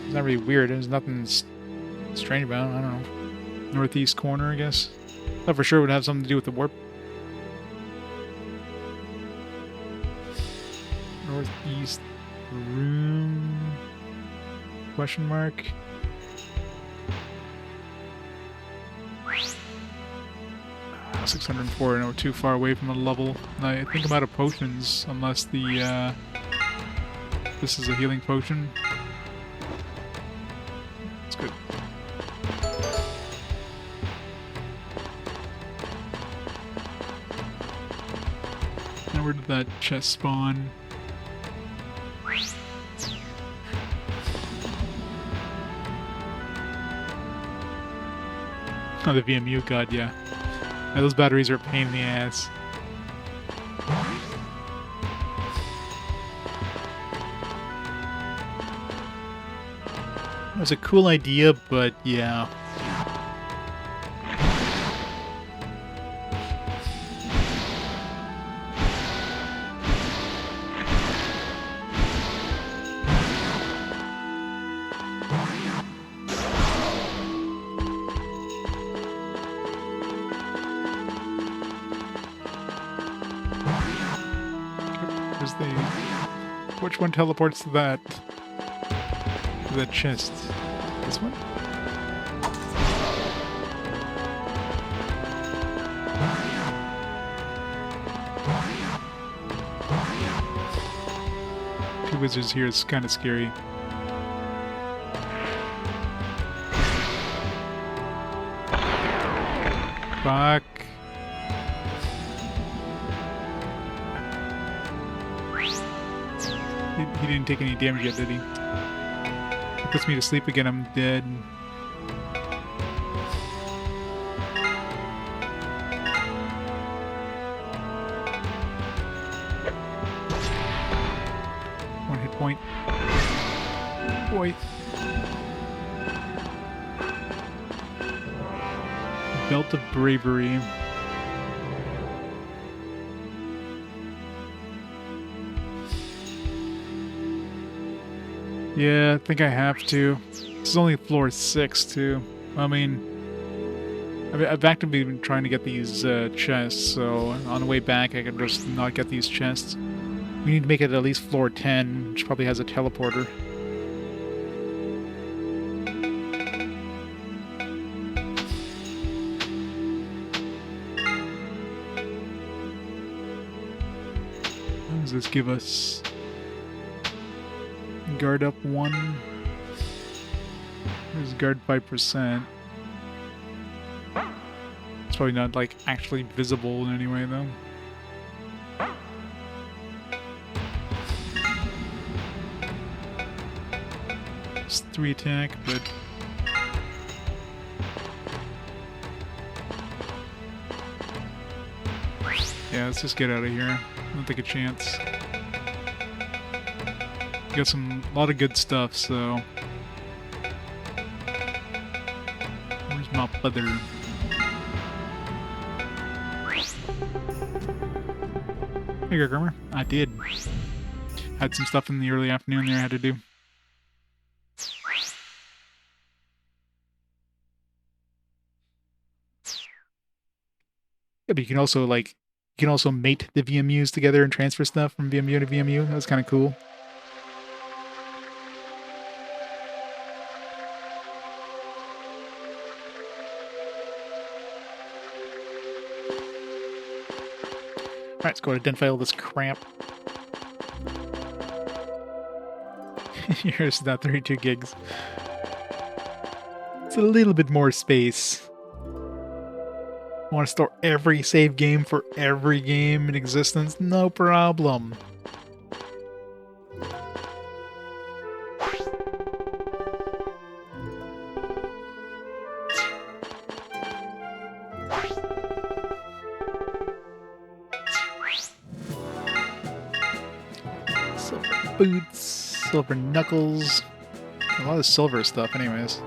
It's not really weird, there's nothing strange about it, I don't know. Northeast corner, I guess. I thought for sure it would have something to do with the warp. Northeast room... Question mark. 604, no, too far away from the level. I think I'm out of potions, unless the, this is a healing potion. That's good. Now where did that chest spawn? Oh, the VMU, god, yeah. Yeah, those batteries are a pain in the ass. It was a cool idea, but yeah. Which one teleports to that? To that chest? This one? Two wizards here is kind of scary. Fuck. He didn't take any damage yet, did he? He puts me to sleep again, I'm dead. One hit point. Boy. Belt of Bravery. Yeah, I think I have to. This is only floor 6, too. I mean, I've actively been trying to get these chests, so on the way back I can just not get these chests. We need to make it at least floor 10, which probably has a teleporter. What does this give us? Guard up 1. There's guard 5%. It's probably not, like, actually visible in any way, though. It's 3 attack, but... Yeah, let's just get out of here. I don't take a chance. Got a lot of good stuff, so... Where's my leather? Hey, Grimmer. I did. Had some stuff in the early afternoon there I had to do. Yeah, but you can also, like, you can also mate the VMUs together and transfer stuff from VMU to VMU. That was kind of cool. Alright, let's go identify all this crap. Here's that 32 gigs. It's a little bit more space. I want to store every save game for every game in existence? No problem. Silver boots, silver knuckles. A lot of silver stuff anyways.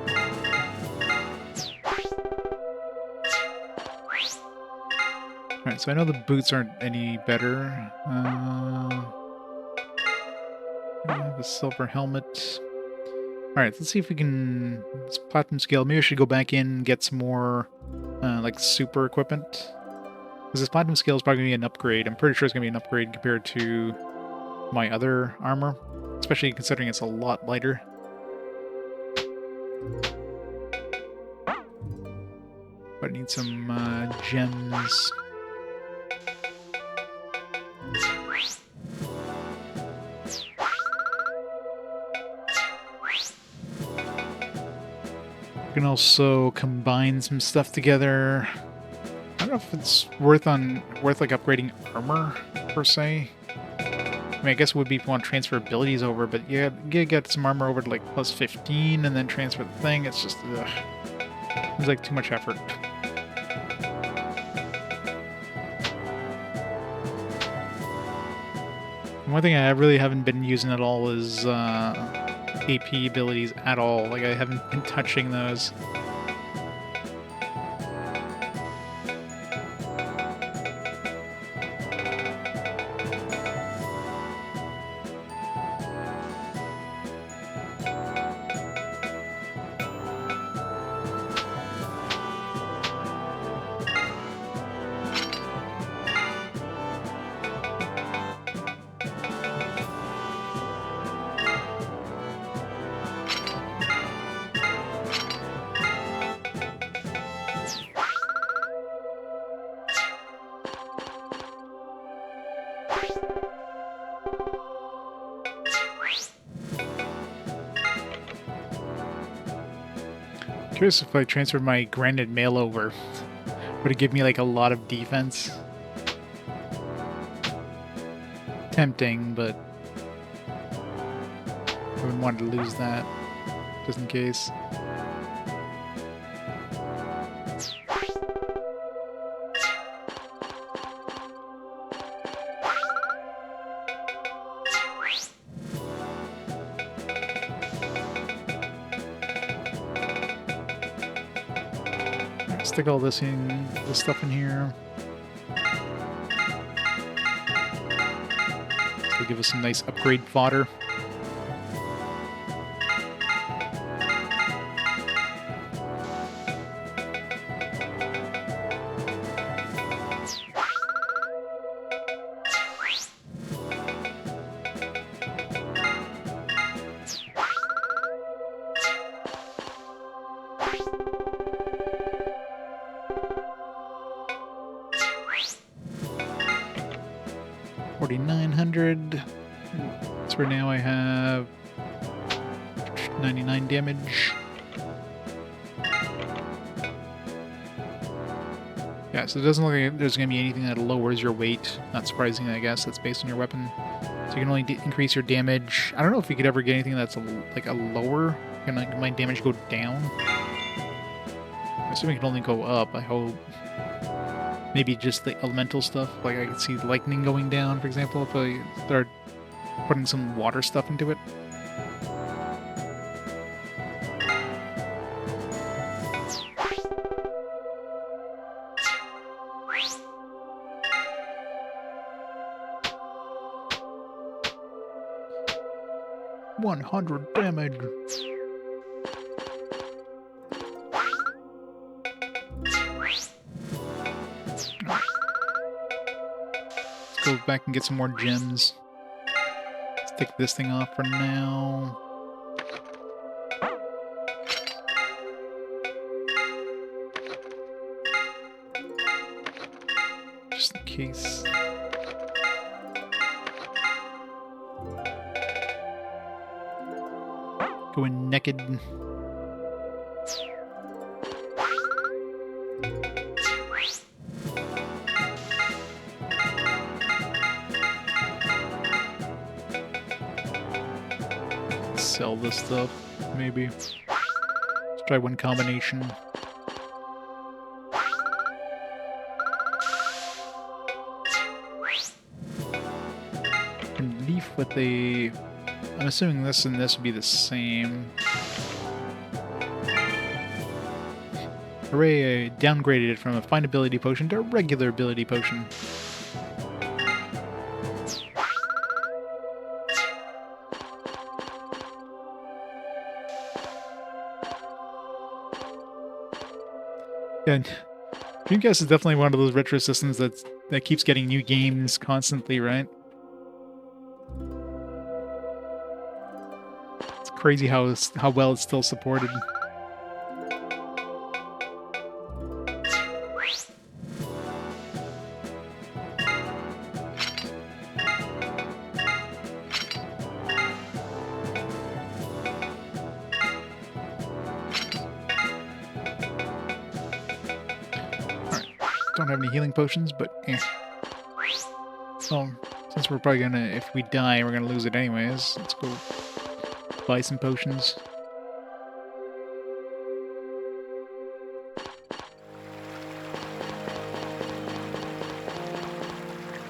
Alright, so I know the boots aren't any better. The silver helmet. Alright, let's see if we can... This platinum scale. Maybe I should go back in and get some more, like, super equipment. Because this platinum scale is probably going to be an upgrade. I'm pretty sure it's going to be an upgrade compared to my other armor. Especially considering it's a lot lighter. But I need some gems. We can also combine some stuff together. I don't know if it's worth like upgrading armor per se. I mean, I guess it would be if you want to transfer abilities over, but yeah, you get some armor over to like plus 15 and then transfer the thing. It's just, ugh. It's like too much effort. One thing I really haven't been using at all is AP abilities at all. Like, I haven't been touching those. Curious if I transferred my granite mail over, would it give me like a lot of defense? Tempting, but I wouldn't want to lose that, just in case. Stick all this stuff in here. This will give us some nice upgrade fodder. So right now I have 99 damage. Yeah, so it doesn't look like there's going to be anything that lowers your weight. Not surprising, I guess. That's based on your weapon. So you can only increase your damage. I don't know if you could ever get anything that's like a lower. Can like my damage go down? I'm assuming it can only go up, I hope. Maybe just the elemental stuff. Like I could see lightning going down, for example, if I start putting some water stuff into it. $100 damage. Let's go back and get some more gems. Let's take this thing off for now. Just in case. Going naked. Sell this stuff, maybe. Let's try one combination. And leaf with the... I'm assuming this and this would be the same. Hooray, I downgraded it from a fine ability potion to a regular ability potion. Yeah, Dreamcast is definitely one of those retro systems that keeps getting new games constantly, right? It's crazy how well it's still supported. Don't have any healing potions, but eh. So, since we're probably gonna, if we die, we're gonna lose it anyways, let's go buy some potions.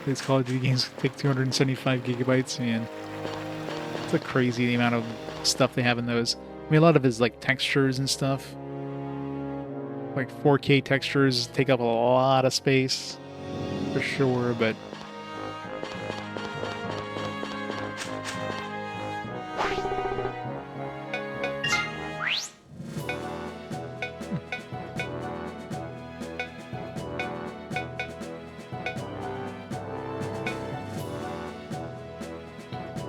These Call of Duty games take 275 gigabytes, man. It's a crazy amount of stuff they have in those. I mean, a lot of it is like textures and stuff. Like 4K textures take up a lot of space, for sure, but...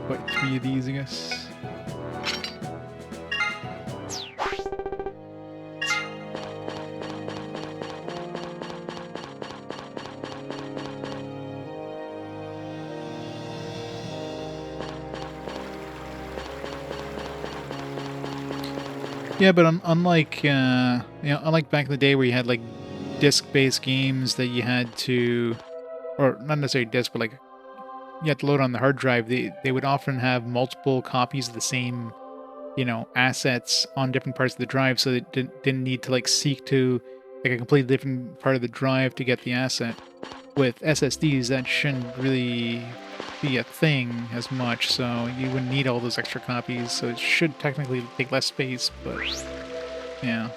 What, 3 of these, I guess? Yeah, but unlike unlike back in the day where you had like disc-based games that you had to, or not necessarily disc, but like you had to load on the hard drive, they would often have multiple copies of the same, assets on different parts of the drive, so they didn't need to like seek to like a completely different part of the drive to get the asset. With SSDs, that shouldn't really be a thing as much, so you wouldn't need all those extra copies, so it should technically take less space, but yeah.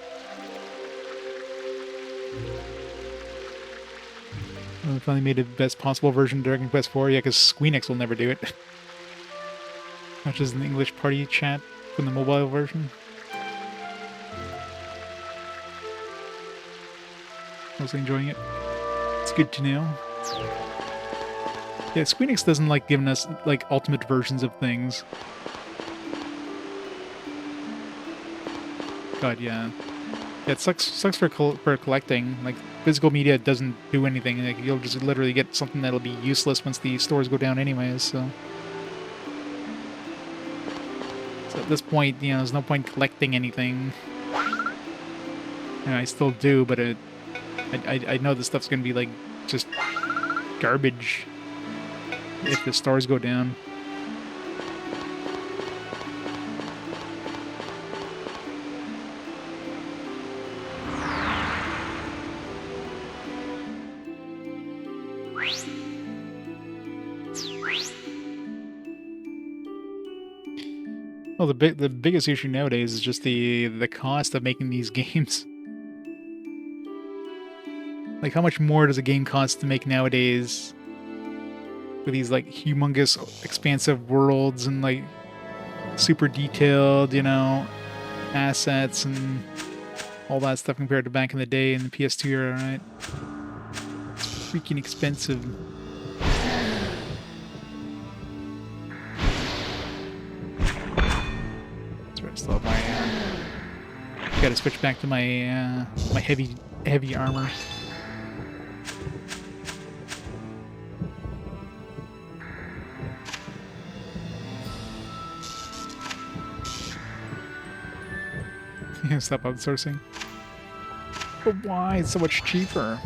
Well, we finally made the best possible version of Dragon Quest IV, yeah, because Squeenix will never do it. Which is an English party chat from the mobile version. Mostly enjoying it. It's good to know. Yeah, Squeenix doesn't like giving us like ultimate versions of things. God, yeah. Yeah, it sucks for collecting. Like physical media doesn't do anything. Like you'll just literally get something that'll be useless once the stores go down anyways. So at this point, there's no point collecting anything. I still do, but I know this stuff's gonna be like just garbage if the stars go down. Well, the biggest issue nowadays is just the cost of making these games. Like, how much more does a game cost to make nowadays? With these, like, humongous, expansive worlds and, like, super detailed, assets and all that stuff compared to back in the day in the PS2 era, right? It's freaking expensive. That's right, I still have my, gotta switch back to my, my heavy armor. Stop outsourcing. But why? It's so much cheaper.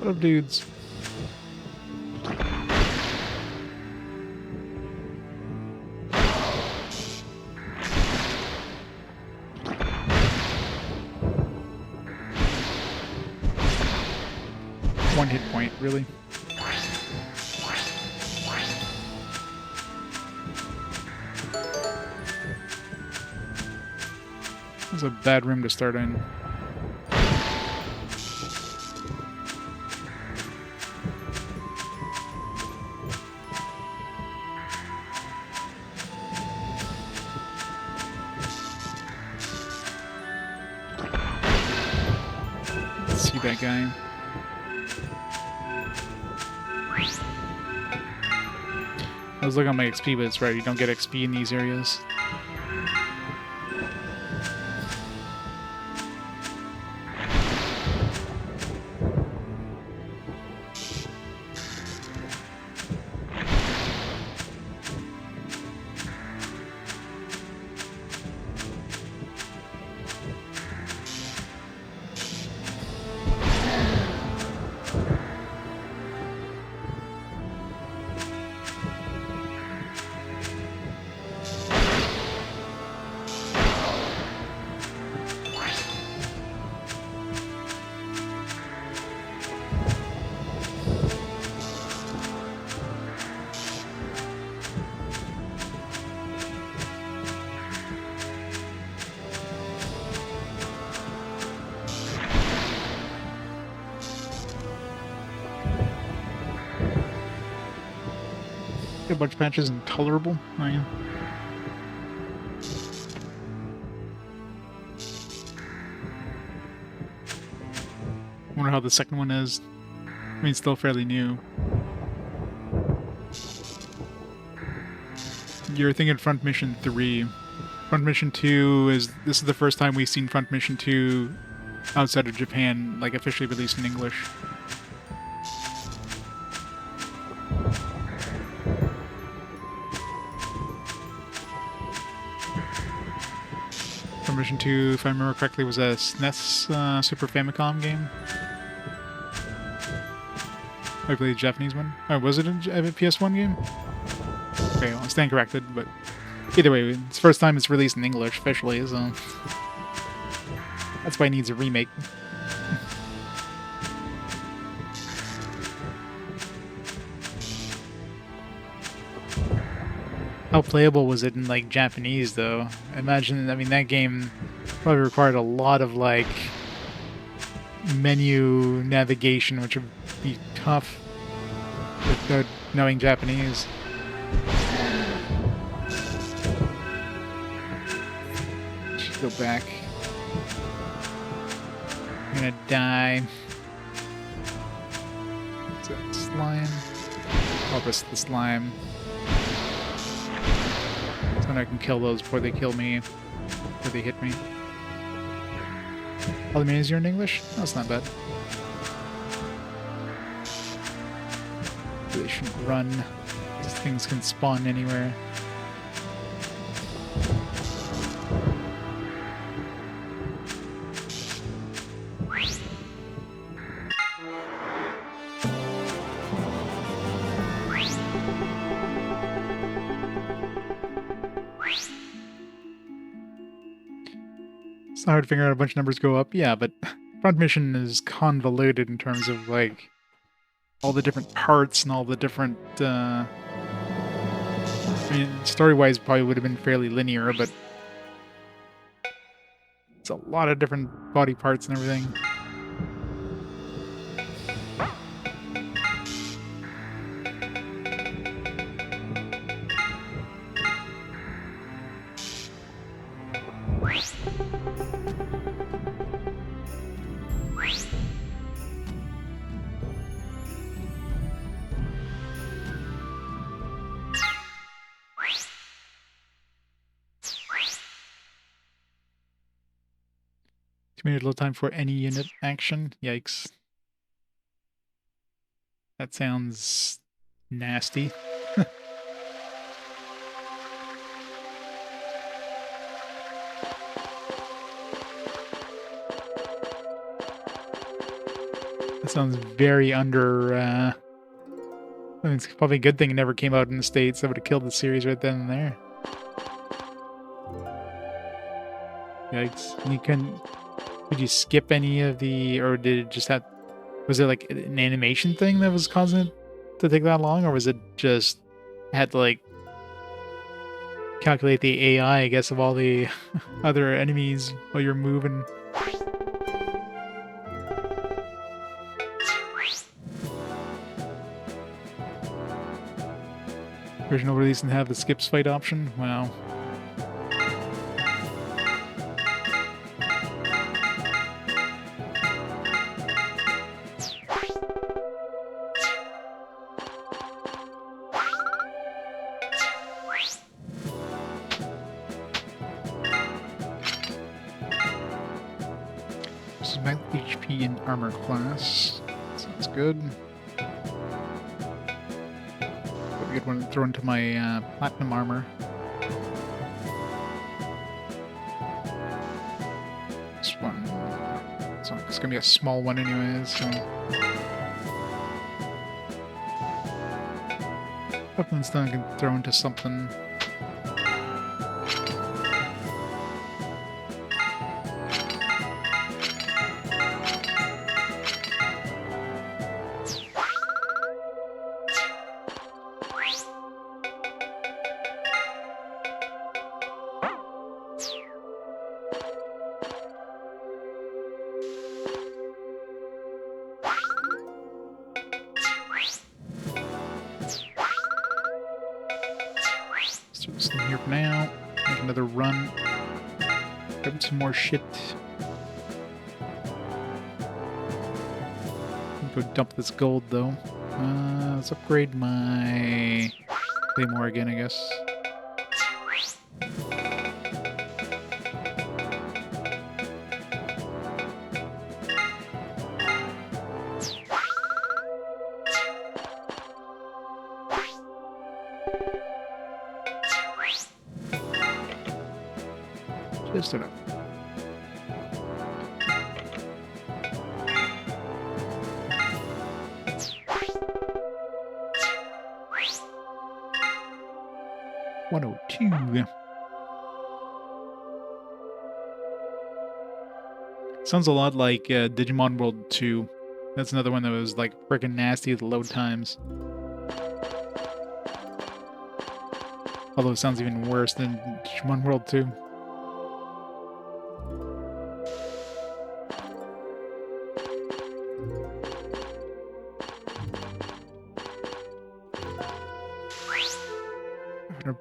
What up, dudes? One hit point, really? This is a bad room to start in. Let's see that guy. I was looking at my XP, but it's right. You don't get XP in these areas. A bunch of patches intolerable. Oh, yeah. Wonder how the second one is. I mean, it's still fairly new. You're thinking Front Mission 3. Front Mission 2 is... This is the first time we've seen Front Mission 2 outside of Japan, like, officially released in English. Front Mission 2, if I remember correctly, was a SNES Super Famicom game. I played the Japanese one. Oh, was it a PS1 game? Okay, well, I stand corrected, but either way, it's the first time it's released in English officially, so that's why it needs a remake. How playable was it in, like, Japanese, though? Imagine, I mean, that game probably required a lot of, like, menu navigation, which would be tough without knowing Japanese. Should go back. I'm gonna die. Is that slime? I'll risk the slime. So I can kill those before they kill me, before they hit me. All the menus are in English? That's not bad. They shouldn't run. These things can spawn anywhere. It's not hard to figure out a bunch of numbers go up. Yeah, but Front Mission is convoluted in terms of, like, all the different parts and all the different I mean, story-wise, probably would have been fairly linear, but it's a lot of different body parts and everything. Too little time for any unit action. Yikes. That sounds nasty. That sounds very under, I think it's probably a good thing it never came out in the States. That would have killed the series right then and there. Yikes. And you couldn't... Did you skip any of the... Or did it just have... Was it like an animation thing that was causing it to take that long? Or was it just... Had to like... Calculate the AI, I guess, of all the other enemies while you're moving? Original release didn't have the skips fight option? Wow. This is my HP and armor class. Sounds good. A good one to throw into my platinum armor. This one, it's gonna be a small one anyways, so hopefully it's I can throw into something. So just in here for now. Make another run. Grab some more shit. Go dump this gold though. Let's upgrade my claymore again, I guess. Just enough. $102. Sounds a lot like Digimon World 2. That's another one that was like freaking nasty with load times. Although it sounds even worse than Digimon World 2.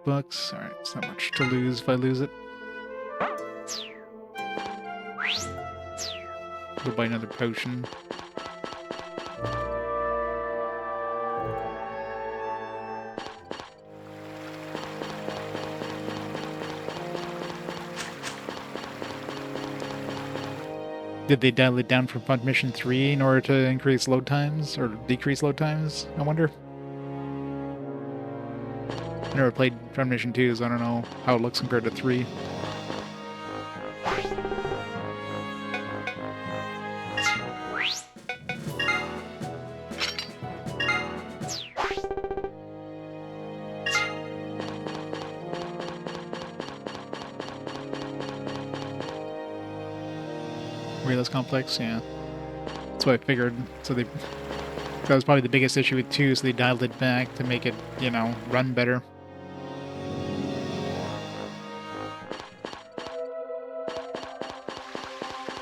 $100. Alright, it's not much to lose if I lose it. Go buy another potion. Did they dial it down for Front Mission 3 in order to increase load times or decrease load times? I wonder. I never played Front Mission 2, so I don't know how it looks compared to 3. Way less complex, yeah. That's what I figured. So that was probably the biggest issue with 2, so they dialed it back to make it, you know, run better.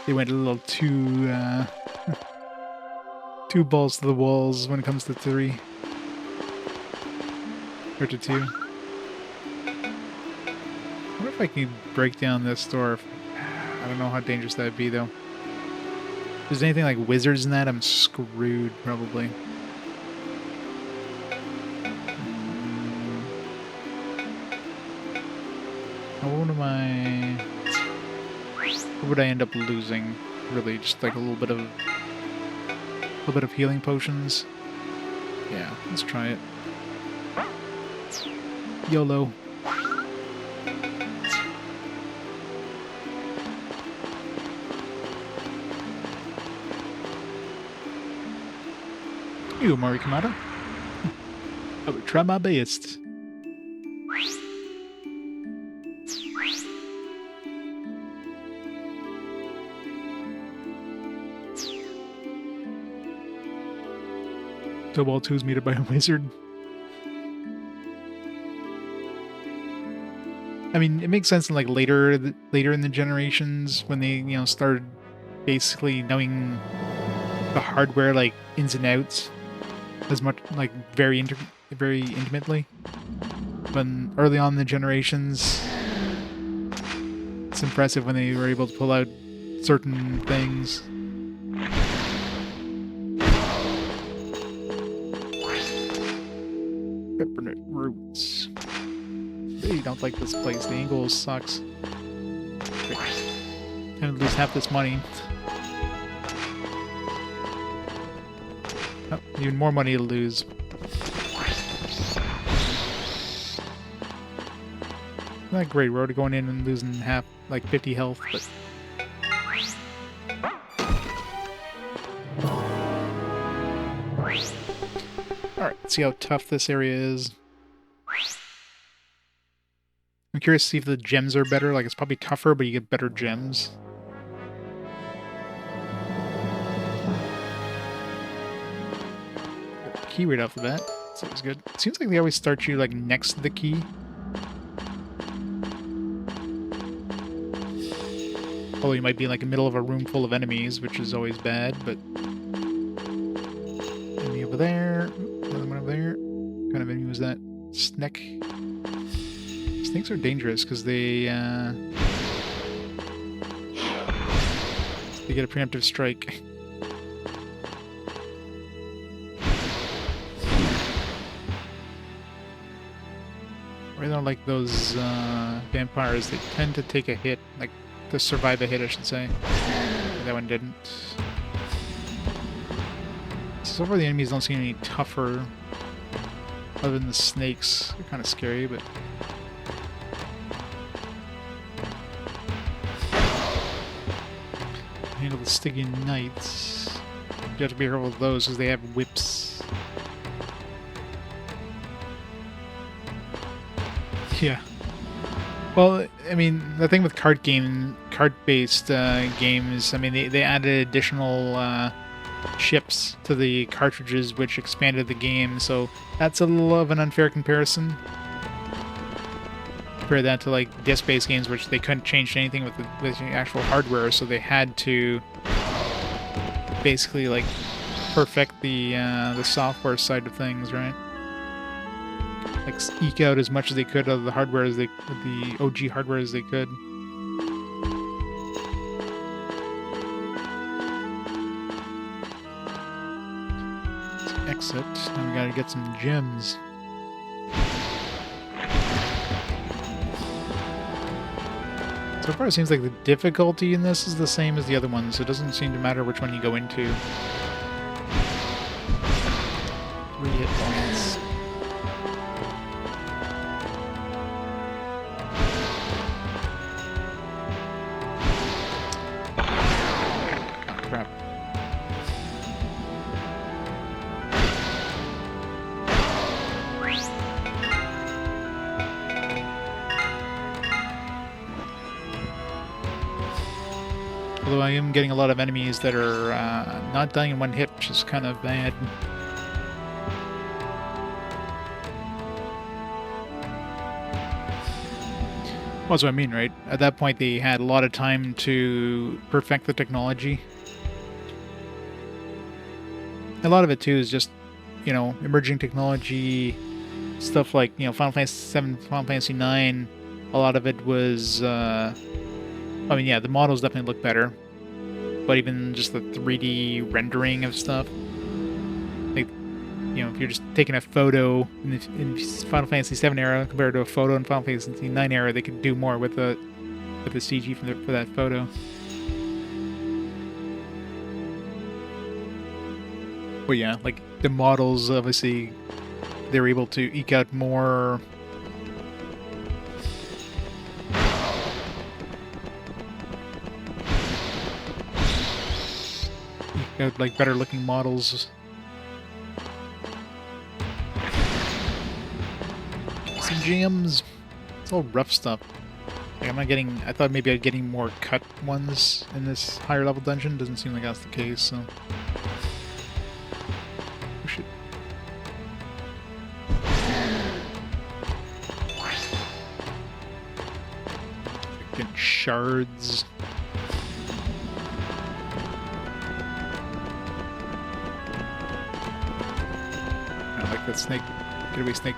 they went a little too too balls to the walls when it comes to 3 or to 2. I wonder if I can break down this door. I don't know how dangerous that would be, though. If there's anything like wizards in that, I'm screwed, probably. What would I end up losing? Really, just like a little bit of healing potions. Yeah, let's try it. YOLO. You, Marikamata. I would try my best. Tobal 2 is meted by a wizard. I mean, it makes sense in like later in the generations when they started basically knowing the hardware like ins and outs as much like very intimately. But early on in the generations, it's impressive when they were able to pull out certain things. Peppermint roots. Really don't like this place. The angle sucks. Gonna lose half this money. Oh, even more money to lose. Not great. We're already going in and losing half, like 50 health, but. Alright, let's see how tough this area is. I'm curious to see if the gems are better. Like, it's probably tougher, but you get better gems. Key right off the bat. That's always good. It seems like they always start you, like, next to the key. Although you might be in, like, the middle of a room full of enemies, which is always bad, but... Enemy over there. Another one over there. What kind of enemy was that? Snake. Snakes are dangerous because they get a preemptive strike. Or they're like those vampires. They tend to take a hit, like to survive a hit, I should say. That one didn't. So far, the enemies don't seem any tougher, other than the snakes. They're kind of scary, but. Handle the Stygian Knights. You have to be careful with those because they have whips. Yeah. Well, I mean, the thing with card-based games, I mean, they added additional ships to the cartridges, which expanded the game. So that's a little of an unfair comparison. Compare that to like disc-based games, which they couldn't change anything with the actual hardware, so they had to basically like perfect the software side of things, right? Like eke out as much as they could out of the hardware as the OG hardware as they could. Let's exit. Now we gotta get some gems. So far, it seems like the difficulty in this is the same as the other ones. So it doesn't seem to matter which one you go into. 3 hit points. Oh, crap. Although I am getting a lot of enemies that are not dying in one hit, which is kind of bad. Well, that's what I mean, right? At that point, they had a lot of time to perfect the technology. A lot of it, too, is just, emerging technology, stuff like, Final Fantasy 7, Final Fantasy 9. A lot of it was, I mean, yeah, the models definitely look better, but even just the 3D rendering of stuff, like, if you're just taking a photo in Final Fantasy 7 era compared to a photo in Final Fantasy 9 era, they could do more with the CG for that photo. But yeah, like the models, obviously, they're able to eke out more. Eke out like better looking models. Some gems. It's all rough stuff. Like, I'm not getting. I thought maybe I'd getting more cut ones in this higher level dungeon. Doesn't seem like that's the case. So. Push it. Getting shards. I like that snake. Get away, snake.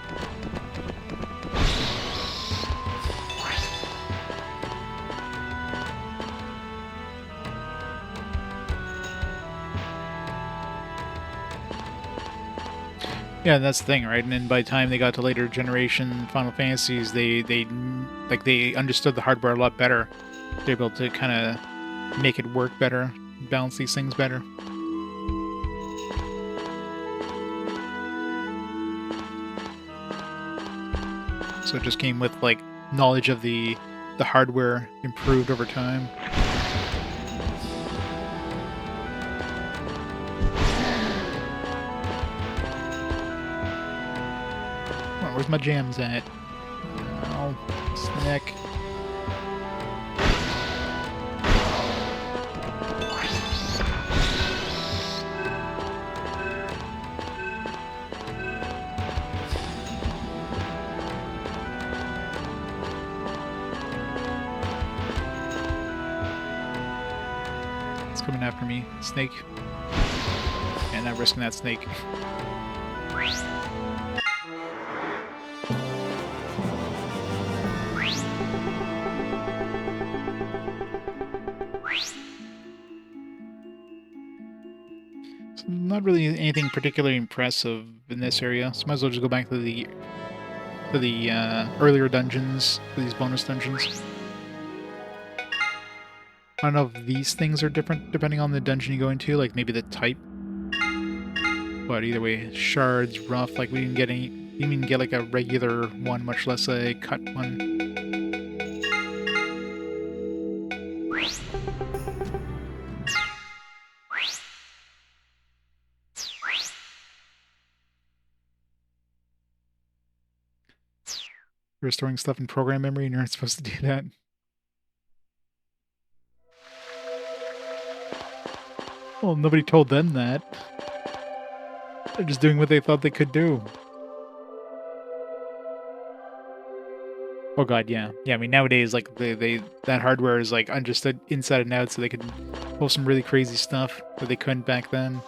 Yeah, that's the thing, right? And then by the time they got to later generation Final Fantasies, they understood the hardware a lot better. They're able to kind of make it work better, balance these things better. So it just came with like knowledge of the hardware improved over time. Where's my jams at? Oh, snack. It's coming after me. Snake. And not risking that snake. Not really anything particularly impressive in this area, so might as well just go back to the earlier dungeons, to these bonus dungeons. I don't know if these things are different depending on the dungeon you go into, like maybe the type. But either way, shards, rough, like we didn't get any, didn't even get like a regular one, much less a cut one. You're storing stuff in program memory and you're not supposed to do that. Well, nobody told them that. They're just doing what they thought they could do. Oh god, yeah. Yeah, I mean nowadays like that hardware is like understood inside and out, so they could pull some really crazy stuff that they couldn't back then.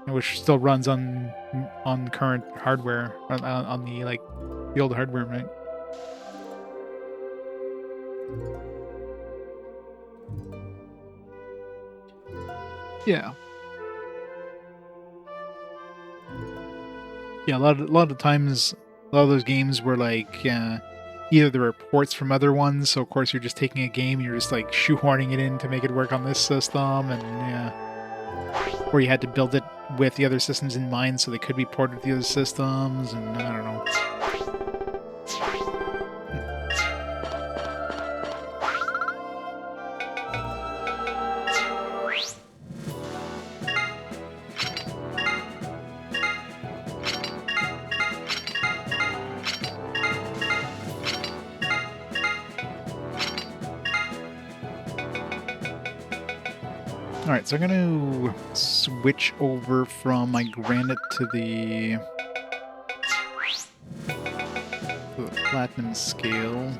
Which still runs on current hardware, on the like the old hardware, right? Yeah. Yeah, a lot of times, a lot of those games were like either the reports from other ones, so of course you're just taking a game and you're just like shoehorning it in to make it work on this system, and yeah, or you had to build it with the other systems in mind so they could be ported to the other systems, and I don't know. Alright, so I'm going to switch over from my granite to the platinum scale.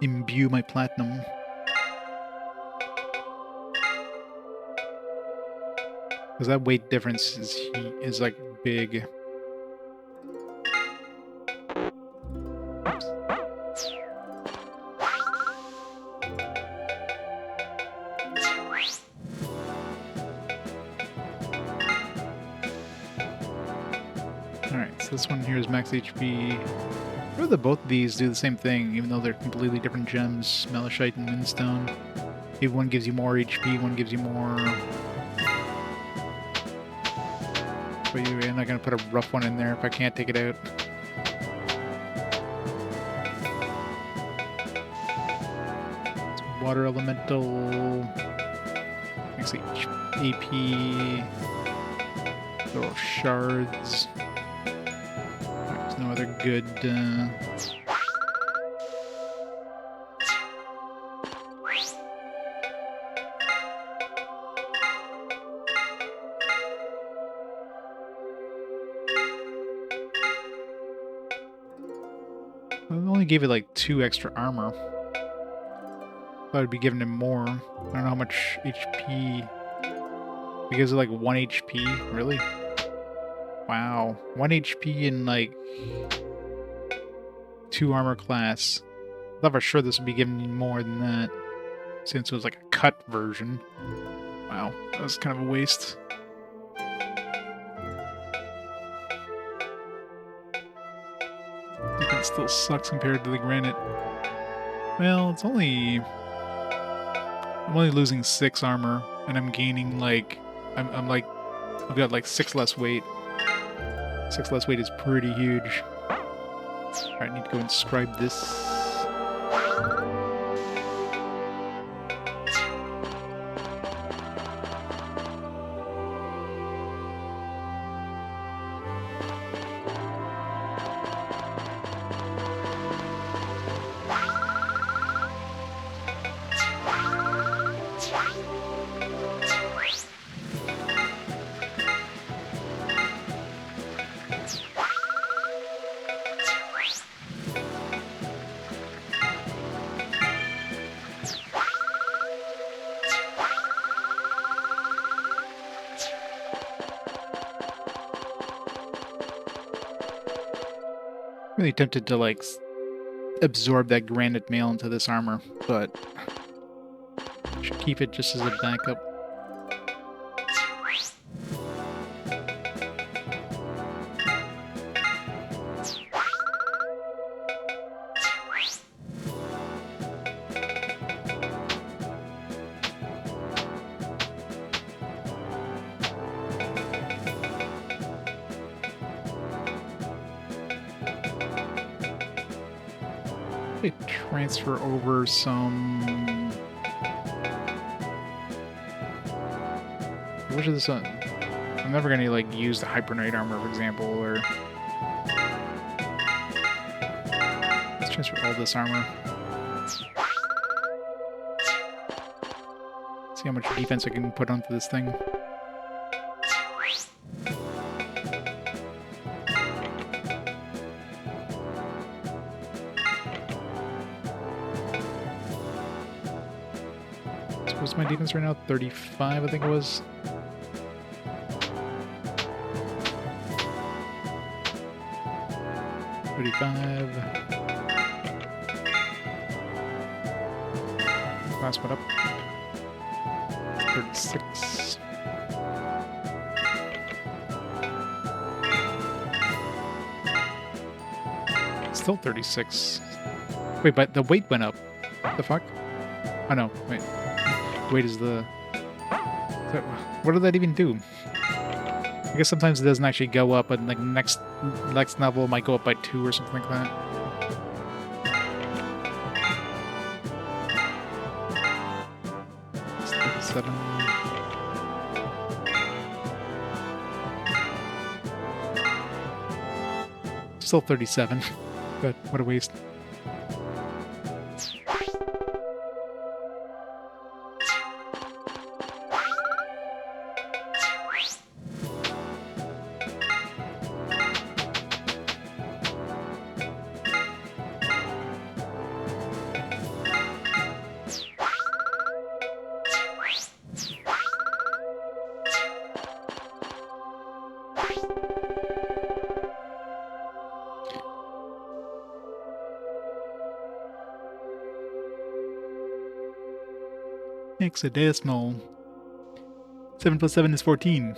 imbue my platinum. Because that weight difference is like big. Alright, so this one here is max HP. Or that both of these do the same thing, even though they're completely different gems, Malachite and Moonstone. Maybe one gives you more HP, one gives you more... But I'm not going to put a rough one in there if I can't take it out. It's water elemental... Let's see, AP... Little shards... There's no other good... I only gave it like 2 extra armor. Thought I'd be giving him more. I don't know how much HP. It gives it like 1 HP? Really? Wow. 1 HP in like 2 armor class. I thought for sure this would be giving me more than that. Since it was like a cut version. Wow. That was kind of a waste. It still sucks compared to the granite. Well, it's only... I'm only losing 6 armor, and I'm gaining like... I'm like... I've got like 6 less weight. 6 less weight is pretty huge. Alright, I need to go inscribe this. Really tempted to like absorb that granite mail into this armor, but I should keep it just as a backup. Transfer over some... Which is this one? I'm never gonna like use the Hyper Knight armor, for example, or... Let's transfer all this armor. See how much defense I can put onto this thing. What's my defense right now? 35, I think it was. Last one up. 36. Still 36. Wait, but the weight went up. What the fuck? Oh no, wait. Weight is the... What did that even do? I guess sometimes it doesn't actually go up, but like next level might go up by 2 or something like that. It's 37. Still 37, but what a waste. Hexadecimal. 7 plus 7 is 14.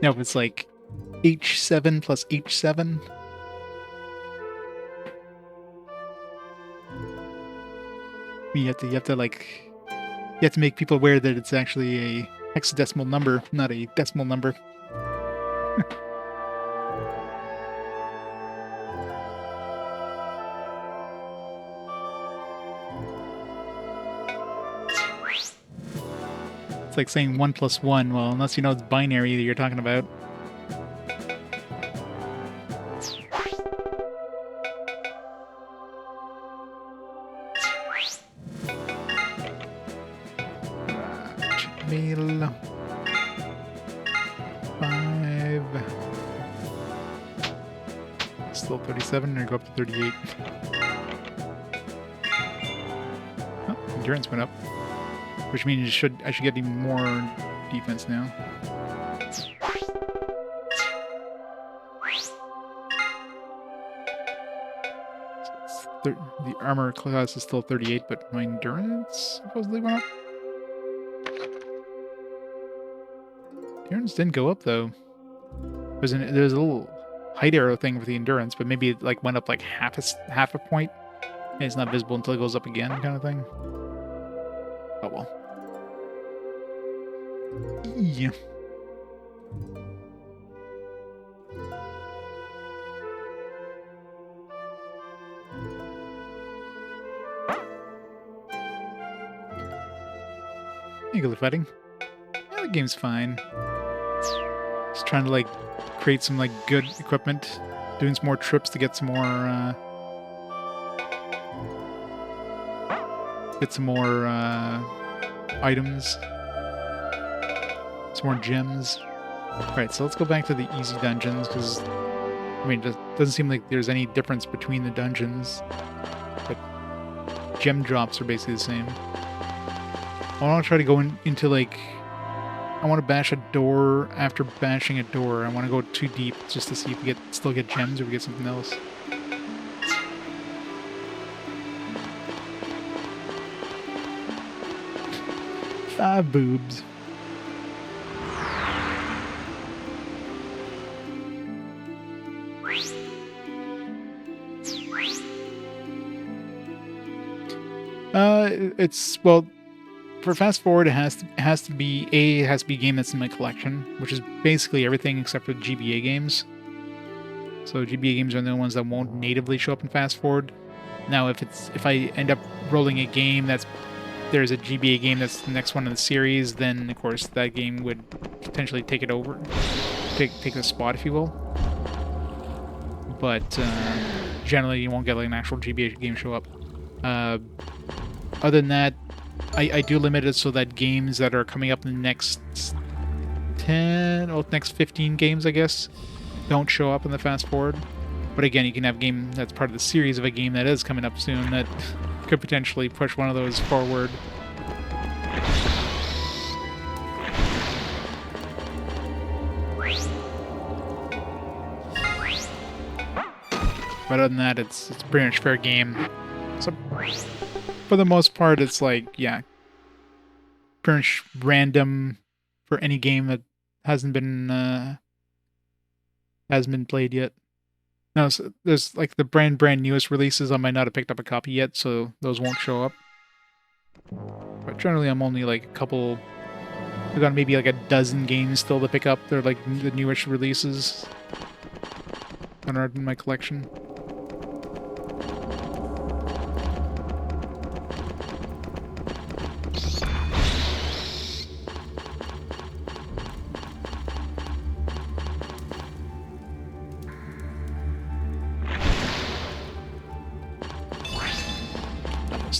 Now if it's like H7 plus H7. You have to make people aware that it's actually a hexadecimal number, not a decimal number. It's like saying 1 plus 1. Well, unless you know it's binary that you're talking about. Mail. 5. Still 37, or go up to 38. Oh, endurance went up. Which means I should get even more defense now. The armor class is still 38, but my endurance supposedly went up. Endurance didn't go up though. There's a little height arrow thing for the endurance, but maybe it like went up like half a point, and it's not visible until it goes up again, kind of thing. Oh well. Yeah. Eagle fighting. Yeah, the game's fine. Just trying to like create some like good equipment, doing some more trips to get some more items, some more gems. Right, so let's go back to the easy dungeons, because I mean, it doesn't seem like there's any difference between the dungeons, but gem drops are basically the same. I want to try to go into like, I want to bash a door after bashing a door. I want to go too deep just to see if we still get gems or we get something else. Boobs. It's, well, for fast forward, it has to be a game that's in my collection, which is basically everything except for GBA games. So GBA games are the ones that won't natively show up in fast forward. Now, if I end up rolling a game there's a GBA game that's the next one in the series, then of course that game would potentially take it over, take the spot, if you will. But generally, you won't get like an actual GBA game show up. Other than that, I do limit it so that games that are coming up in the next 15 games, I guess, don't show up in the fast forward. But again, you can have a game that's part of the series of a game that is coming up soon that could potentially push one of those forward. But other than that, it's pretty much fair game. So for the most part, it's like, yeah, pretty much random for any game that hasn't been played yet. No, so there's like the brand newest releases. I might not have picked up a copy yet, so those won't show up. But generally, I'm only like a couple. I've got maybe like a dozen games still to pick up. They're like the newish releases that are in my collection.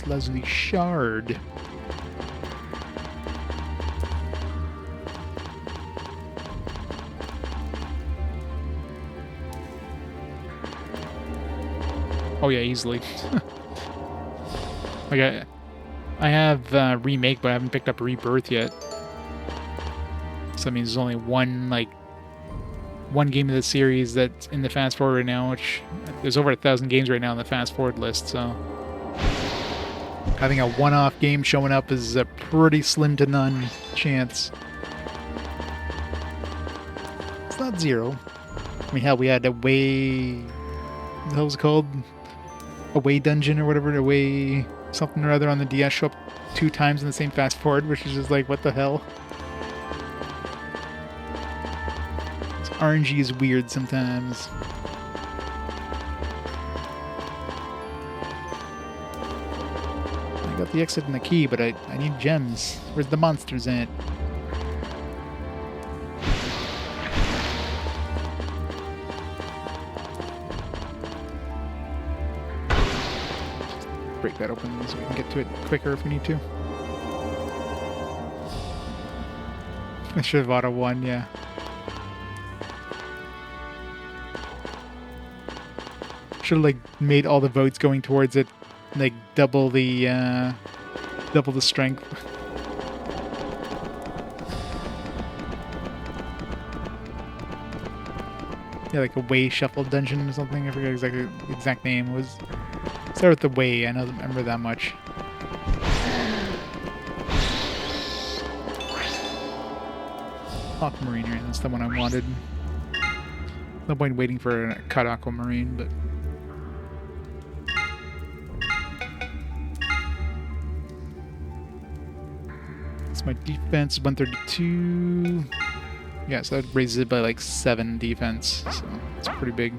Leslie Shard. Oh yeah, easily. Like I have Remake, but I haven't picked up Rebirth yet. So that means there's only one game of the series that's in the fast forward right now, which there's over 1,000 games right now on the fast forward list, so having a one-off game showing up is a pretty slim to none chance. It's not zero. I mean, hell, we had Away... What the hell was it called? Away Dungeon or whatever, Away something or other on the DS show up 2 times in the same fast forward, which is just like, what the hell? This RNG is weird sometimes. I got the exit and the key, but I need gems. Where's the monsters at? Break that open so we can get to it quicker if we need to. I should have auto won, yeah. Should have made all the votes going towards it double the strength. Yeah, like a Way Shuffle Dungeon or something. I forget exactly the exact name. It was start with the Way. I remember that much. Aquamarine, right? That's the one I wanted. No point waiting for a cut Aquamarine, but. My defense is 132. Yeah, so that raises it by 7 defense. So it's pretty big.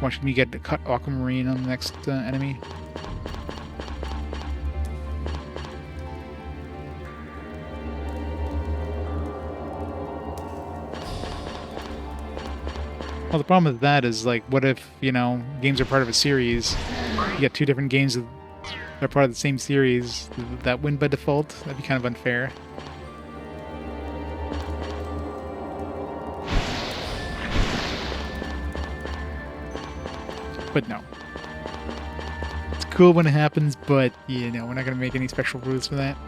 Watching me get to cut Aquamarine on the next enemy. Well, the problem with that is, what if, games are part of a series? You get 2 different games that are part of the same series that win by default. That'd be kind of unfair. But no. It's cool when it happens, but, we're not going to make any special rules for that.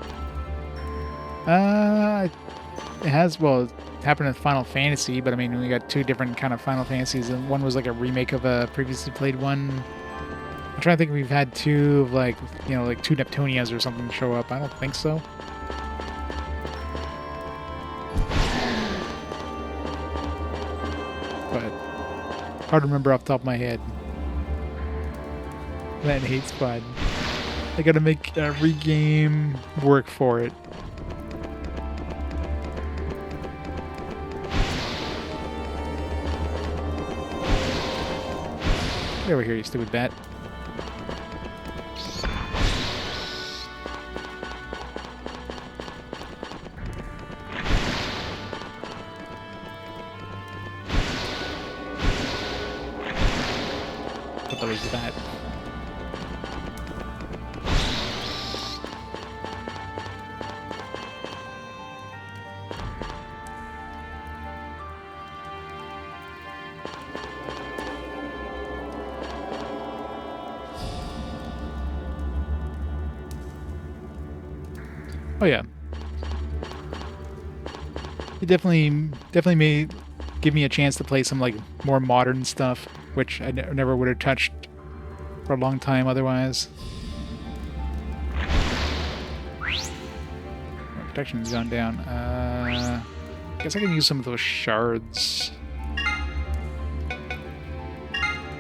It has, well, it happened in Final Fantasy, but I mean, we got 2 different kind of Final Fantasies, and one was a remake of a previously played one. I'm trying to think if we've had 2 of 2 Neptunias or something show up. I don't think so. But hard to remember off the top of my head. That hate spot. I gotta make every game work for it. Get over here, you stupid bat. What was that? Oh yeah. It definitely may give me a chance to play some more modern stuff, which I never would have touched for a long time otherwise. My protection's gone down. I guess I can use some of those shards.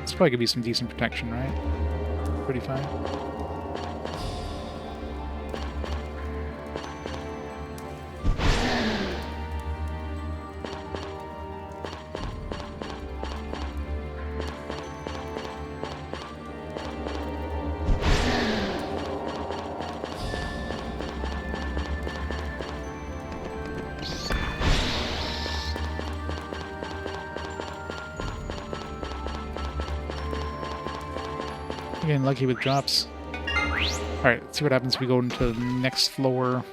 This probably could be some decent protection, right? Pretty fine. Getting lucky with drops. Alright, let's see what happens if we go into the next floor.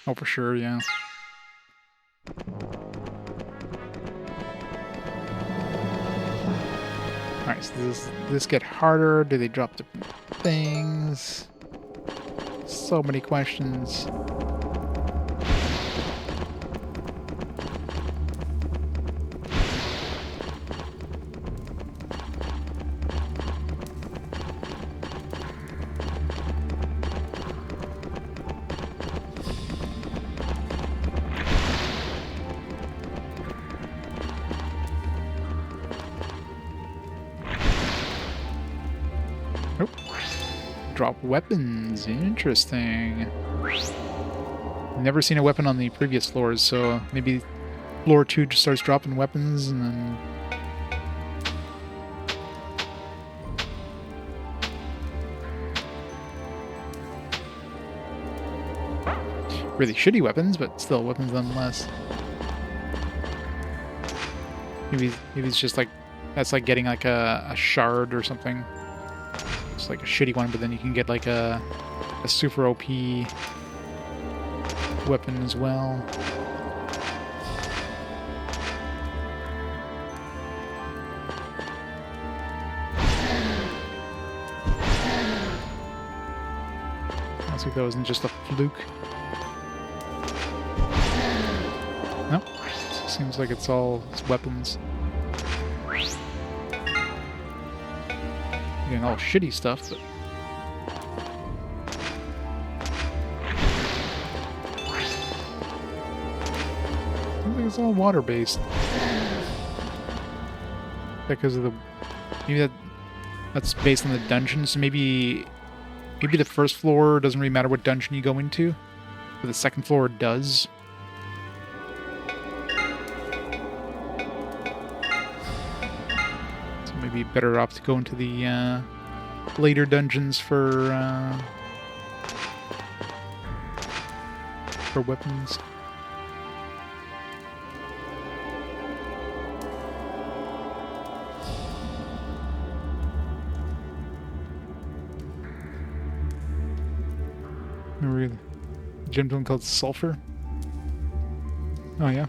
Oh, for sure, yeah. Alright, Does this get harder? Do they drop different things? So many questions. Oh. Drop weapons. Interesting. Never seen a weapon on the previous floors, so maybe floor 2 just starts dropping weapons and then... Really shitty weapons, but still weapons nonetheless. Maybe it's just like... That's like getting like a shard or something. It's like a shitty one, but then you can get like a super OP weapon as well. Looks like that wasn't just a fluke. Nope. Seems like it's all weapons. Getting all shitty stuff, but... I think it's all water-based. Because of the... Maybe that's based on the dungeon, so maybe the first floor doesn't really matter what dungeon you go into, but the second floor does. Be better off to go into the later dungeons for weapons. Really, gem called sulfur. Oh yeah,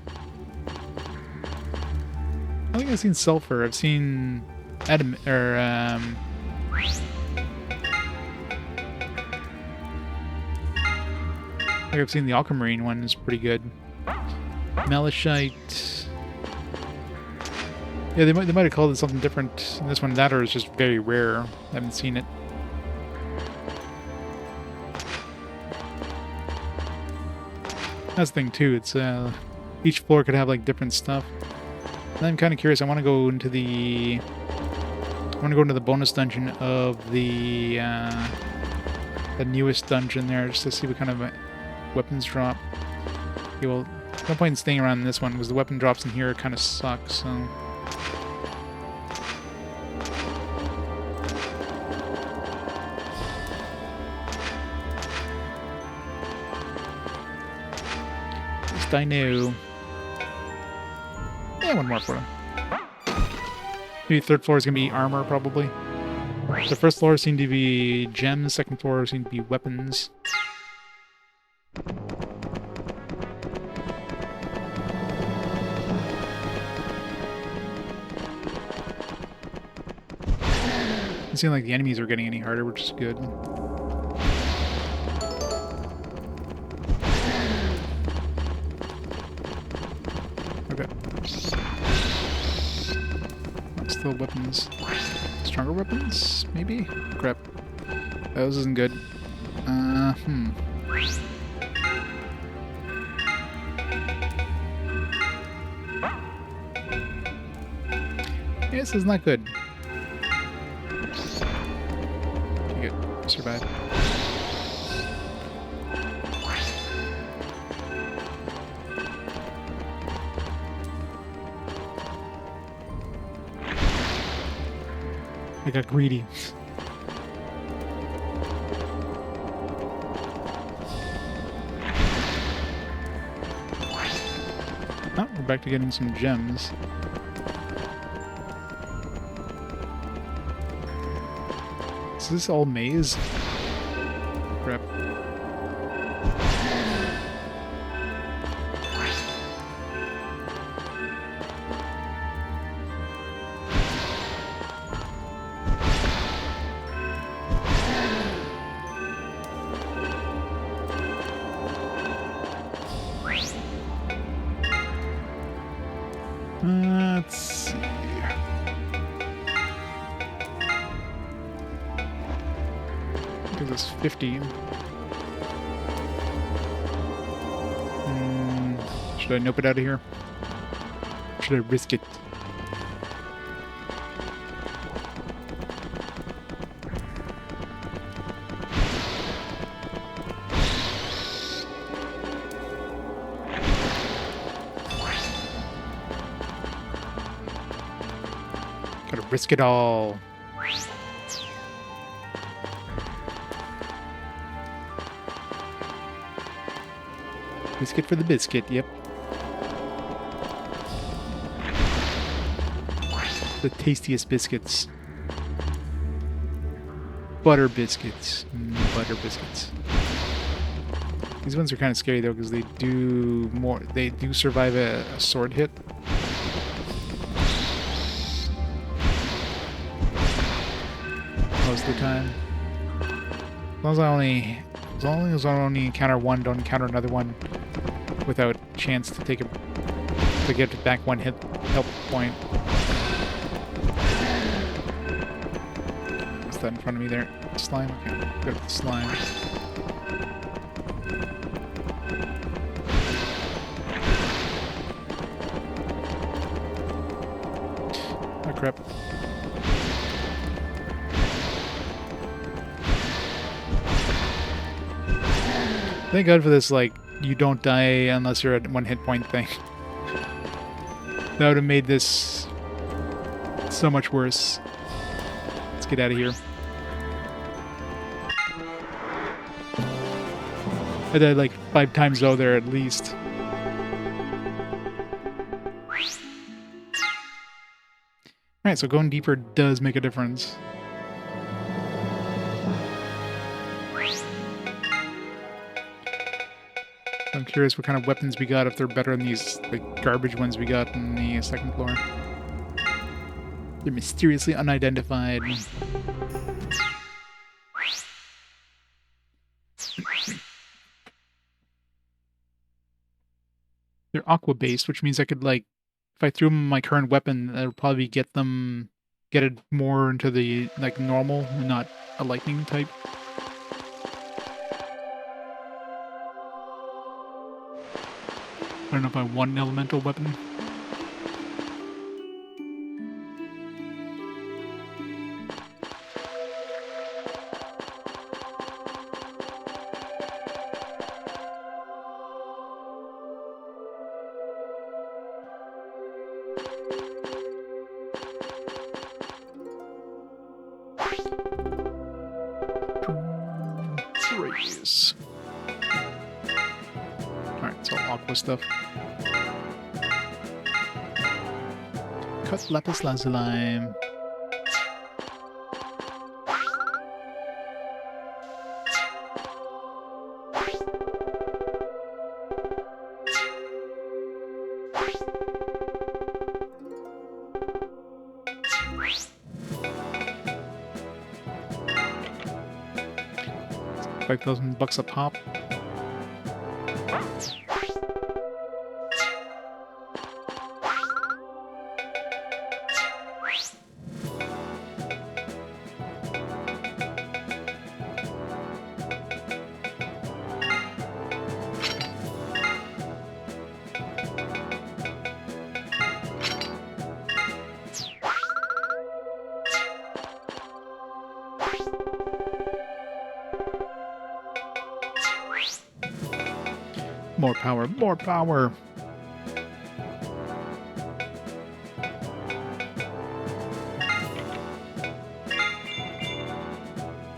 I think I've seen sulfur. I've seen Adam, or, I think I've seen the aquamarine one is pretty good. Malachite. Yeah, they might have called it something different in this one. That or is just very rare. I haven't seen it. That's the thing too. It's each floor could have like different stuff. And I'm kind of curious. I want to go into the bonus dungeon of the newest dungeon there, just to see what kind of weapons drop. Okay, well, no point in staying around in this one, because the weapon drops in here kind of sucks, so... At least I know. Yeah, one more for them. Maybe third floor is going to be armor, probably. The first floor seemed to be gems, second floor seemed to be weapons. It seems like the enemies are getting any harder, which is good. Okay. Still weapons. Stronger weapons? Maybe? Crap. This isn't good. Yeah, this is not good. Okay, good. Survive. I got greedy. Oh, we're back to getting some gems. Is this all maze? Crap. Gives us 50. Should I nope it out of here? Should I risk it? Gotta risk it all. Biscuit for the biscuit, yep. The tastiest biscuits. Butter biscuits. Butter biscuits. These ones are kind of scary though because they do survive a sword hit. Most of the time. As long as I only encounter one, don't encounter another one without chance to get back one health point. What's that in front of me there? Slime? Okay, go to the slime. Oh crap. Thank God for this, like, you don't die unless you're at 1 hit point thing. That would have made this so much worse. Let's get out of here. I died like 5 times though there at least. Alright, so going deeper does make a difference. I'm curious what kind of weapons we got, if they're better than these like garbage ones we got in the second floor. They're mysteriously unidentified. They're aqua-based, which means I could, like, if I threw them my current weapon, that would probably get it more into the, like, normal, not a lightning type. I don't know if I want an elemental weapon. Raise. Alright, it's all aqua stuff. Cut lapis lazuli. $5,000 a pop. More power, more power!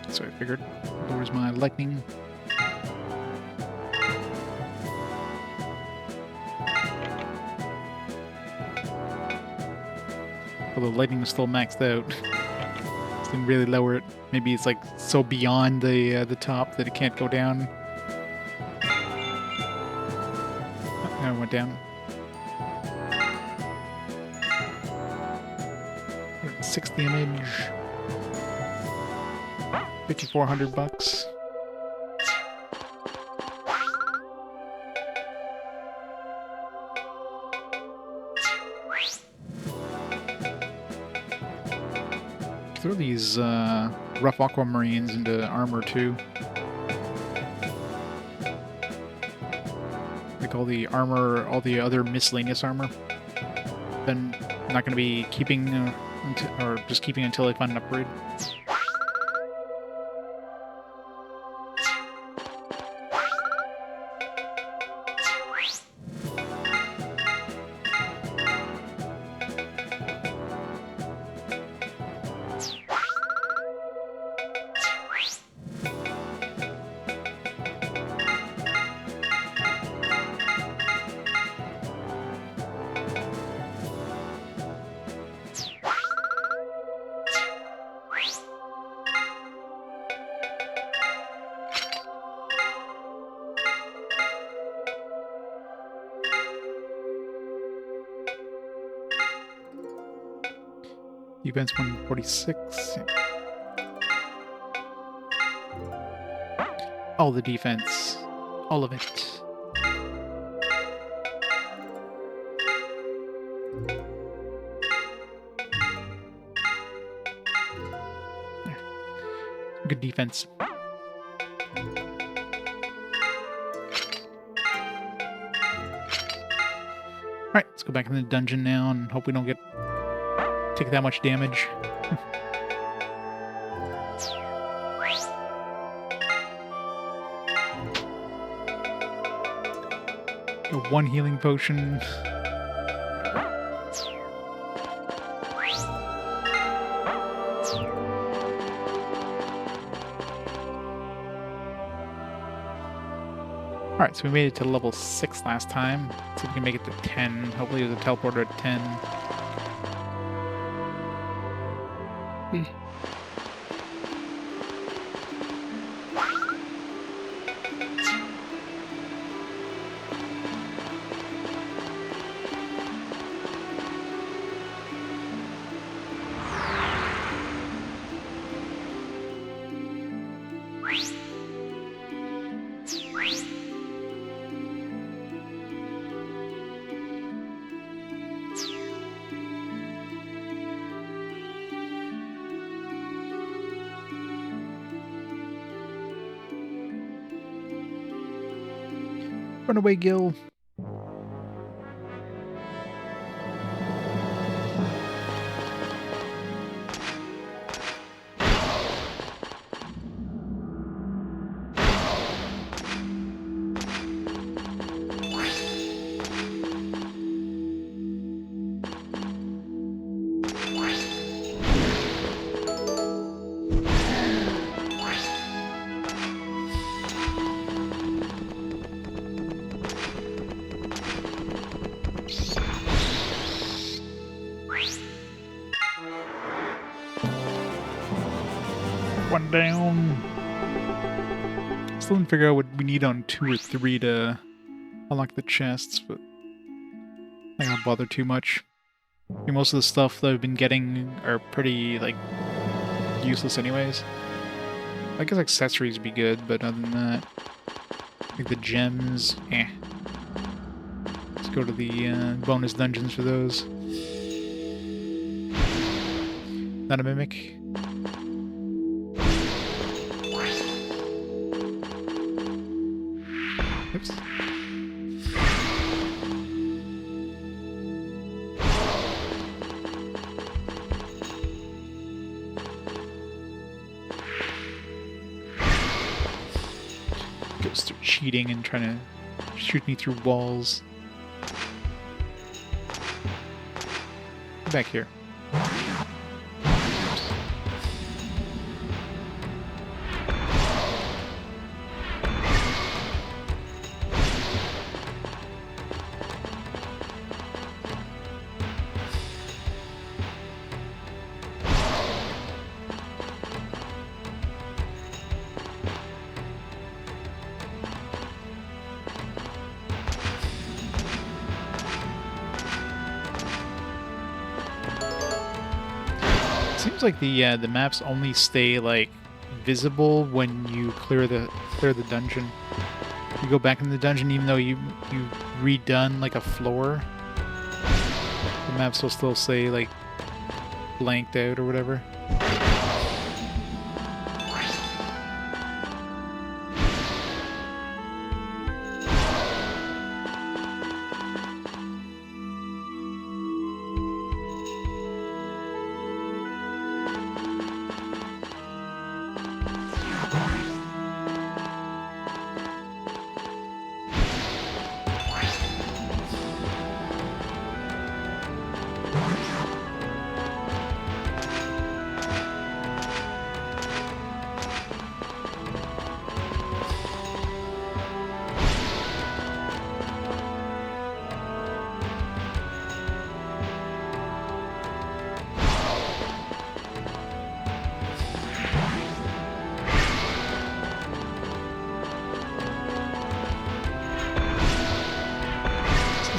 So I figured, lowers my lightning. Although lightning is still maxed out. Didn't really lower it. Maybe it's like so beyond the top that it can't go down. Oh, it went down. 6 damage. $5,400. Throw these rough aquamarines into armor too. Like all the armor, all the other miscellaneous armor. Then I'm not going to be keeping, or just keeping until I find an upgrade. Defense 146. All the defense. All of it. There. Good defense. Alright, let's go back in the dungeon now and hope we don't take that much damage. One healing potion. Alright, so we made it to level 6 last time. Let's see if we can make it to 10. Hopefully there's a teleporter at 10. Run away, Gil. One down. Still didn't figure out what we need on 2 or 3 to unlock the chests, but I'm not gonna bother too much. I mean, most of the stuff that I've been getting are pretty, like, useless anyways. I guess accessories would be good, but other than that, like the gems, eh. Let's go to the bonus dungeons for those. Not a mimic. Oops. Goes through cheating and trying to shoot me through walls. Get back here. Seems like the maps only stay like visible when you clear the dungeon. You go back in the dungeon even though you redone like a floor. The maps will still say like blanked out or whatever.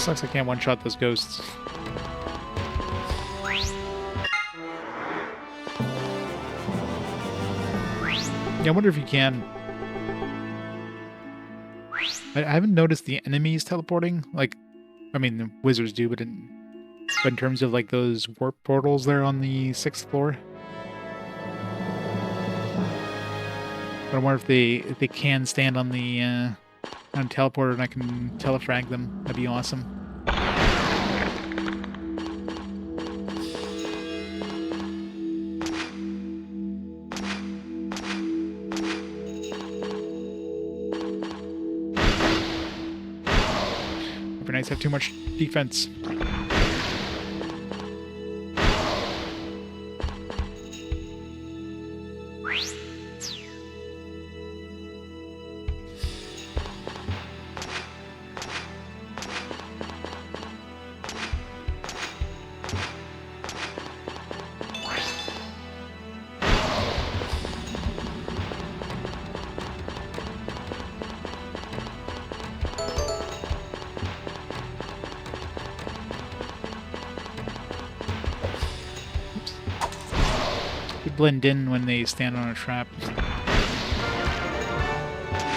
Sucks I can't one-shot those ghosts. Yeah, I wonder if you can. I haven't noticed the enemies teleporting. Like, I mean, the wizards do, but in terms of like those warp portals there on the 6th floor. I wonder if they can stand on the on a teleporter and I can telefrag them. That'd be awesome. Super Knights have too much defense. They blend in when they stand on a trap.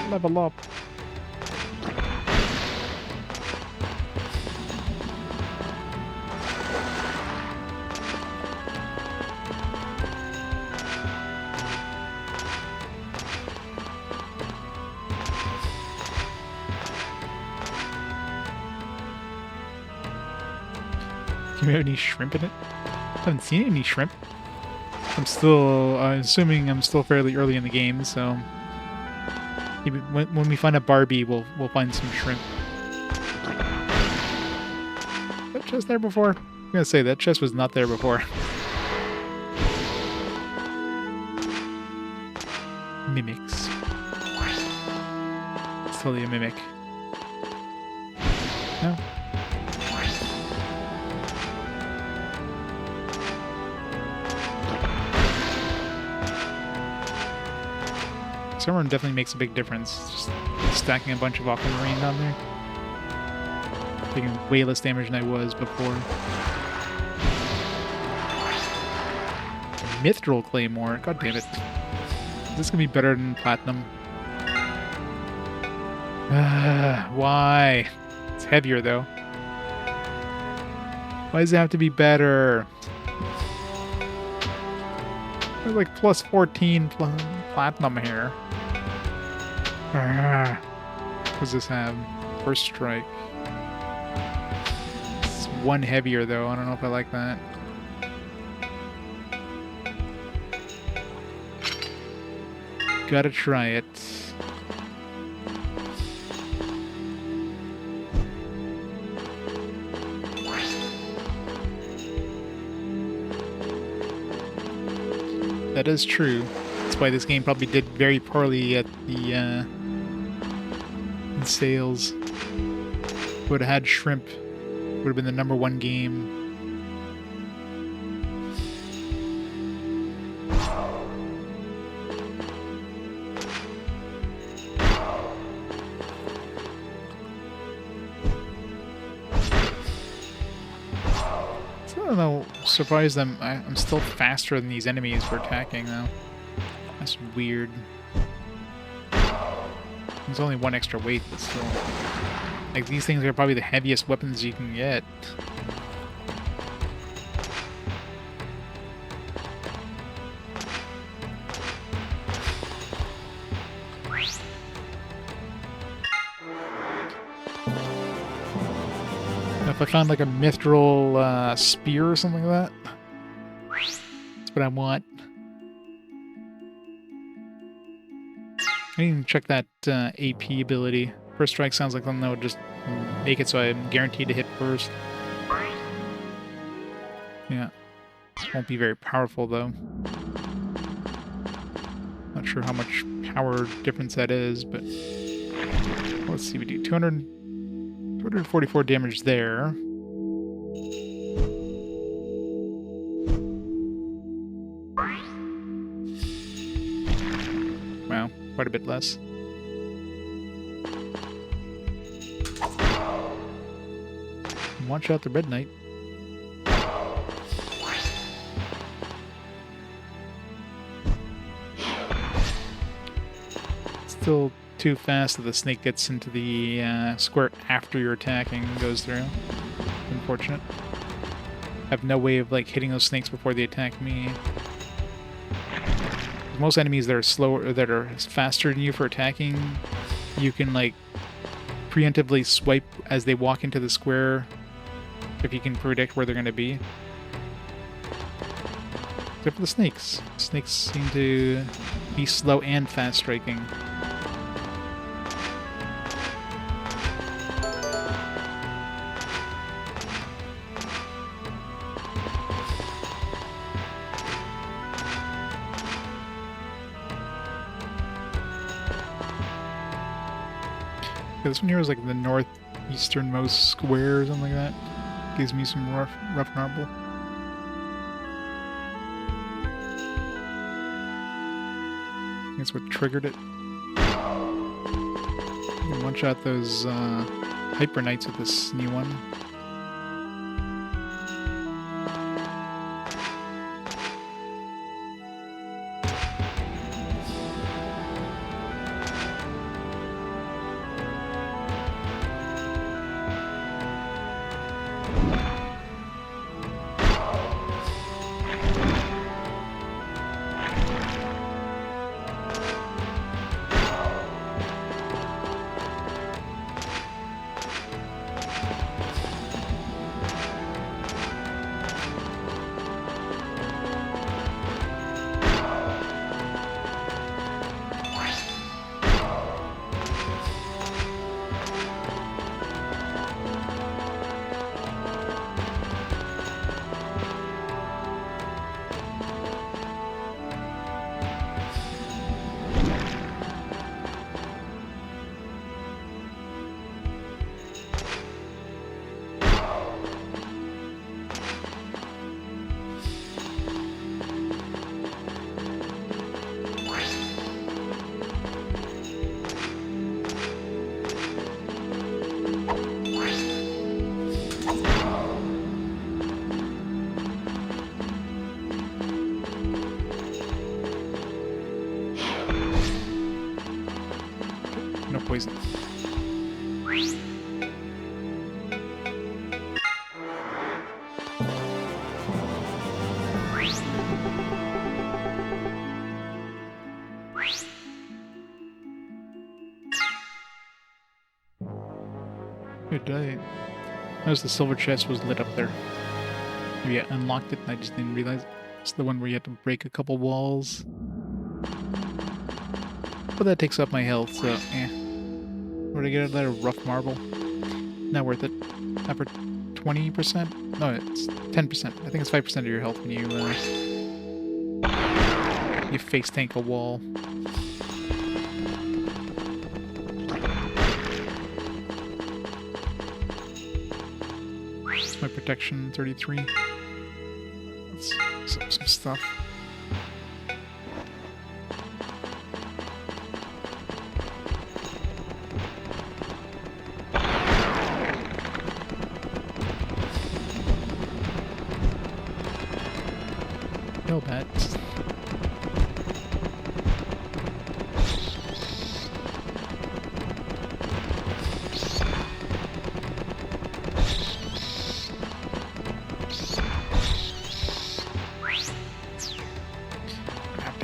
Level up. Do we have any shrimp in it? I haven't seen any shrimp. I'm assuming I'm still fairly early in the game, so maybe when we find a Barbie, we'll find some shrimp. That chest there before? I'm gonna say that chest was not there before. Mimics. It's totally a mimic. No. Someone definitely makes a big difference. Just stacking a bunch of aquamarine down there. Taking way less damage than I was before. Mithril Claymore. God damn it. Is this gonna be better than Platinum? Why? It's heavier though. Why does it have to be better? There's like plus 14 Platinum here. What does this have? First strike. It's one heavier though. I don't know if I like that. Gotta try it. That is true. That's why this game probably did very poorly at the in sales. Would have had shrimp. Would have been the #1 game. So I don't know. Surprised I'm still faster than these enemies for attacking though. That's weird. There's only one extra weight, but still. Like, these things are probably the heaviest weapons you can get. Now, if I found like a mithril spear or something like that, that's what I want. I didn't even check that AP ability. First strike sounds like something that would just make it so I'm guaranteed to hit first. Yeah. Won't be very powerful though. Not sure how much power difference that is, but let's see, we do 244 damage there. Wow, quite a bit less. one-shot the Red Knight. Still too fast that the snake gets into the square after you're attacking and goes through. Unfortunate. I have no way of like hitting those snakes before they attack me. Most enemies that are slower, that are faster than you for attacking, you can like preemptively swipe as they walk into the square if you can predict where they're going to be. Except for the snakes. Snakes seem to be slow and fast striking. This one here is like the northeasternmost square or something like that. Gives me some rough marble. That's what triggered it. You can one-shot those Hyper Knights with this new one. No poison. Good day. Notice the silver chest was lit up there. Maybe I unlocked it and I just didn't realize. It's the one where you have to break a couple walls. But that takes up my health, so eh. Where'd I get that rough marble? Not worth it. Not for 20%? No, it's 10%. I think it's 5% of your health when you face tank a wall. My protection 33. Let's some stuff. Kill bats.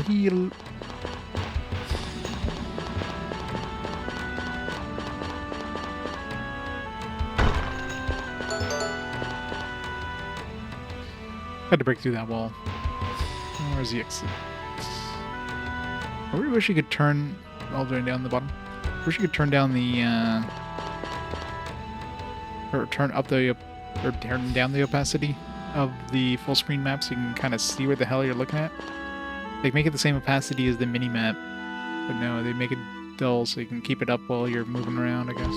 Heal. Had to break through that wall. Where's the exit? I really wish you could turn all the way down the bottom. I wish you could turn down the or turn up the or turn down the opacity of the full screen map so you can kind of see where the hell you're looking at. Like, make it the same opacity as the mini-map. But no, they make it dull so you can keep it up while you're moving around, I guess.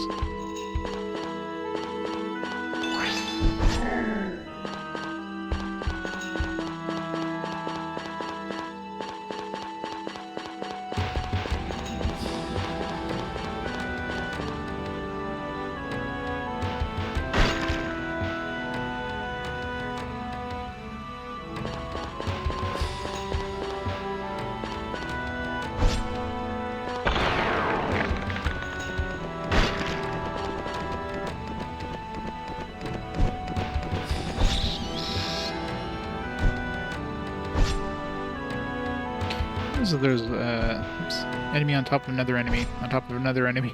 happens if there's oops, enemy on top of another enemy on top of another enemy?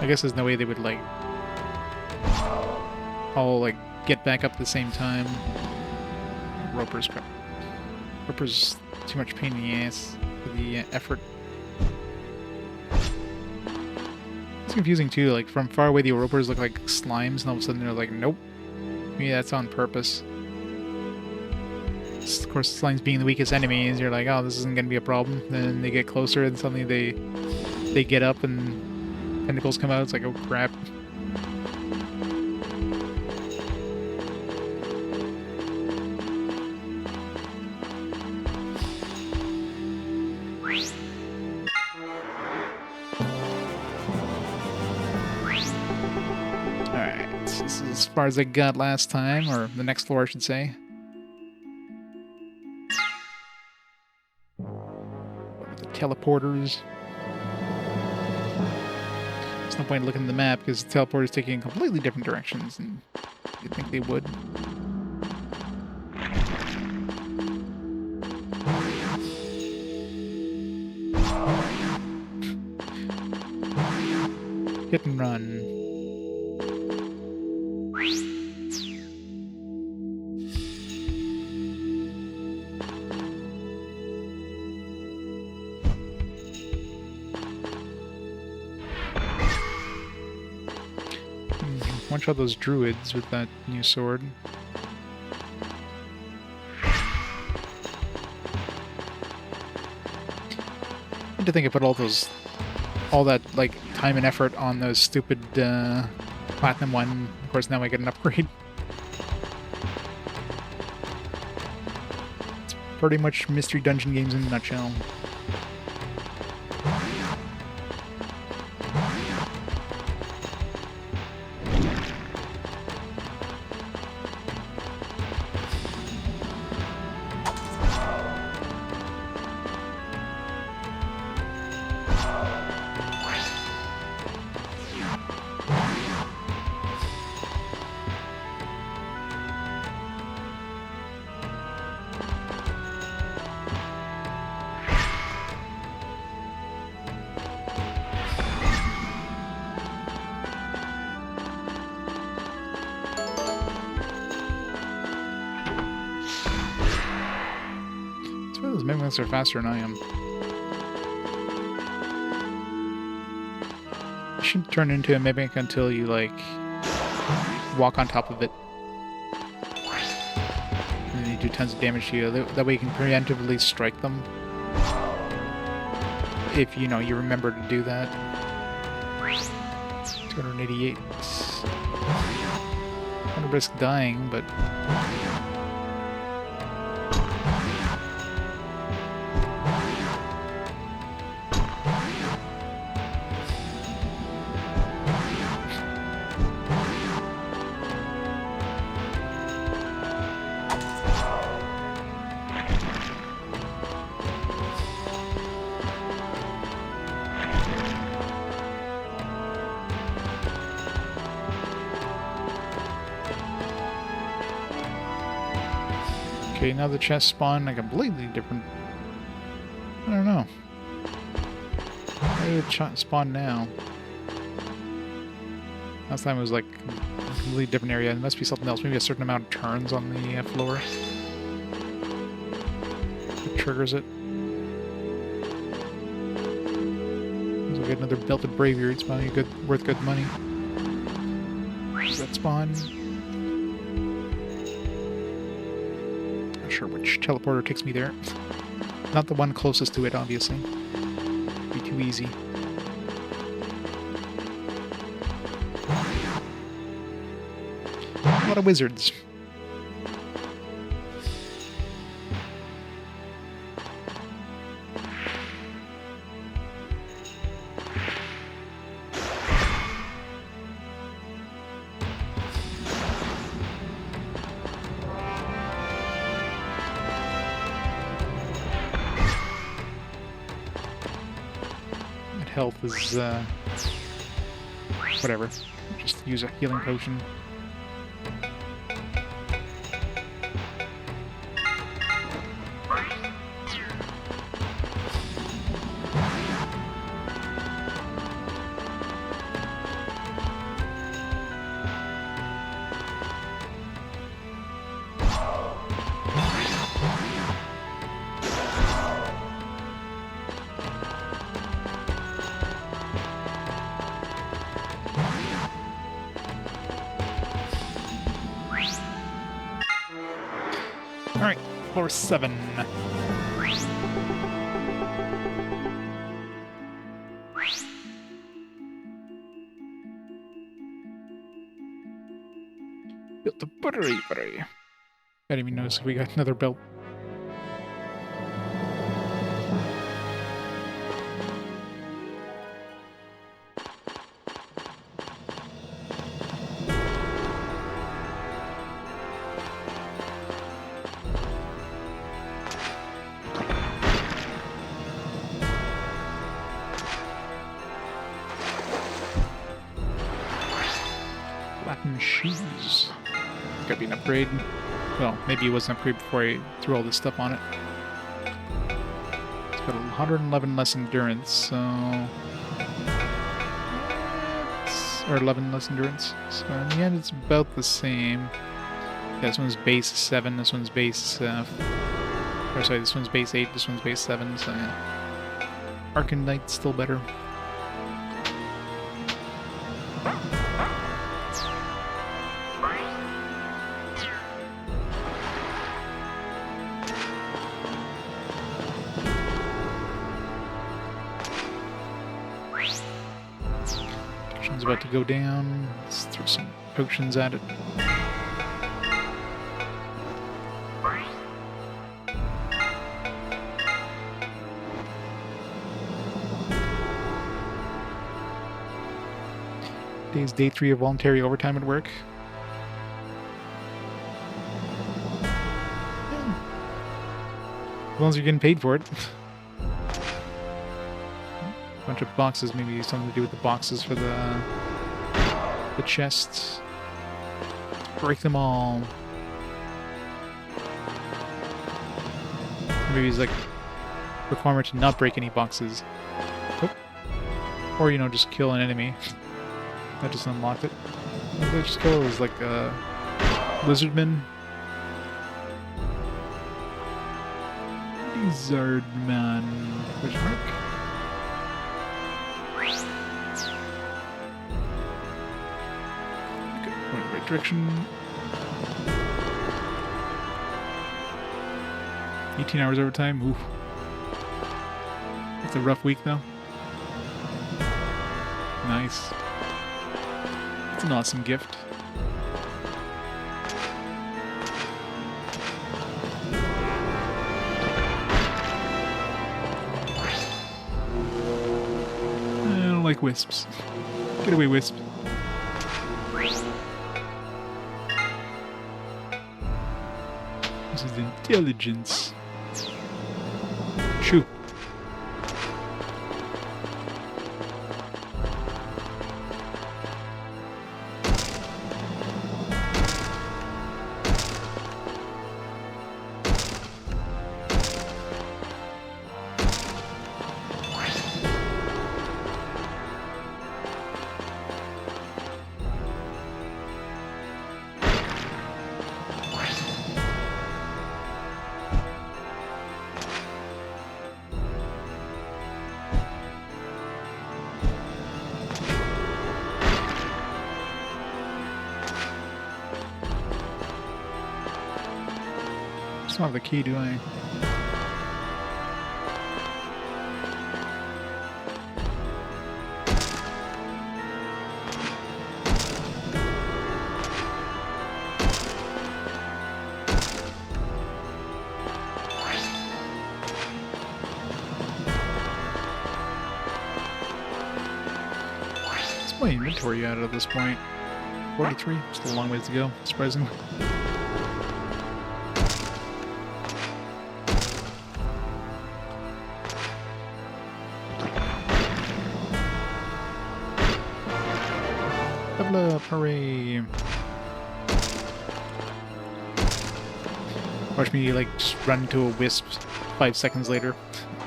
I guess there's no way they would like all like get back up at the same time. Roper's crap. Roper's too much pain in the ass for the effort. It's confusing too, like from far away the Ropers look like slimes and all of a sudden they're like, nope. Maybe that's on purpose. Of course, slimes being the weakest enemies, you're like, oh, this isn't gonna be a problem. Then they get closer and suddenly they get up and tentacles come out, it's like, oh crap. As far as I got last time, or the next floor, I should say. The teleporters. There's no point in looking at the map because the teleporters taking in completely different directions than you'd think they would. Hit and run. Watch out those druids with that new sword. I to think I put all that like time and effort on those stupid platinum one. Of course, now I get an upgrade. It's pretty much mystery dungeon games in a nutshell. Those mimics are faster than I am. You shouldn't turn into a mimic until you, like, walk on top of it. And then you do tons of damage to you. That way you can preemptively strike them. If, you know, you remember to do that. 288. I'm gonna risk dying, but... Okay, now the chests spawn a completely different... I don't know. Where did it spawn now? Last time it was like a completely different area. It must be something else. Maybe a certain amount of turns on the floor. That triggers it. We'll get another belted braviary. It's probably worth good money. Does that spawn? Not sure which teleporter takes me there. Not the one closest to it, obviously. Be too easy. A lot of wizards. Health is, whatever. Just use a healing potion. Alright, floor 7. Built a buttery. I didn't even notice we got another belt. Latin shoes. Gotta be an upgrade. Well, maybe it was an upgrade before I threw all this stuff on it. It's got 111 less endurance, so... or 11 less endurance. So in the end, it's about the same. Yeah, this one's base 7, this one's base... or sorry, this one's base 8, this one's base 7, so yeah. Arcanite's still better. About to go down. Let's throw some potions at it. Today's day 3 of voluntary overtime at work. Yeah. As long as you're getting paid for it. Bunch of boxes, maybe something to do with the boxes for the chests. Break them all. Maybe it's like requirement to not break any boxes. Oh. Or, you know, just kill an enemy. That just unlocked it. What did I just kill? It was like a lizardman. Lizardman. Question mark? Direction. 18 hours overtime. Ooh. It's a rough week though. Nice. It's an awesome gift. I don't like wisps. Get away, wisp. This is intelligence. Shoo. I don't have the key, do I? What's my inventory at this point? 43? Still a long ways to go, surprisingly. Hooray! Watch me, like, just run into a wisp 5 seconds later.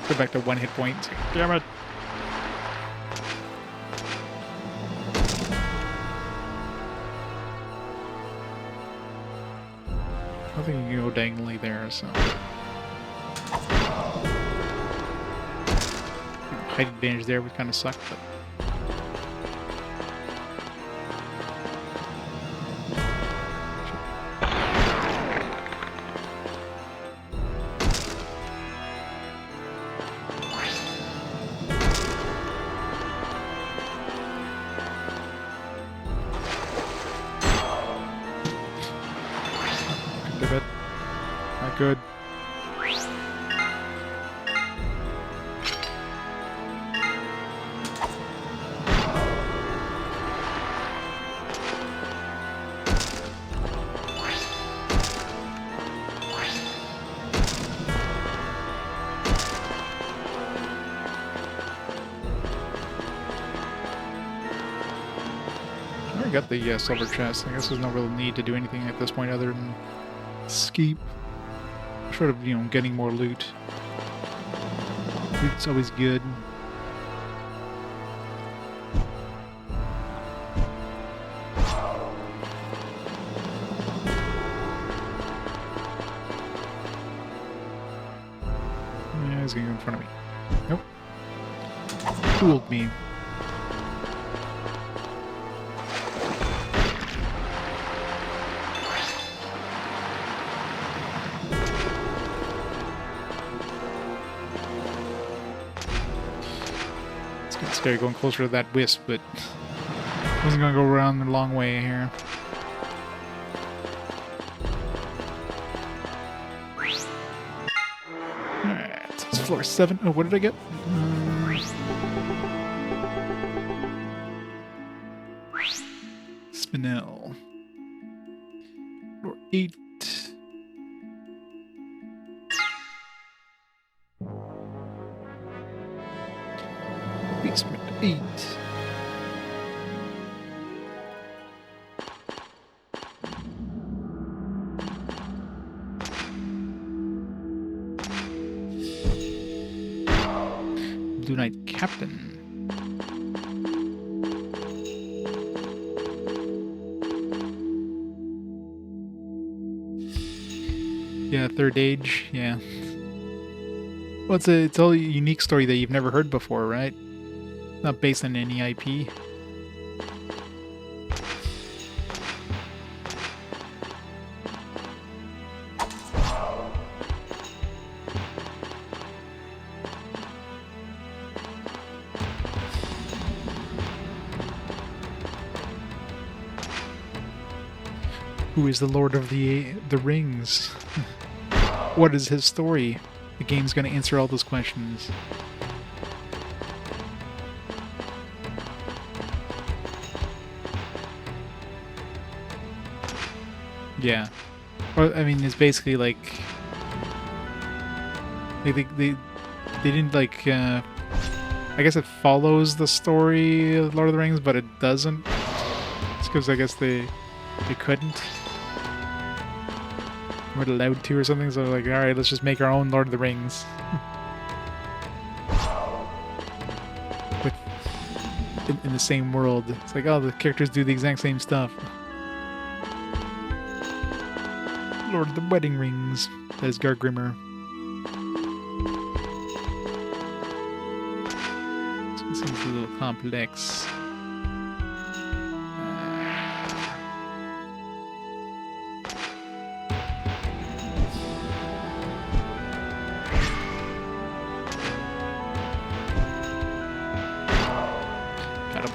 Go back to 1 hit point. Damn it! I think you can go diagonally there, so... Height advantage there would kind of suck, but... Not good. I got the silver chest. I guess there's no real need to do anything at this point other than escape. Short of, getting more loot. Loot's always good. Yeah, he's gonna go in front of me. Nope. Fooled me. Scary going closer to that wisp, but wasn't gonna go around the long way here. Alright, so it's floor 7. Oh, what did I get? Spinel. Floor 8. Basement 8. Blue Knight Captain. Yeah, Third Age, yeah. Well, it's all a unique story that you've never heard before, right? Not based on any IP. Who is the Lord of the Rings? What is his story? The game's gonna answer all those questions. Yeah. Or, I mean, it's basically like... They didn't, like, I guess it follows the story of Lord of the Rings, but it doesn't. It's because I guess they couldn't. Weren't allowed to or something, so like, alright, let's just make our own Lord of the Rings. in the same world. It's like, oh, the characters do the exact same stuff. Lord of the Wedding Rings. That is Gargrimmer. This seems a little complex. Got him.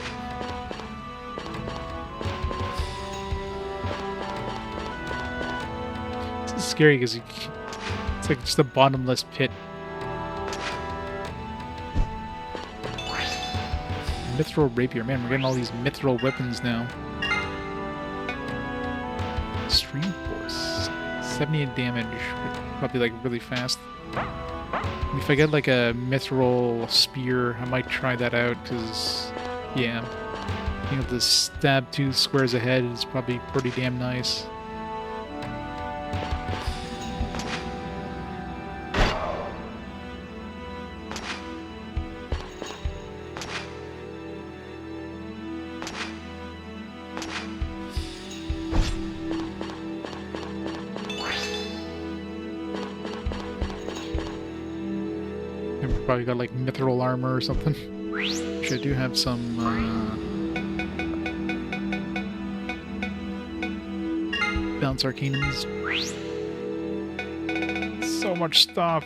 It's scary because it's like just a bottomless pit. Mithril rapier. Man, we're getting all these mithril weapons now. Extreme force. 78 damage. Probably like really fast. If I get like a mithril spear, I might try that out because, yeah, being able to stab 2 squares ahead is probably pretty damn nice. Probably got like mithril armor or something. Which I do have some bounce arcanums. So much stuff.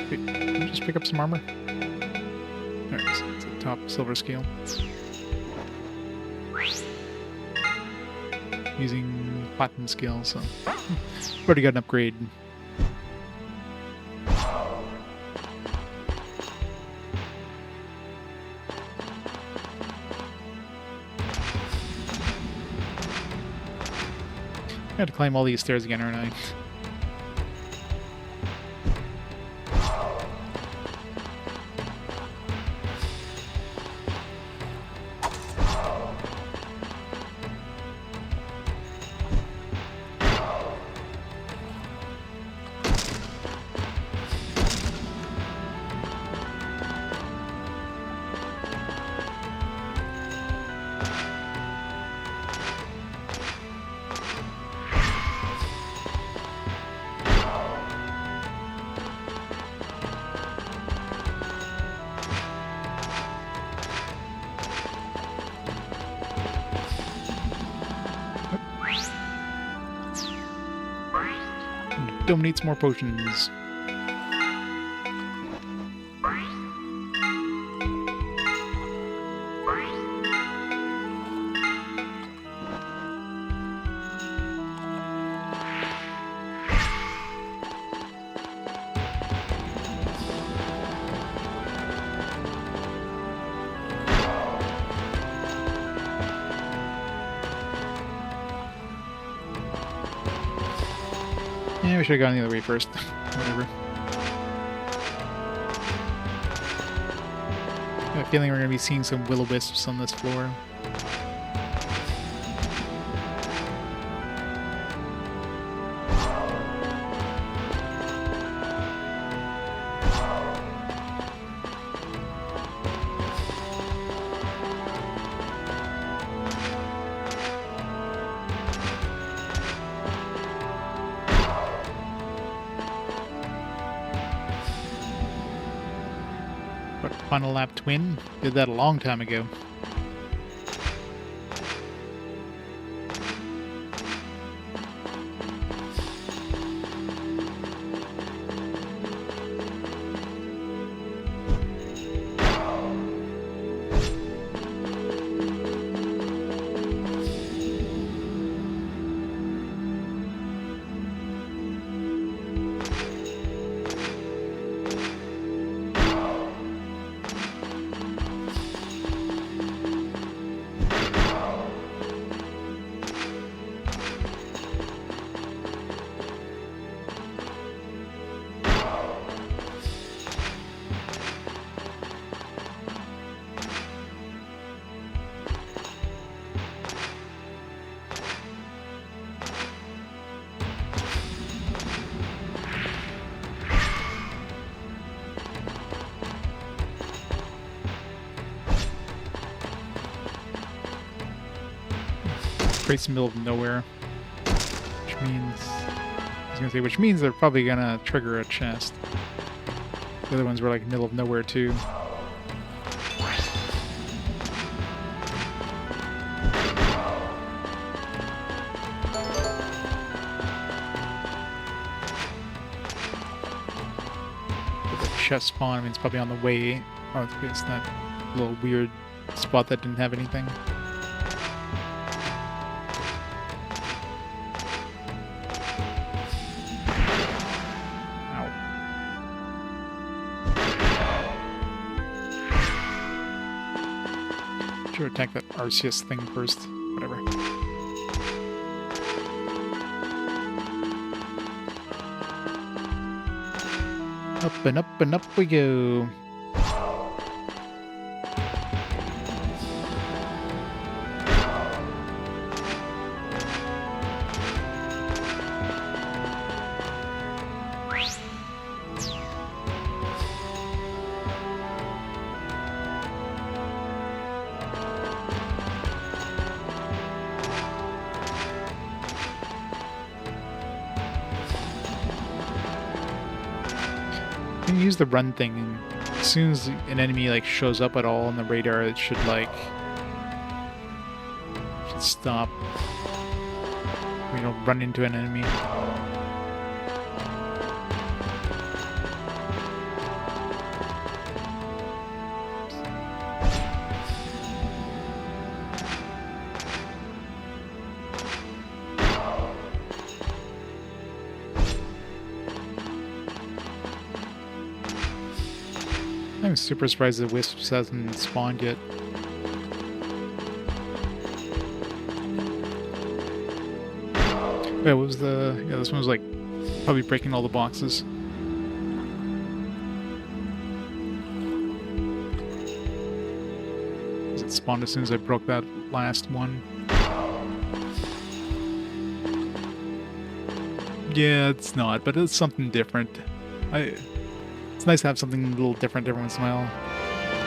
Wait, can you just pick up some armor? Alright, so it's the top silver scale. using platinum skill, so already got an upgrade. I had to climb all these stairs again, aren't I? Dome needs more potions. Yeah, we should have gone the other way first. Whatever. I have a feeling we're going to be seeing some will-o-wisps on this floor. What, Final Lap Twin? Did that a long time ago. Creates the middle of nowhere, which means which means they're probably gonna trigger a chest. The other ones were like middle of nowhere too. But the chest spawn, I mean, it's probably on the way. Oh, it's that little weird spot that didn't have anything. Should attack that Arceus thing first. Whatever. Up and up we go. Use the run thing, and as soon as an enemy like shows up at all on the radar, it should stop. We don't run into an enemy. I'm super surprised the Wisps hasn't spawned yet. Yeah, what was the... Yeah, this one was like probably breaking all the boxes. It spawned as soon as I broke that last one. Yeah, it's not, but it's something different. It's nice to have something a little different every once in a while.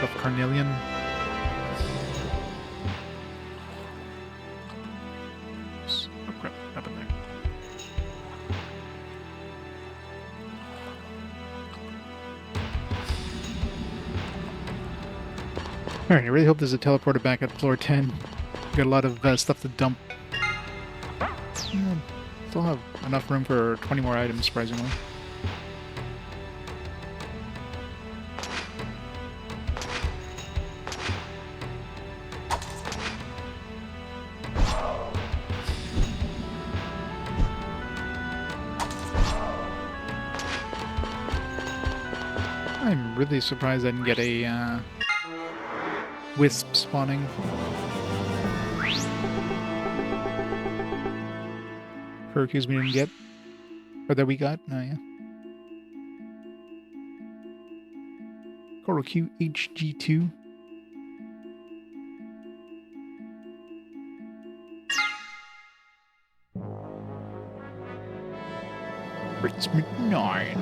Of Carnelian. Oops. Oh crap, what happened there? Alright, I really hope there's a teleporter back at floor 10. Got a lot of stuff to dump. Still have enough room for 20 more items, surprisingly. I'm really surprised I didn't get a wisp spawning. Curfews we didn't get. Or that we got? Oh, yeah. Coral Q HG2. Richmond 9.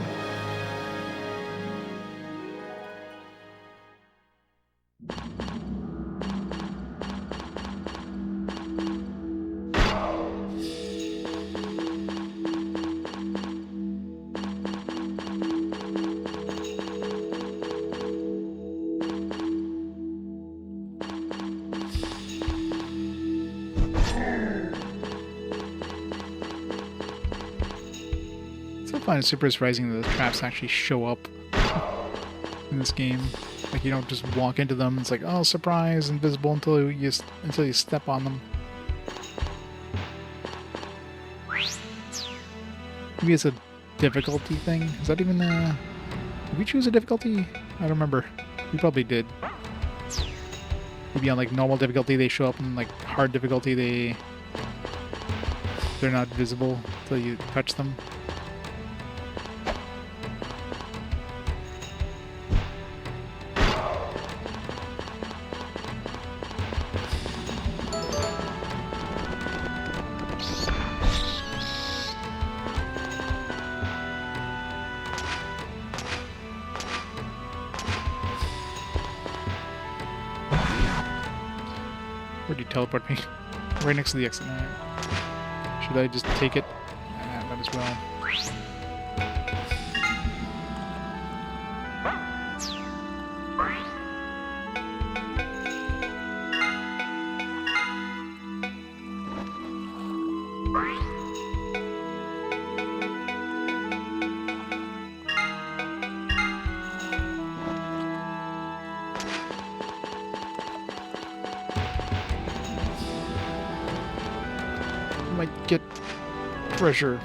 I find it super surprising that the traps actually show up in this game. Like, you don't just walk into them, it's like, oh, surprise, invisible until you step on them. Maybe it's a difficulty thing? Is that even did we choose a difficulty? I don't remember. We probably did. Maybe on like normal difficulty they show up, and like hard difficulty they're not visible until you touch them. Where'd you teleport me? Right next to the exit. Should I just take it? Might as well. Might get pressure.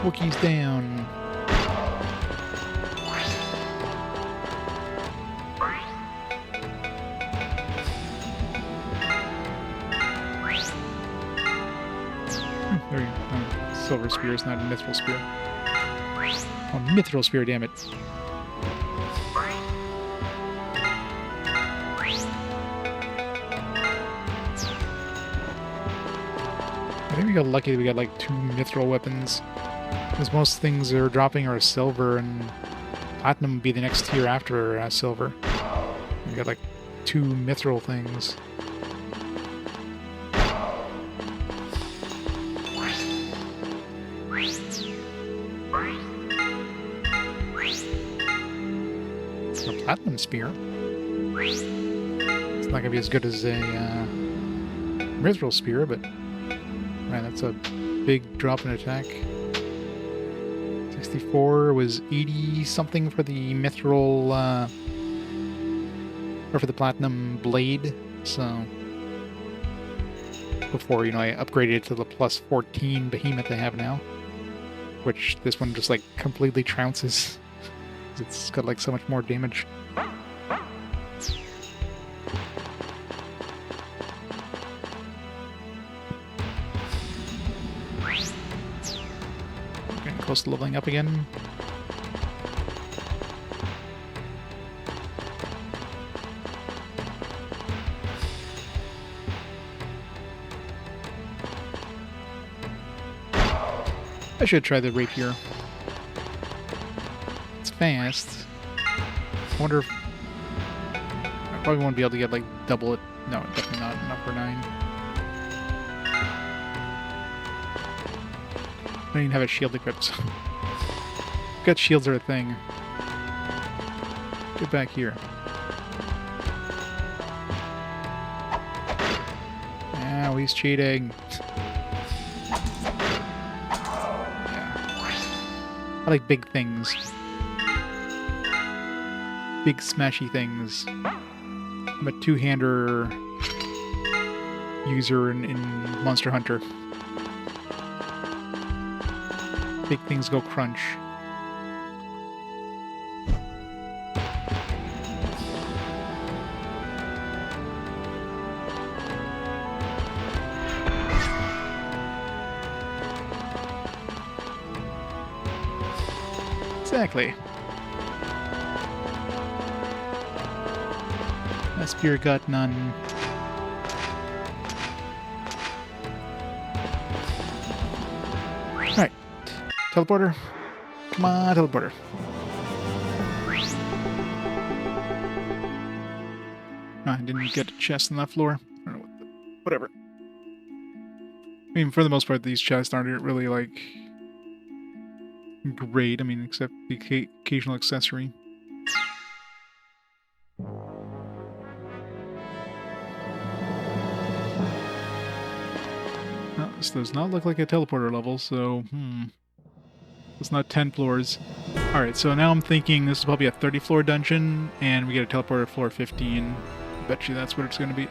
Wookiees down. There you go. Silver spear is not a mithril spear. Oh, mithril spear, damn it. I think we got lucky that we got like 2 mithril weapons. Because most things they're dropping are silver, and platinum would be the next tier after silver. We got like 2 mithril things. A platinum spear. It's not gonna be as good as a mithril spear, but man, that's a big drop in attack. 64 was 80 something for the mithril, or for the platinum blade, so before, you know, I upgraded it to the plus 14 behemoth I have now, which this one just like completely trounces. It's got like so much more damage. Getting close to leveling up again. I should try the rapier. It's fast. I wonder if... I probably won't be able to get, like, double it. No, definitely not enough for 9. I don't even have a shield equipped. Got shields are a thing. Get back here. Ow, he's cheating. I like big things. Big smashy things. I'm a two-hander user in Monster Hunter. Big things go crunch. Exactly. That spear got none. Alright. Teleporter. Come on, teleporter. Oh, I didn't get a chest on that floor. I don't know what the... Whatever. I mean, for the most part, these chests aren't really, like... great, I mean, except the occasional accessory. Well, this does not look like a teleporter level, so, it's not 10 floors. Alright, so now I'm thinking this is probably a 30-floor dungeon, and we get a teleporter at floor 15. I bet you that's what it's going to be.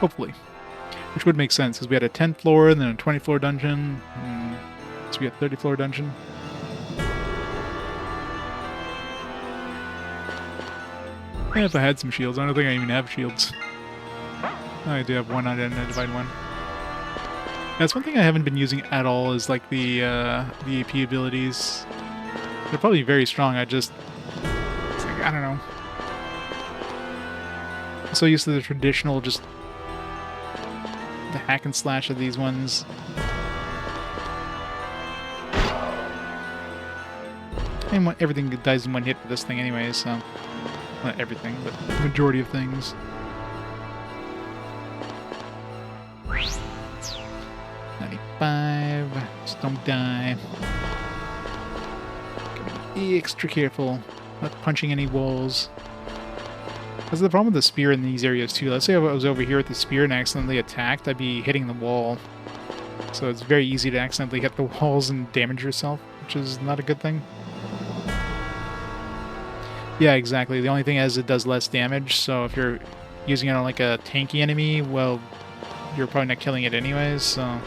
Hopefully. Which would make sense, because we had a 10th floor, and then a 20-floor dungeon, and so we had a 30-floor dungeon. And if I had some shields, I don't think I even have shields. I do have one unidentified one. That's one thing I haven't been using at all, is like the AP abilities. They're probably very strong, it's like, I don't know. I'm so used to the traditional, just the hack and slash of these ones. And everything dies in one hit for this thing anyway, so... Not everything, but the majority of things. Just don't die. Gotta be extra careful. Not punching any walls. That's the problem with the spear in these areas too. Let's say I was over here with the spear and accidentally attacked, I'd be hitting the wall. So it's very easy to accidentally hit the walls and damage yourself, which is not a good thing. Yeah, exactly. The only thing is it does less damage, so if you're using it on like a tanky enemy, well, you're probably not killing it anyways, so...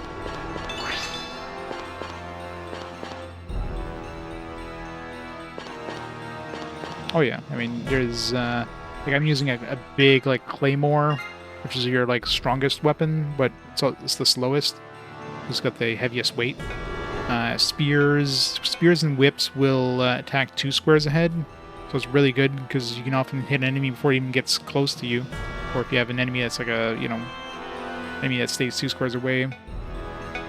Oh yeah, I mean, there's, like, I'm using a big, like, claymore, which is your, like, strongest weapon, but it's the slowest. It's got the heaviest weight. Spears and whips will attack 2 squares ahead, so it's really good, because you can often hit an enemy before it even gets close to you. Or if you have an enemy that's like a, you know, enemy that stays 2 squares away.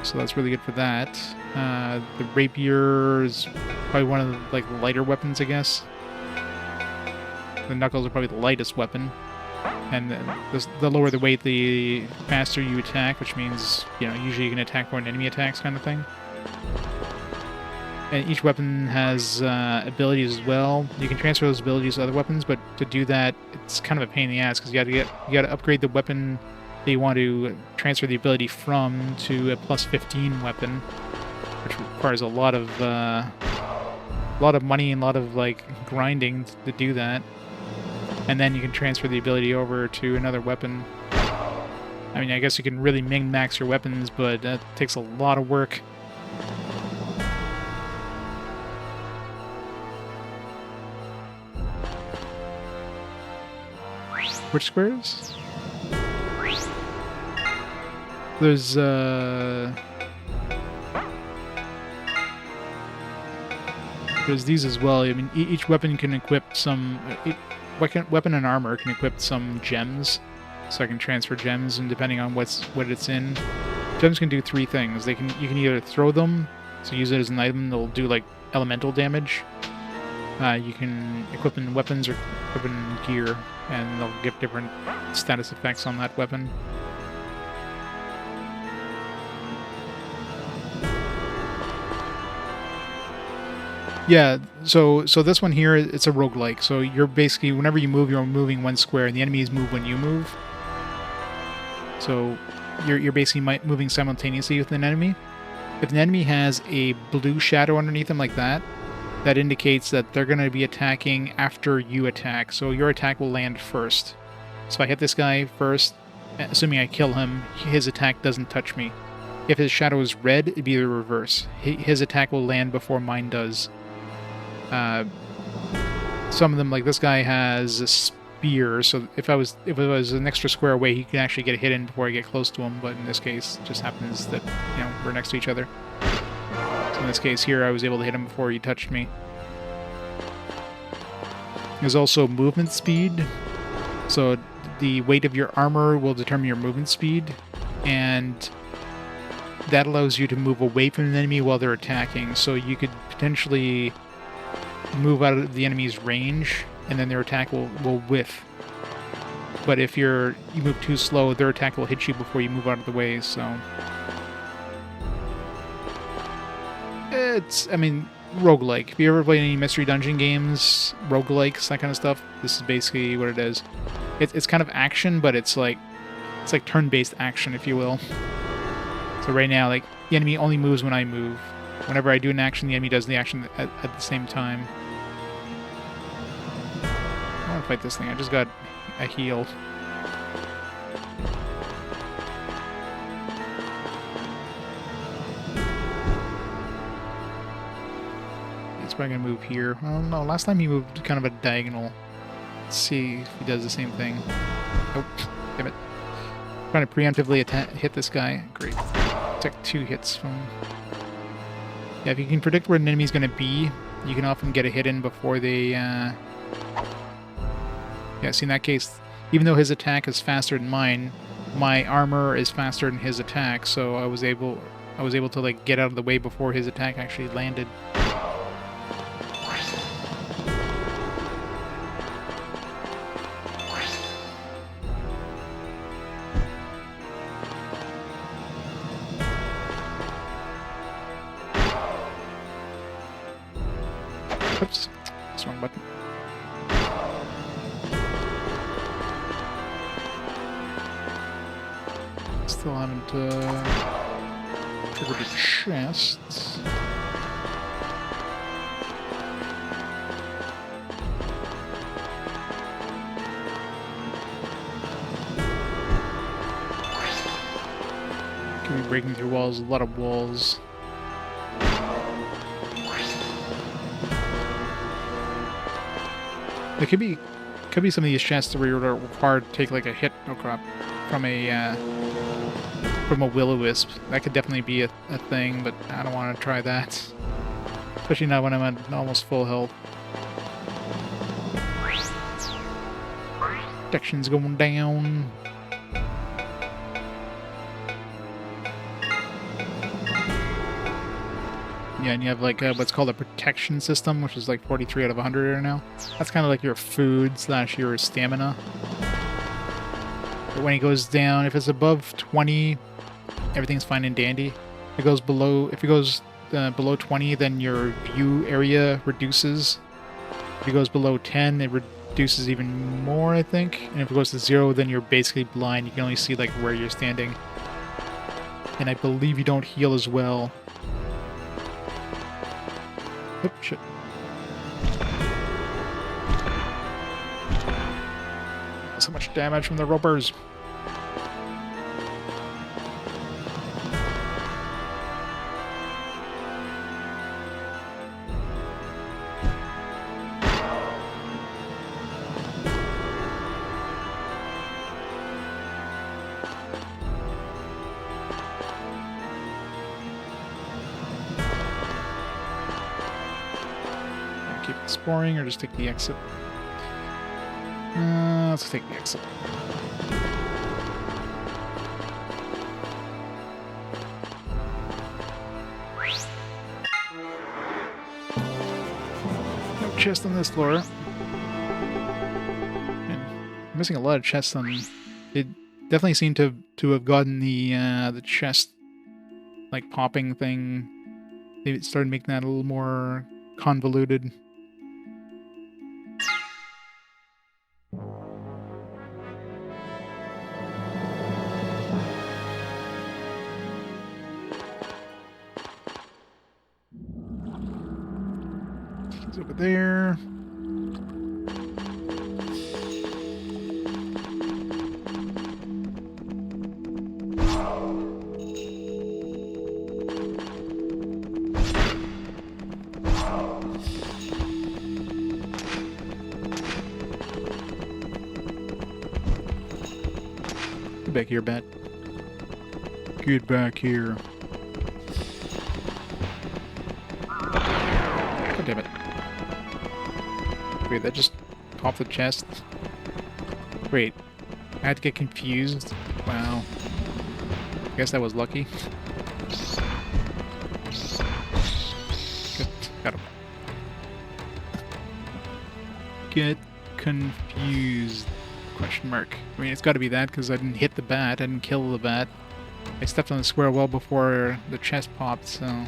So that's really good for that. The rapier is probably one of the, like, lighter weapons, I guess. The knuckles are probably the lightest weapon, and the lower the weight, the faster you attack, which means, you know, usually you can attack more than enemy attacks, kind of thing. And each weapon has abilities as well. You can transfer those abilities to other weapons, but to do that, it's kind of a pain in the ass, because you got to upgrade the weapon that you want to transfer the ability from to a plus 15 weapon, which requires a lot of money and a lot of, like, grinding to do that. and then you can transfer the ability over to another weapon. I mean, I guess you can really min-max your weapons, but that takes a lot of work. Which squares? There's these as well. I mean, each weapon can equip some... weapon and armor can equip some gems. So I can transfer gems, and depending on what it's in, gems can do 3 things. You can either throw them, so use it as an item. They'll do like elemental damage. You can equip in weapons or equip in gear, and they'll give different status effects on that weapon. Yeah, so this one here, it's a roguelike. So you're basically, whenever you move, you're moving one square, and the enemies move when you move. So you're basically moving simultaneously with an enemy. If an enemy has a blue shadow underneath them like that, that indicates that they're going to be attacking after you attack. So your attack will land first. So if I hit this guy first, assuming I kill him, his attack doesn't touch me. If his shadow is red, it'd be the reverse. His attack will land before mine does. Some of them, like this guy, has a spear, so if it was an extra square away, he can actually get a hit in before I get close to him. But in this case, it just happens that, you know, we're next to each other. So in this case here, I was able to hit him before he touched me. There's also movement speed. So the weight of your armor will determine your movement speed, and that allows you to move away from an enemy while they're attacking. So you could potentially move out of the enemy's range, and then their attack will whiff. But if you move too slow, their attack will hit you before you move out of the way, so... It's, I mean, roguelike. If you ever played any Mystery Dungeon games, roguelikes, that kind of stuff, this is basically what it is. It's kind of action, but it's like turn-based action, if you will. So right now, like, the enemy only moves when I move. Whenever I do an action, the enemy does the action at the same time. I want to fight this thing. I just got a heal. It's probably going to move here. Oh no, last time he moved kind of a diagonal. Let's see if he does the same thing. Oh, damn it. Trying to preemptively hit this guy. Great. Took 2 hits from... Yeah, if you can predict where an enemy's going to be, you can often get a hit in before they... Yeah, see, in that case, even though his attack is faster than mine, my armor is faster than his attack, so I was able to, like, get out of the way before his attack actually landed. Oops, that's the wrong button. Still haven't triggered a chest. Can be breaking through walls, a lot of walls. There could be some of these chests where you're required to take like a hit, oh crap, from a will-o-wisp. That could definitely be a thing, but I don't want to try that. Especially not when I'm at almost full health. Protection's going down. Yeah, and you have like what's called a protection system, which is like 43 out of 100 right now. That's kind of like your food / your stamina. But when it goes down, if it's above 20, everything's fine and dandy. If it goes below 20, then your view area reduces. If it goes below 10, it reduces even more, I think. And if it goes to 0, then you're basically blind. You can only see like where you're standing. And I believe you don't heal as well. Oh, shit. So much damage from the ropers. Keep exploring or just take the exit? Let's take the exit. No chest on this floor. And I'm missing a lot of chests on. It definitely seemed to have gotten the chest like popping thing. They started making that a little more convoluted. He's over there. Get back here, bat. Get back here. God damn it. Wait, that just popped the chest? Wait, I had to get confused? Wow. I guess that was lucky. Good. Got him. Get confused? Question mark. I mean, it's got to be that because I didn't hit the bat. I didn't kill the bat. I stepped on the square well before the chest popped, so...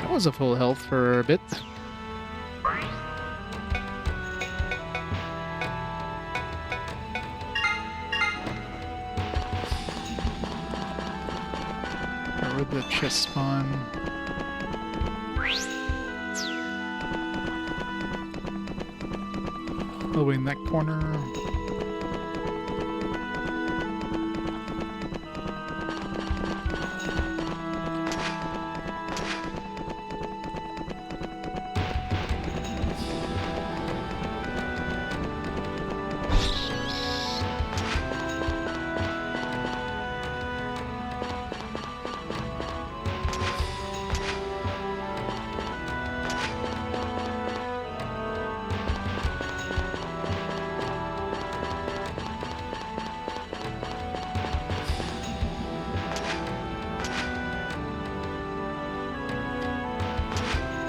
That was a full health for a bit. Where'd the chest spawn? All the way in that corner.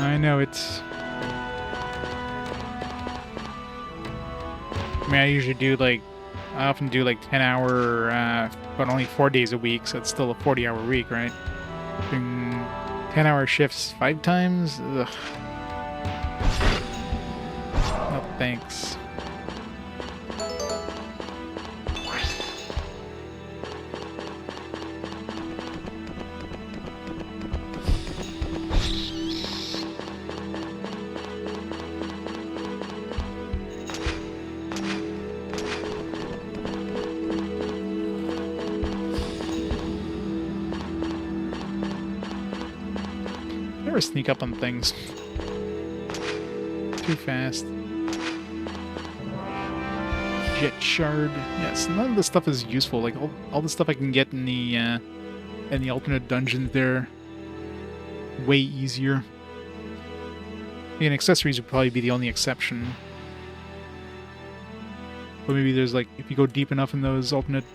I know, it's... I mean, I usually do like... I often do like 10-hour, but only 4 days a week, so it's still a 40-hour week, right? Doing 10-hour shifts 5 times? Ugh. No thanks. Never sneak up on things. Too fast. Jet shard. Yes, none of this stuff is useful. Like all the stuff I can get in the alternate dungeons there, way easier. And accessories would probably be the only exception. But maybe there's like, if you go deep enough in those alternate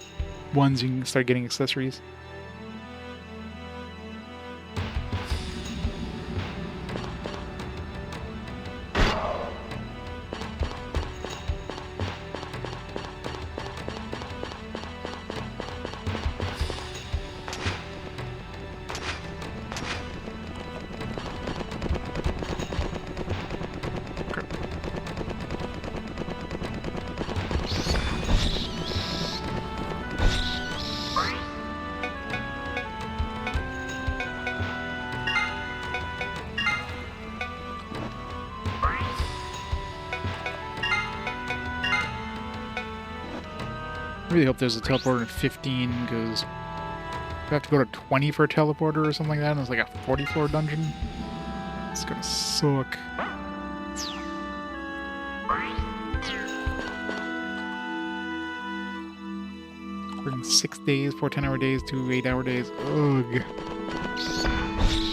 ones, you can start getting accessories. I really hope there's a teleporter in 15, because I have to go to 20 for a teleporter or something like that, and it's like a 40-floor dungeon. It's gonna suck. Working 6 days, 4 10-hour days, 2 8-hour days. Ugh.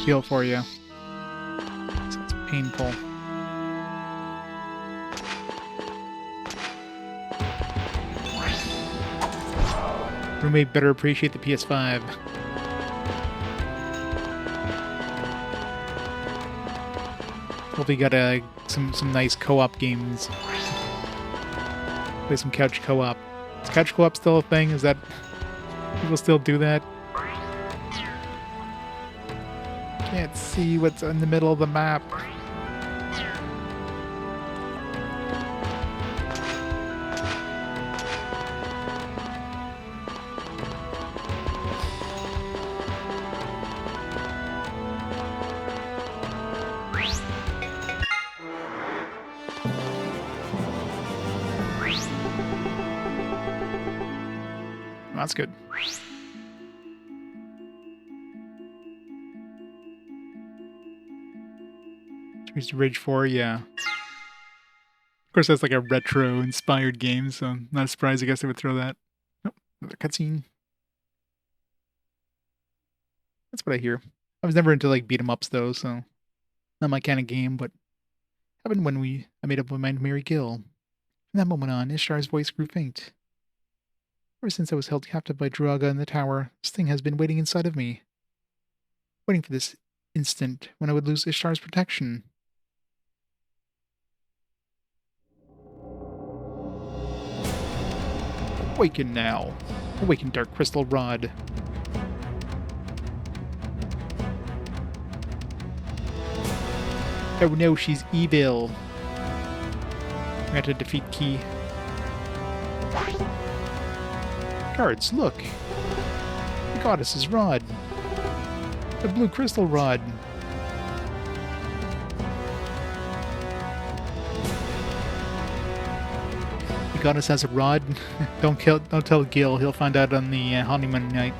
Feel for you. Sounds painful. Roommate better appreciate the PS5. Hopefully you got some nice co-op games. Play some couch co-op. Is couch co-op still a thing? Is that... people still do that? Can't see what's in the middle of the map. That's good. Streets of Rage 4, yeah. Of course, that's like a retro-inspired game, so I'm not surprised. I guess they would throw that. Oh, another cutscene. That's what I hear. I was never into like beat 'em ups though, so not my kind of game. But happened when I made up my mind to marry Gil. From that moment on, Ishtar's voice grew faint. Ever since I was held captive by Druaga in the tower, this thing has been waiting inside of me. Waiting for this instant when I would lose Ishtar's protection. Awaken now. Awaken, Dark Crystal Rod. Oh no, she's evil. We have to defeat Key. Guards, look! The goddess's rod. The blue crystal rod. The goddess has a rod. Don't tell Gil. He'll find out on the honeymoon night.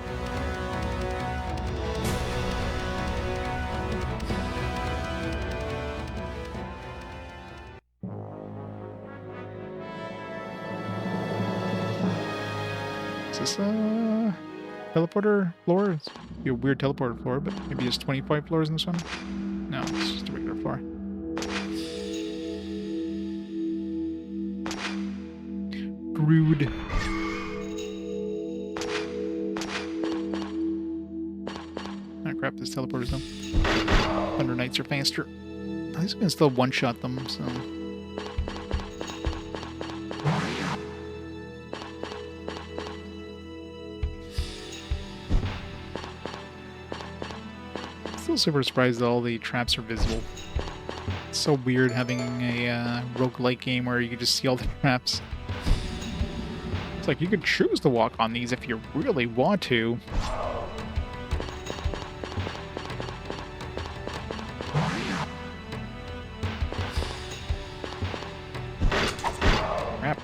Is this a teleporter floor? It's be a weird teleporter floor, but maybe there's 25 floors in this one? No, it's just a regular floor. Rude. Ah, crap, this teleporter's done. Thunder Knights are faster. At least we can still one-shot them, so... Still super surprised that all the traps are visible. It's so weird having a roguelike game where you can just see all the traps. It's like you could choose to walk on these if you really want to. Crap.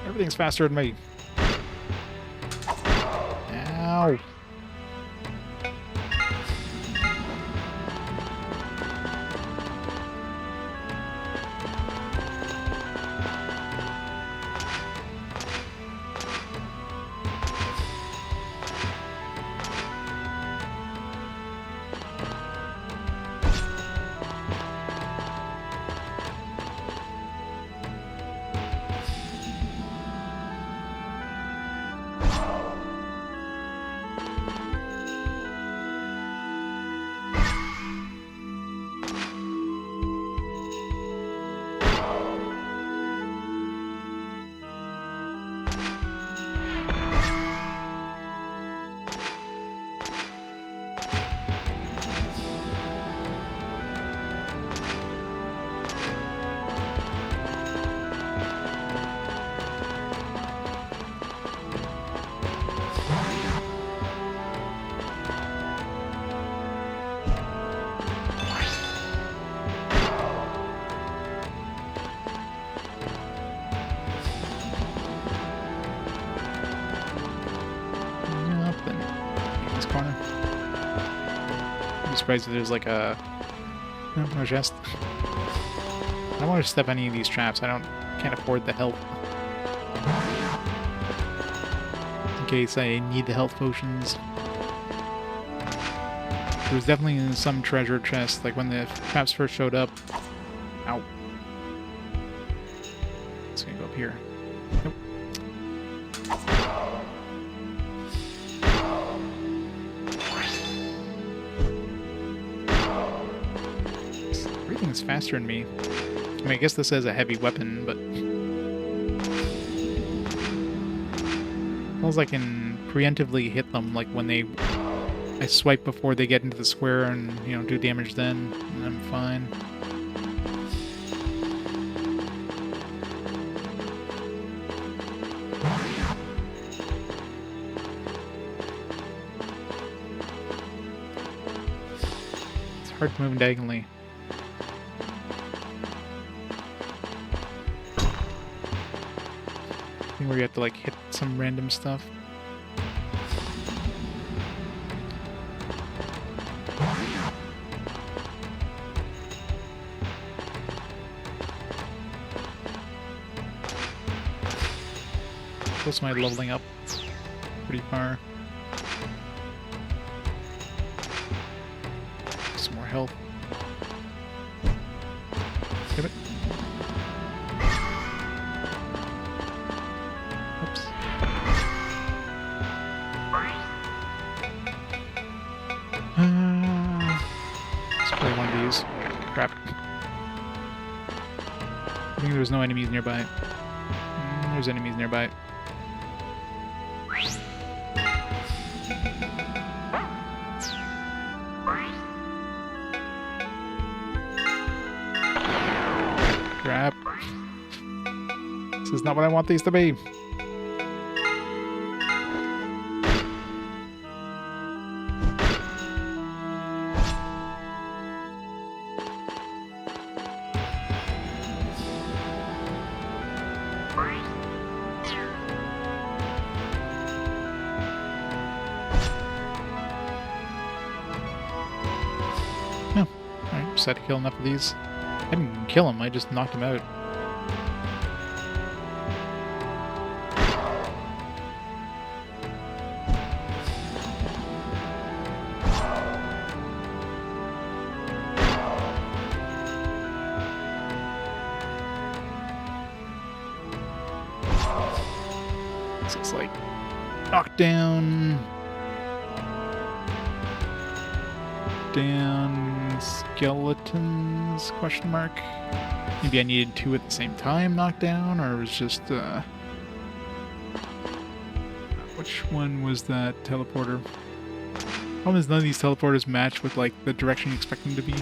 Everything's faster than me. Ow. surprised if there's like a... No chest. I don't want to step any of these traps. Can't afford the help. In case I need the health potions. There was definitely some treasure chest, like when the traps first showed up. Ow. It's gonna go up here. Nope. Everything's faster than me. I mean, I guess this is a heavy weapon, but... Feels like I can preemptively hit them, like when I swipe before they get into the square and, you know, do damage then, and I'm fine. It's hard moving diagonally. Where you have to like hit some random stuff. Close to my leveling up pretty far. Some more health. Give it. Oops. That's probably one of these. Crap. I think there's no enemies nearby. There's enemies nearby. Crap. This is not what I want these to be. No. Alright, just had to kill enough of these. I didn't kill him, I just knocked him out. This looks like knockdown. Down skeletons, question mark. Maybe I needed two at the same time knockdown, or it was just which one was that teleporter? Problem is none of these teleporters match with like the direction you expect them to be.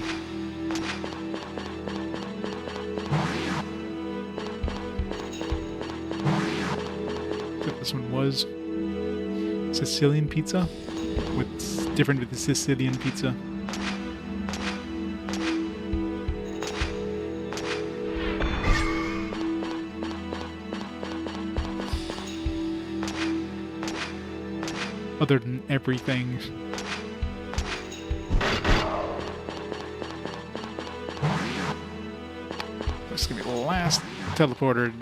This one was Sicilian pizza. What's different with the Sicilian pizza? Other than everything. This is gonna be the last teleporter.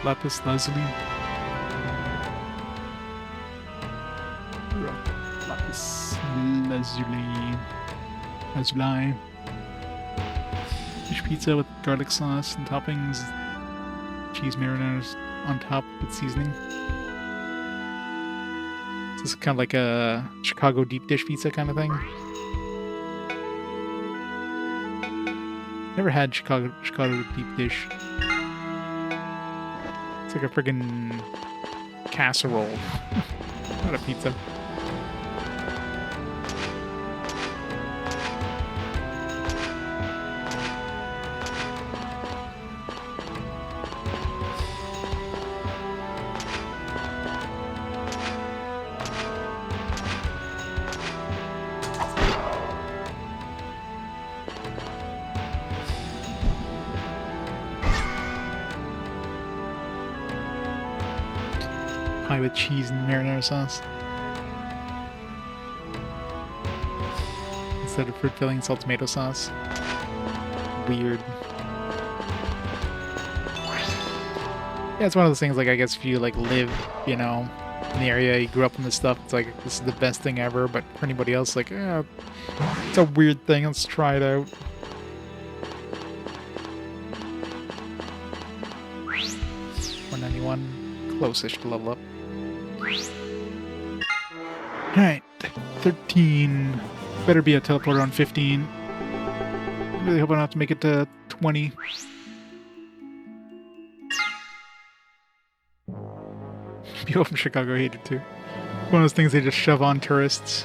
Lapis lazuli. Lapis lazuli. Lazuli. Fish pizza with garlic sauce and toppings. Cheese marinara on top with seasoning. This is kind of like a Chicago deep dish pizza kind of thing. Never had Chicago deep dish. It's like a friggin' casserole. Not a pizza. Pie with cheese and marinara sauce. Instead of fruit filling, salt tomato sauce. Weird. Yeah, it's one of those things, like, I guess if you, like, live, you know, in the area, you grew up in this stuff, it's like, this is the best thing ever, but for anybody else, like, it's a weird thing, let's try it out. $191, close-ish to level up. Alright, 13. Better be a teleporter on 15. Really hope I don't have to make it to 20. People from Chicago hate it too. One of those things they just shove on tourists.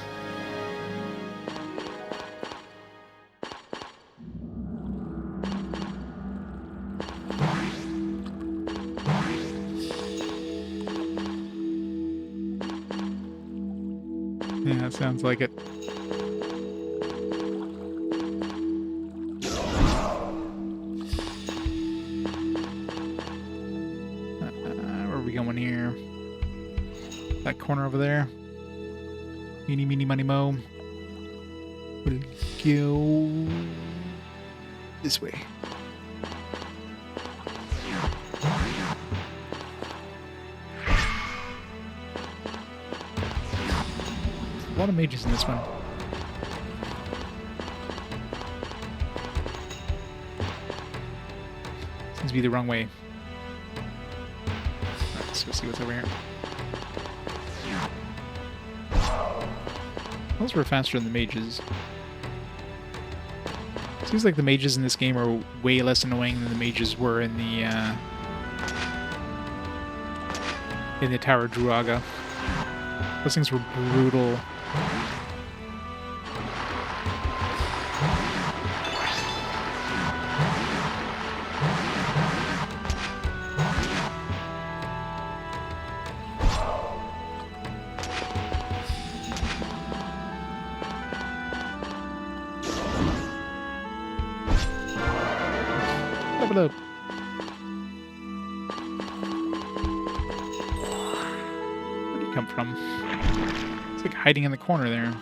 Yeah, that sounds like it. Where are we going here? That corner over there. Meeny, meeny, money, mo. We'll go this way. A lot of mages in this one. Seems to be the wrong way. Alright, let's go see what's over here. Those were faster than the mages. Seems like the mages in this game are way less annoying than the mages were in the Tower of Druaga. Those things were brutal. Level up. Where'd he come from? It's like hiding in the corner there.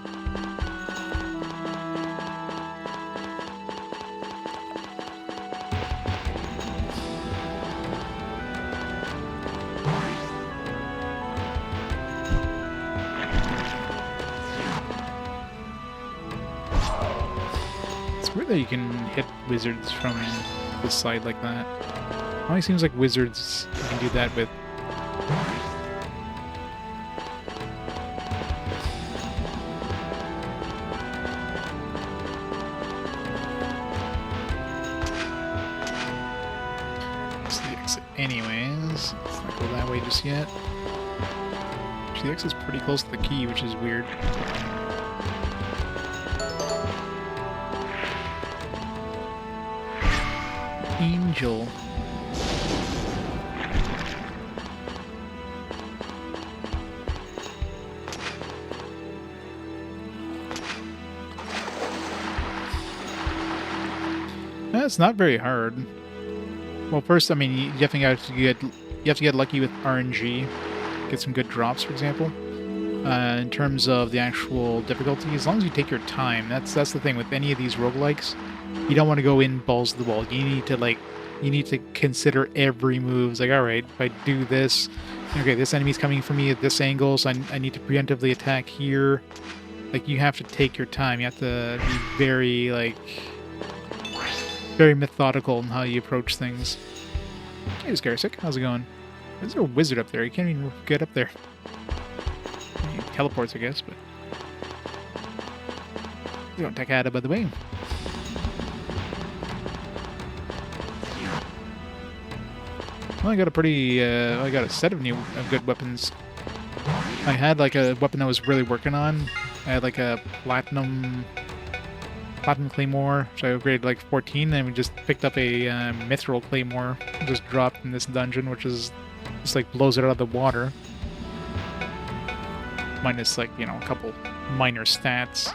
It's weird that you can hit wizards from this side like that. It only seems like wizards you can do that with. That's the exit anyways. Let's not go that way just yet. Actually, the exit's pretty close to the key, which is weird. Angel. That's not very hard. Well, first, I mean, you definitely have to get lucky with RNG, get some good drops, for example. In terms of the actual difficulty, as long as you take your time, that's the thing with any of these roguelikes. You don't want to go in balls to the wall. You need to consider every move. It's like, all right, if I do this, okay, this enemy's coming for me at this angle, so I need to preemptively attack here. Like, you have to take your time. You have to be very, very methodical in how you approach things. Hey, Scarsick, how's it going? There's a wizard up there. You can't even get up there. He teleports, I guess, but... You don't take out, by the way. Well, I got a pretty, I got a set of good weapons. I had like a weapon I was really working on. I had like a platinum claymore, which I upgraded like 14, and we just picked up a mithril claymore, just dropped in this dungeon, which is just like blows it out of the water. Minus like, you know, a couple minor stats.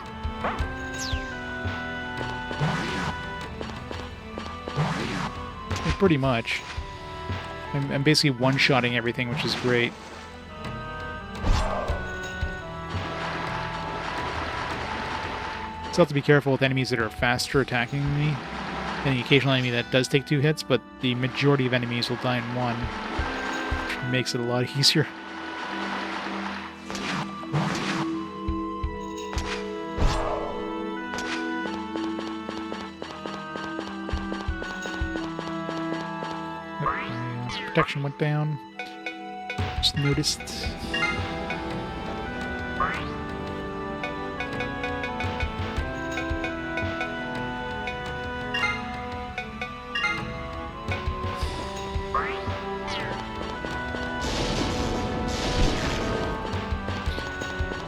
Pretty much. I'm basically one-shotting everything, which is great. Still have to be careful with enemies that are faster attacking me. And the occasional enemy that does take 2 hits, but the majority of enemies will die in 1. Which makes it a lot easier. Protection went down. Just noticed.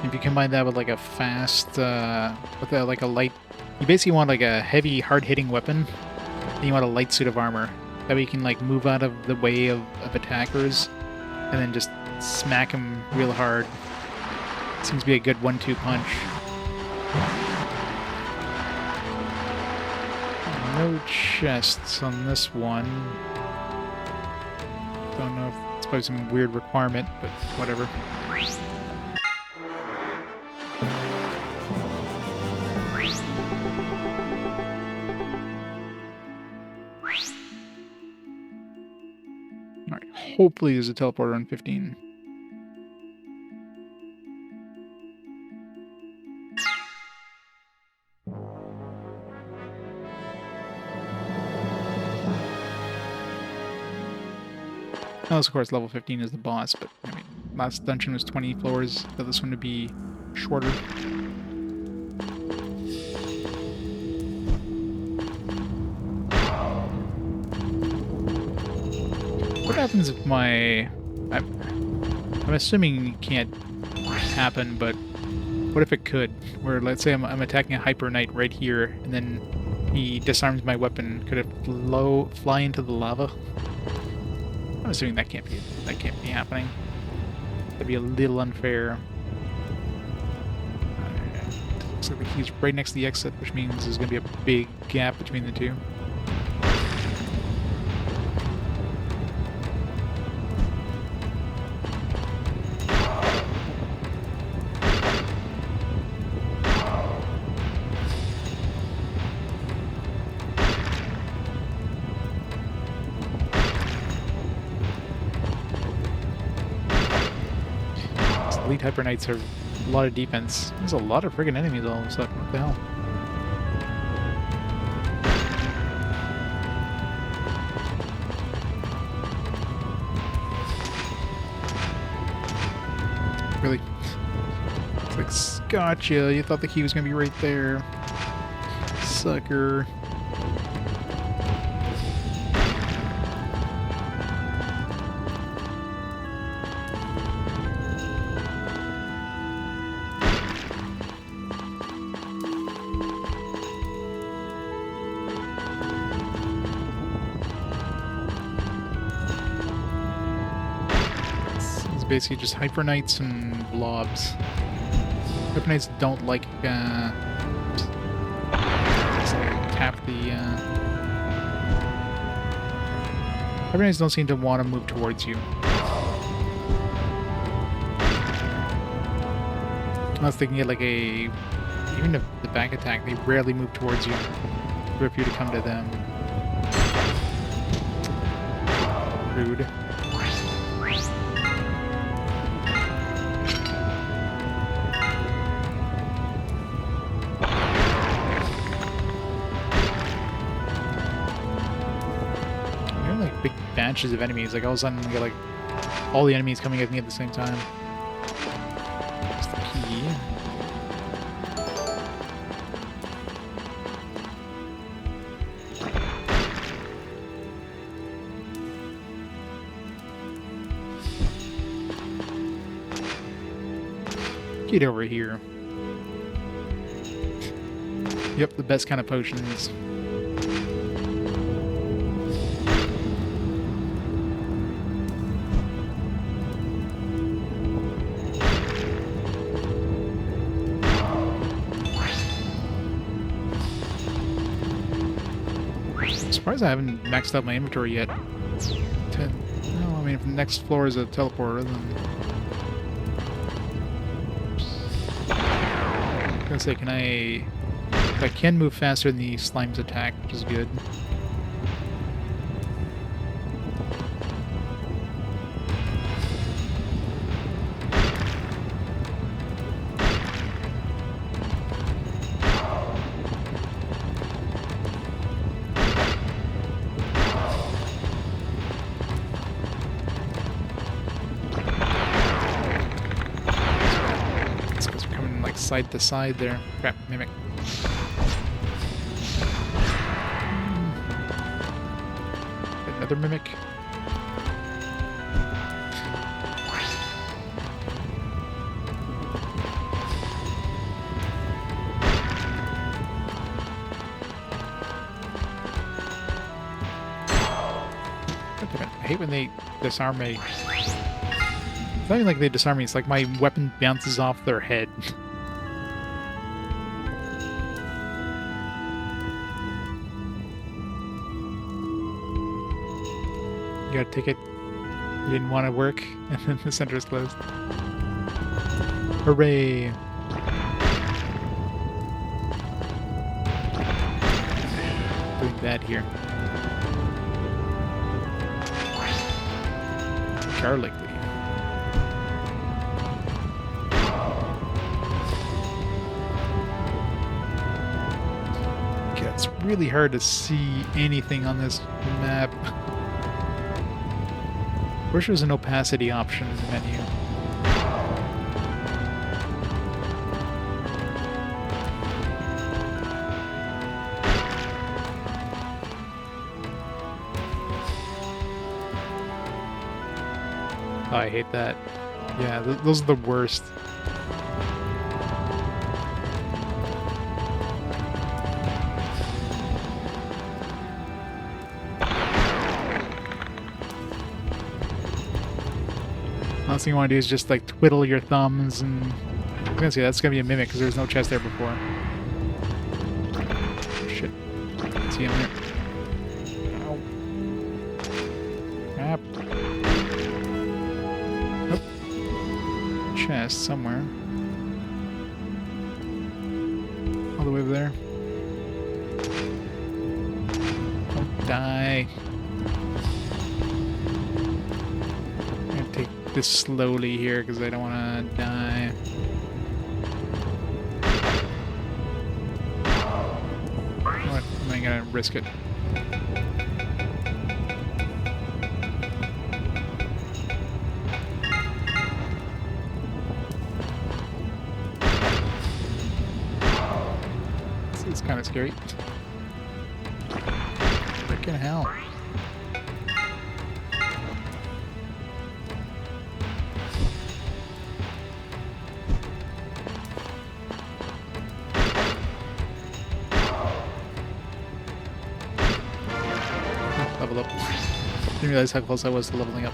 If you combine that with like a fast, with like a light, you basically want like a heavy, hard-hitting weapon, and you want a light suit of armor. That way you can like move out of the way of attackers, and then just smack them real hard. Seems to be a good 1-2 punch. No chests on this one. Don't know if it's probably some weird requirement, but whatever. Alright, hopefully there's a teleporter on 15. Oh, of course, level 15 is the boss, but I mean, last dungeon was 20 floors, so this one to be shorter. What happens if my... I'm assuming it can't happen, but what if it could? Where, let's say I'm attacking a Hyper Knight right here, and then he disarms my weapon. Could it fly into the lava? I'm assuming that can't be happening. That'd be a little unfair. Looks like he's right next to the exit, which means there's going to be a big gap between the two. Elite Hyper Knights have a lot of defense. There's a lot of friggin' enemies all of a sudden. What the hell? Really? It's like, gotcha. You thought the key was gonna be right there. Sucker. Basically just Hyper Knights and blobs. Hyper Knights don't like tap the Hyper Knights don't seem to want to move towards you. Unless they can get like a... Even if the back attack, they rarely move towards you. Wait for you to come to them. Rude. Batches of enemies, like all of a sudden you get like all the enemies coming at me at the same time. That's the key. right over here. Yep, the best kind of potions. I'm surprised I haven't maxed out my inventory yet. No, I mean, if the next floor is a teleporter, then... I was gonna say, can I... If I can move faster than the slime's attack, which is good. It's because we're coming like side to side there. Crap, mimic. Another mimic. I hate when they disarm me. It's not even like they disarm me, it's like my weapon bounces off their head. You got a ticket. You didn't want to work, and then the center is closed. Hooray! Doing bad here. Garlic leaf. Okay, it's really hard to see anything on this map. Wish there was an opacity option in the menu. Oh, I hate that. Yeah, those are the worst. Last thing you want to do is just like twiddle your thumbs and... I was gonna say that's gonna be a mimic because there's no chest there before. Oh, shit. See him there. Ow. Crap. Nope. Chest somewhere. All the way over there. Don't die. This slowly here because I don't want to die. What? I ain't gonna risk it. This is kind of scary. Freaking hell. Level up. Didn't realize how close I was to leveling up.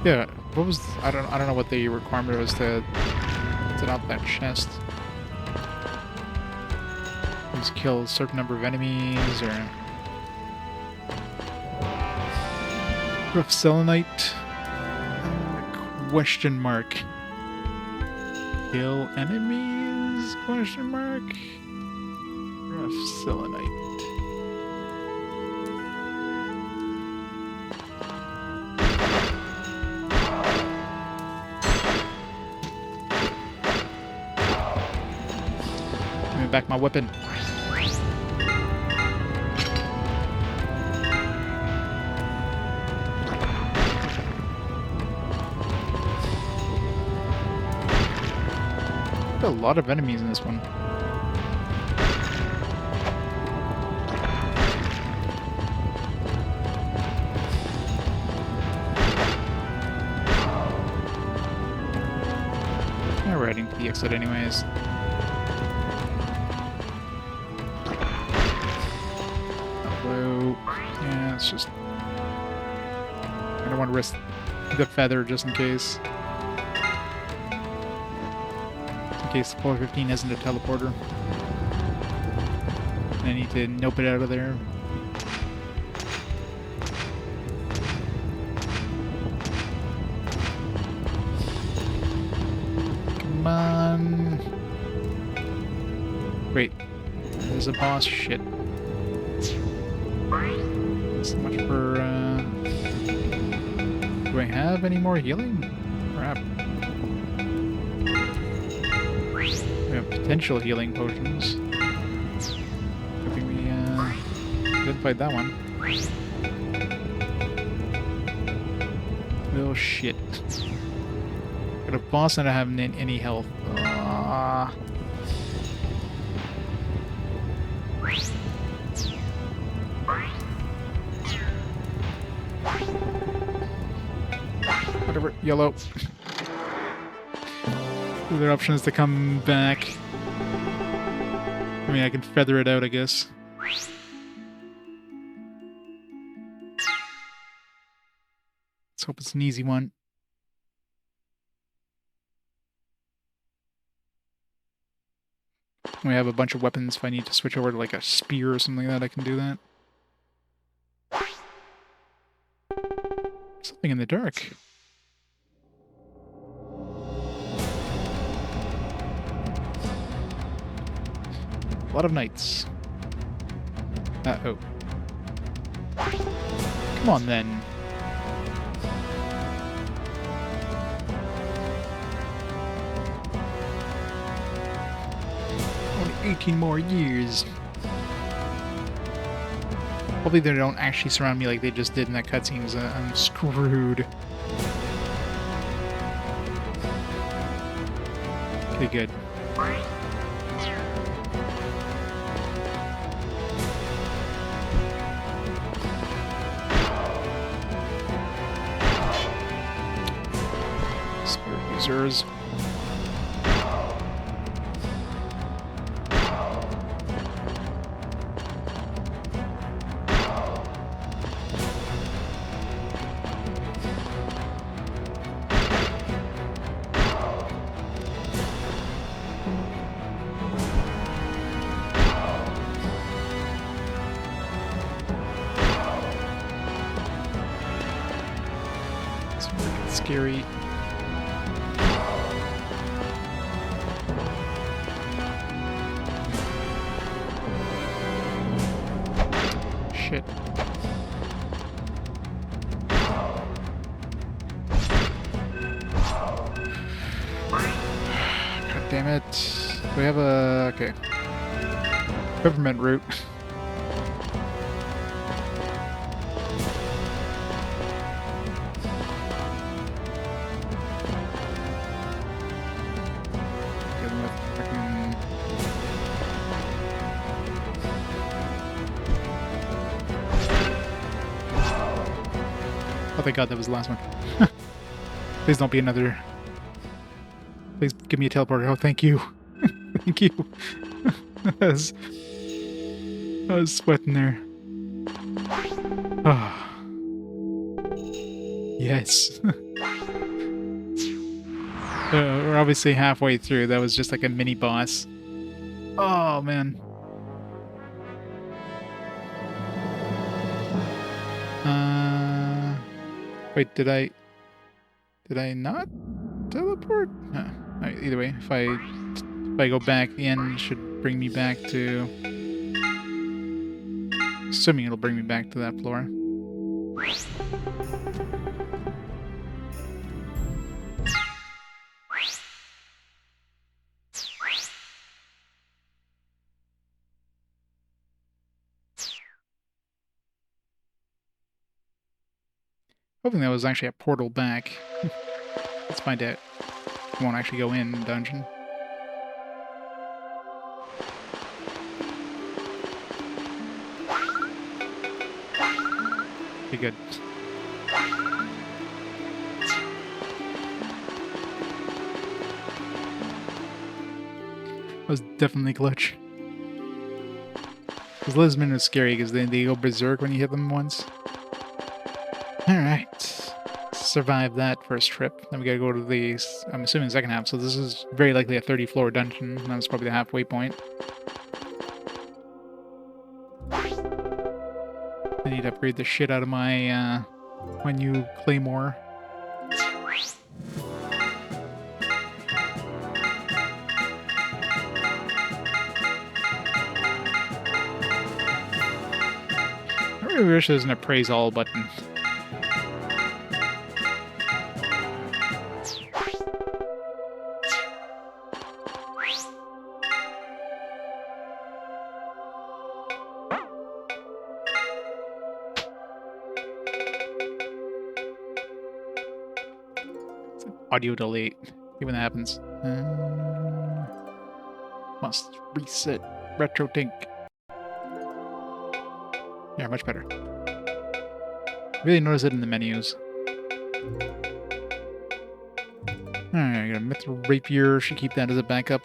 Yeah, what was I don't know what the requirement was to knock that chest. Just kill a certain number of enemies or rough selenite? Question mark. Kill enemies? Question mark. Rough selenite. Give me back my weapon. A lot of enemies in this one. heading to the exit anyways. Although, yeah, it's just... I don't want to risk the feather just in case. In case floor 15 isn't a teleporter. I need to nope it out of there. Come on. Wait. There's a boss. Shit. So much for, do I have any more healing? Crap. We have potential healing potions. Hoping we, identified that one. Oh shit. Got a boss and I don't have any health. Whatever, yellow. The other option is to come back. I mean, I can feather it out, I guess. Let's hope it's an easy one. We have a bunch of weapons. If I need to switch over to like a spear or something like that, I can do that. Something in the dark. A lot of knights. Uh-oh. Come on, then. Only 18 more years. Hopefully they don't actually surround me like they just did in that cutscene, because I'm screwed. Okay, good. Spirit users. Scary. Shit. God damn it. We have a... okay. Peppermint root. Oh, thank God, that was the last one. Please don't be another... Please give me a teleporter. Oh, thank you. Thank you. I was sweating there. Oh. Yes. We're obviously halfway through. That was just like a mini boss. Oh, man. Wait, did I not teleport? Alright, either way, if I go back, the end should bring me back to... Assuming it'll bring me back to that floor. Hoping that was actually a portal back. Let's find out. I won't actually go in the dungeon. Be good. was definitely clutch. Because Lisbon is scary because they go berserk when you hit them once. Alright. Survive that first trip. Then we gotta go to the, I'm assuming, second half. So this is very likely a 30-floor dungeon. And that was probably the halfway point. I need to upgrade the shit out of my, my new claymore. I really wish there was an appraise all button. Audio delete. See when that happens. Must reset. Retro Tink. Yeah, much better. Really notice it in the menus. Alright, I got a Mithril Rapier. Should keep that as a backup.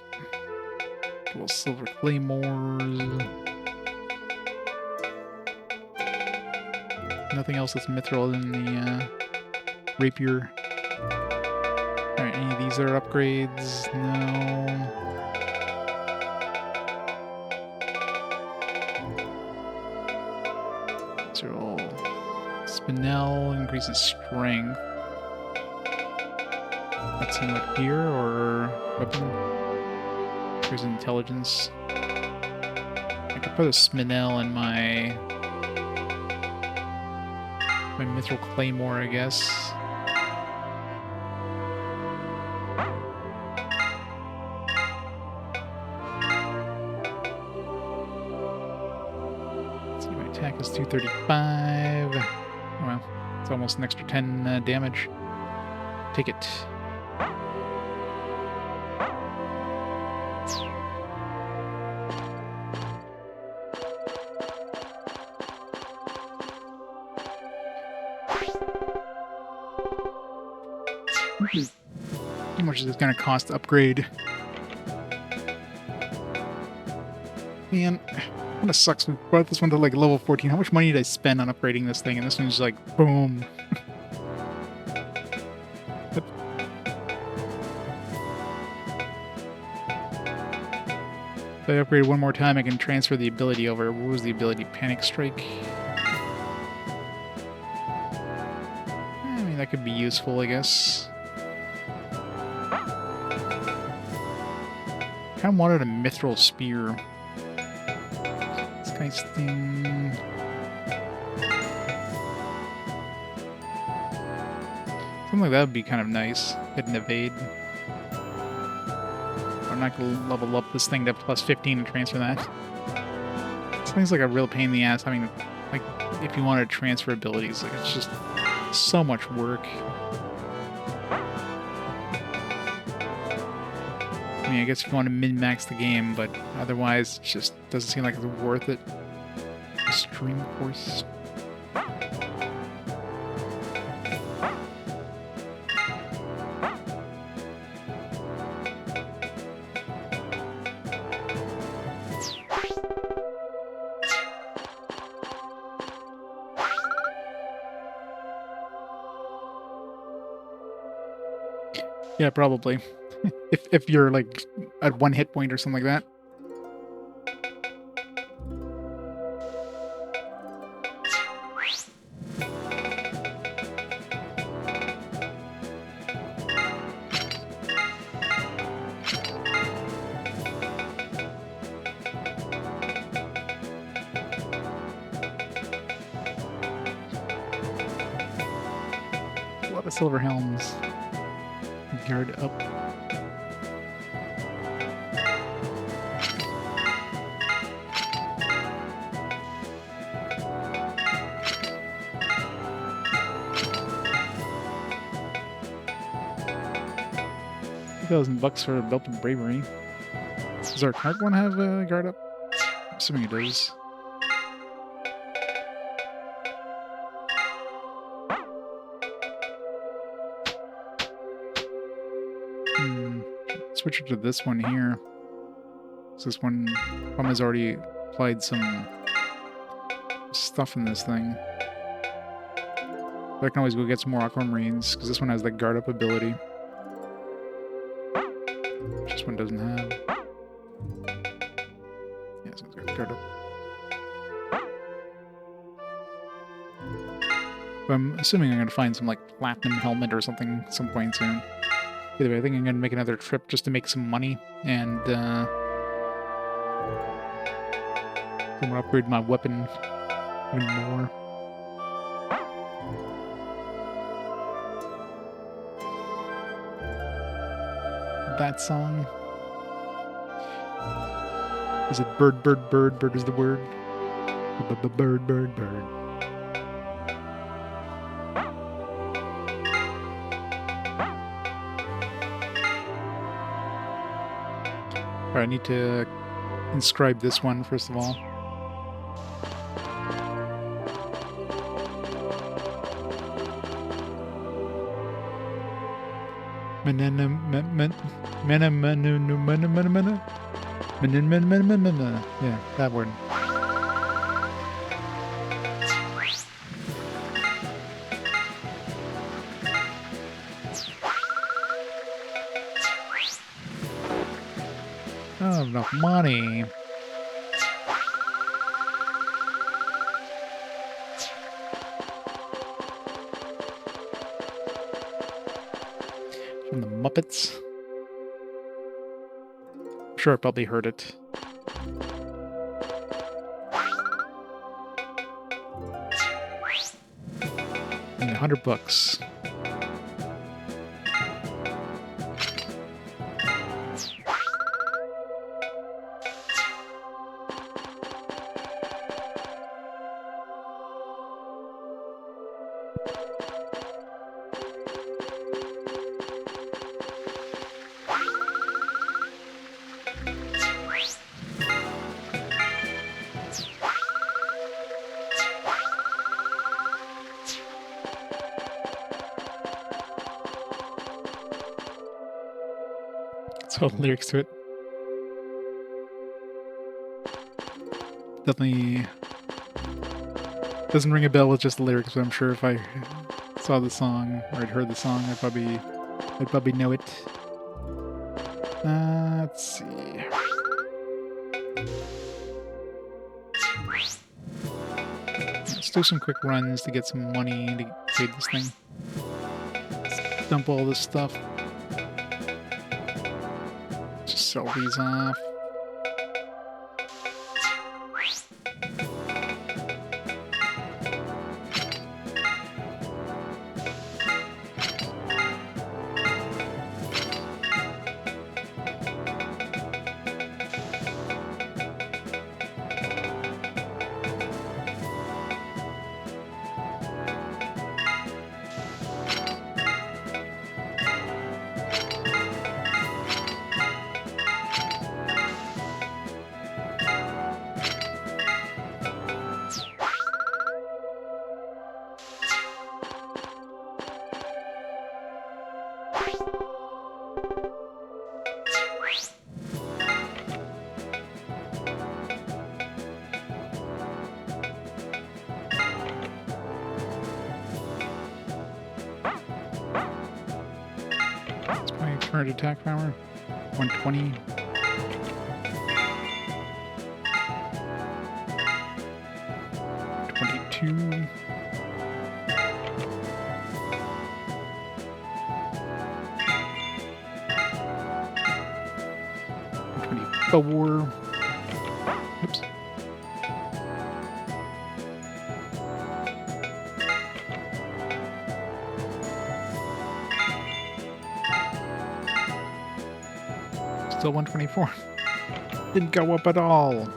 Little Silver Claymores. Nothing else that's Mithril in the Rapier. Alright, any of these are upgrades? No. These are all... Spinel increases strength. Let's see what here, or weapon. Here's intelligence. I could put a Spinel in my Mithril Claymore, I guess. Let's see, my attack is 235. Oh, well, it's almost an extra 10 damage. Take it. How much is this going to cost to upgrade? Man, kind of sucks. We brought this one to like level 14. How much money did I spend on upgrading this thing? And this one's like, boom. If I upgrade one more time, I can transfer the ability over. What was the ability? Panic Strike? I mean, that could be useful, I guess. I kind of wanted a Mithril Spear. This guy's thing... Something like that would be kind of nice. Hit an evade. I'm not going to level up this thing to plus 15 and transfer that. This thing's like a real pain in the ass. I mean, like, if you wanted to transfer abilities, like, it's just so much work. I mean, I guess if you want to min-max the game, but otherwise, it just doesn't seem like it's worth it. Stream course. Yeah, probably. if you're like at 1 hit point or something like that. A lot of silver helms. Guard up. $2,000 for a belt of bravery. Does our card one have a guard up? I'm assuming it does. Switch it to this one here. So this one has already applied some stuff in this thing. But I can always go get some more aquamarines, because this one has the guard up ability. Which this one doesn't have. Yeah, this one's got guard up. But I'm assuming I'm going to find some, like, platinum helmet or something at some point soon. Either way, I think I'm going to make another trip just to make some money, and, I'm going to upgrade my weapon even more. That song. Is it bird, bird, bird, bird is the word? Bird, bird, bird. Alright, I need to inscribe this one first of all. Yeah, that word. I don't have enough money. From the Muppets. I'm sure I probably heard it. And $100. So lyrics to it. Definitely doesn't ring a bell with just the lyrics, but I'm sure if I saw the song or I'd heard the song, I'd probably know it. Let's see. Let's do some quick runs to get some money to trade this thing. Let's dump all this stuff. Just sell these off. Current attack power 120. $22. 24. Oops. Still 124. Didn't go up at all.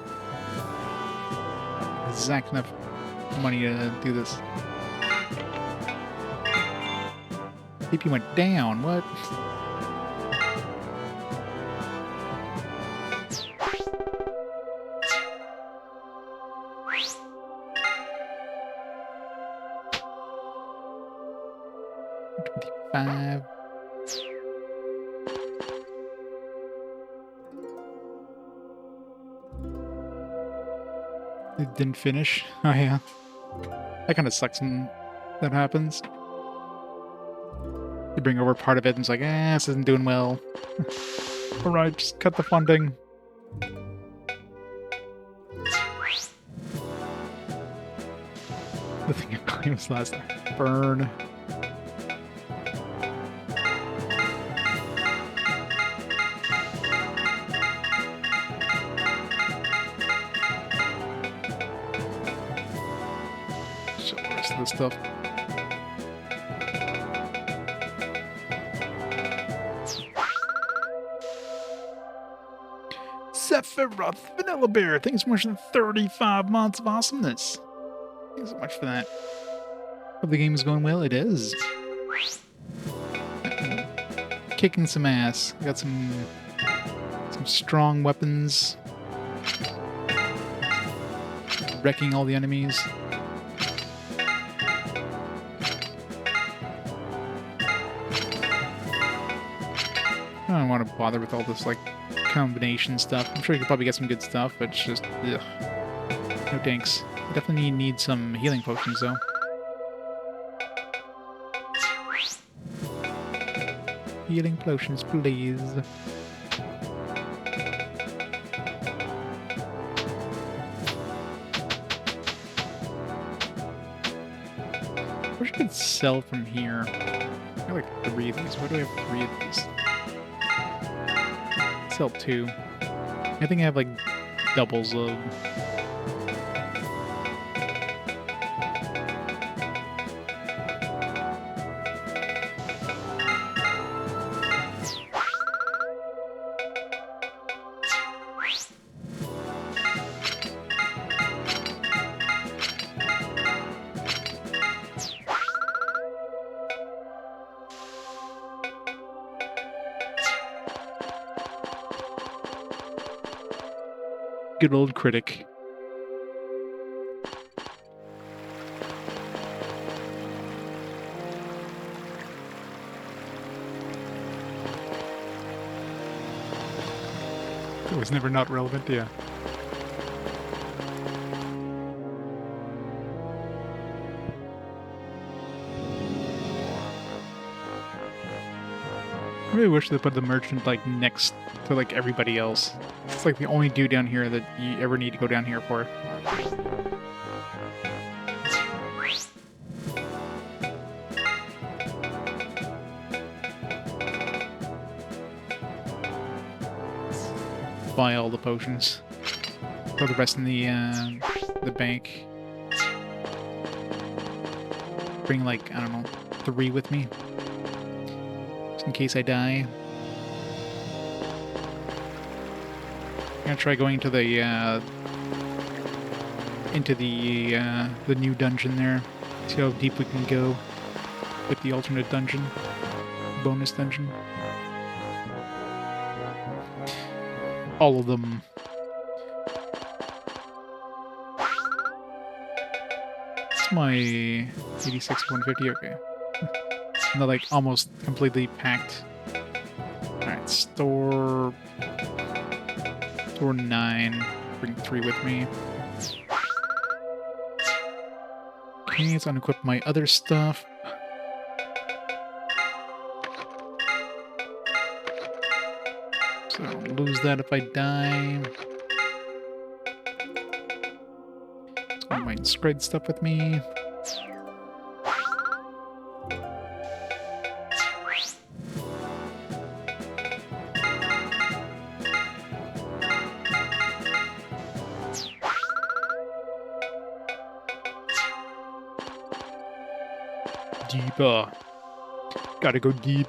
Exact enough money to do this. PP went down. What? $25. It didn't finish. Oh yeah. That kind of sucks when that happens. You bring over part of it and it's like, this isn't doing well. Alright, just cut the funding. The thing I claims last time. Burn. Show the rest of the stuff. Sephiroth Vanilla Bear, thanks so much for the 35 months of awesomeness. Thanks so much for that. Hope the game is going well. It is. Kicking some ass. Got some strong weapons. Wrecking all the enemies. I don't want to bother with all this like combination stuff. I'm sure you could probably get some good stuff, but it's just ugh. No thanks. I definitely need some healing potions though. Healing potions, please. I wish I could sell from here. I got like 3 of these. Why do I have 3 of these? Sell 2. I think I have like doubles of. Good old critic. It was never not relevant, yeah. I really wish they put the merchant like next to like everybody else. It's like the only dude down here that you ever need to go down here for. Buy all the potions. Throw the rest in the bank. Bring like, I don't know, 3 with me. Just in case I die. I'm gonna try going to the into the new dungeon there. See how deep we can go with the alternate dungeon, bonus dungeon. All of them. It's my 86 150. Okay, and they're like almost completely packed. All right, store 9. Bring 3 with me. Okay, let's unequip my other stuff. So I'll lose that if I die. Let's go my inscribed stuff with me. Deeper. Gotta go deep.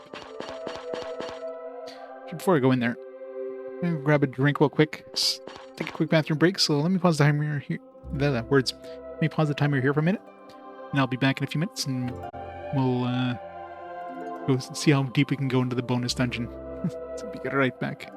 Before I go in there, I'm gonna grab a drink real quick. Take a quick bathroom break. So let me pause the timer here. Words. Let me pause the timer here for a minute, and I'll be back in a few minutes, and we'll go see how deep we can go into the bonus dungeon. So be right back.